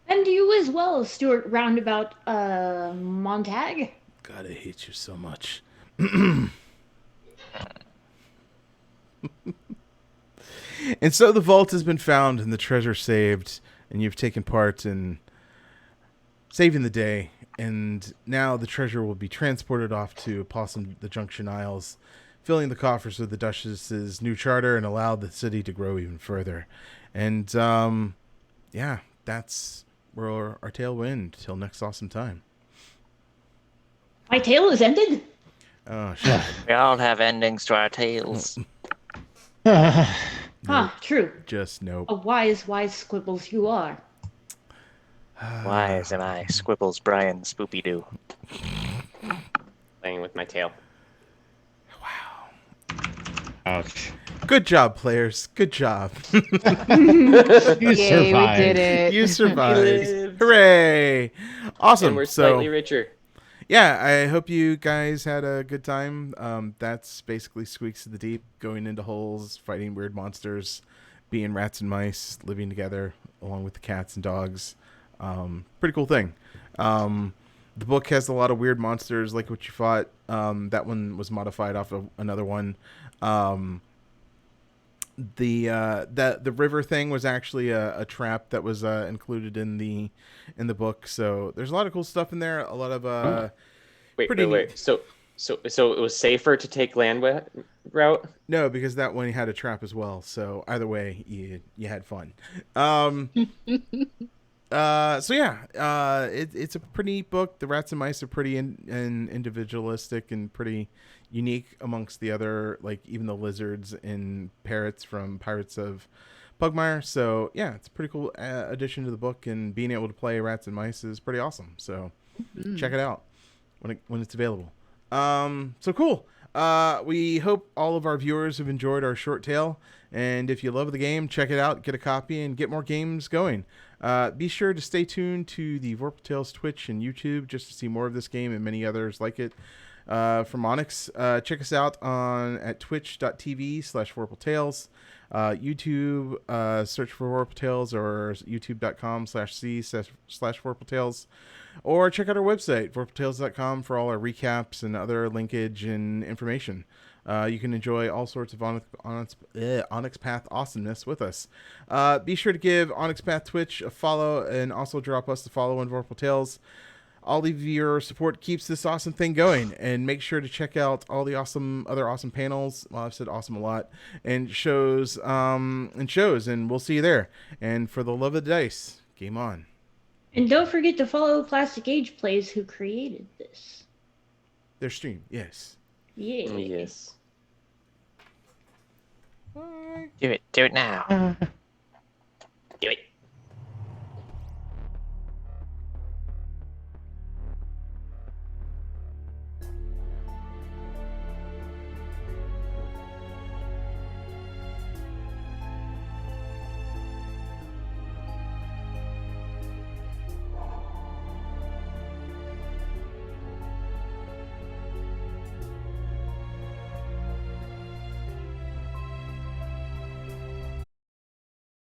And you as well, Stuart Roundabout Montag. God, I hate you so much. And so the vault has been found and the treasure saved, and you've taken part in saving the day. And now the treasure will be transported off to Possum the Junction Isles, filling the coffers with the Duchess's new charter and allow the city to grow even further. And yeah, that's where our tale will end till next awesome time. My tale is ended. Oh shit. We all have endings to our tales. True. Just nope. A wise squibbles you are. Wise am I, Squibbles, Brian, Spoopy Doo. with my tail. Ouch. Good job, players. Good job. You Yay, survived. we did it. You survived. lived. Hooray! Awesome. And we're So, slightly richer. yeah, I hope you guys had a good time. That's basically Squeaks of the Deep, going into holes, fighting weird monsters, being rats and mice, living together along with the cats and dogs. Pretty cool thing. The book has a lot of weird monsters, like what you fought. That one was modified off of another one. The river thing was actually a trap that was included in the book. So there's a lot of cool stuff in there. A lot of Wait. So it was safer to take route. no, because that one had a trap as well. So either way, you had fun. So yeah, it's a pretty book. The rats and mice are pretty individualistic and pretty unique amongst the other, like even the lizards and parrots from Pirates of Pugmire. So yeah, it's a pretty cool addition to the book, and being able to play rats and mice is pretty awesome. So check it out when it's available. So cool. We hope all of our viewers have enjoyed our short tale, and if you love the game, check it out, get a copy, and get more games going. Be sure to stay tuned to the Vorpal Tales Twitch and YouTube just to see more of this game and many others like it from Onyx. Check us out at twitch.tv/VorpalTales. YouTube, search for Vorpal Tales, or youtube.com/c/VorpalTales. Or check out our website, vorpaltales.com, for all our recaps and other linkage and information. You can enjoy all sorts of Onyx Path awesomeness with us. Be sure to give Onyx Path Twitch a follow, and also drop us a follow on Vorpal Tales. All of your support keeps this awesome thing going, and make sure to check out all the other awesome panels. Well, I've said awesome a lot, and shows, and we'll see you there. And for the love of the dice, game on. And don't forget to follow Plastic Age Plays, who created this. Their stream, yes. Yeah. Yes. Do it now.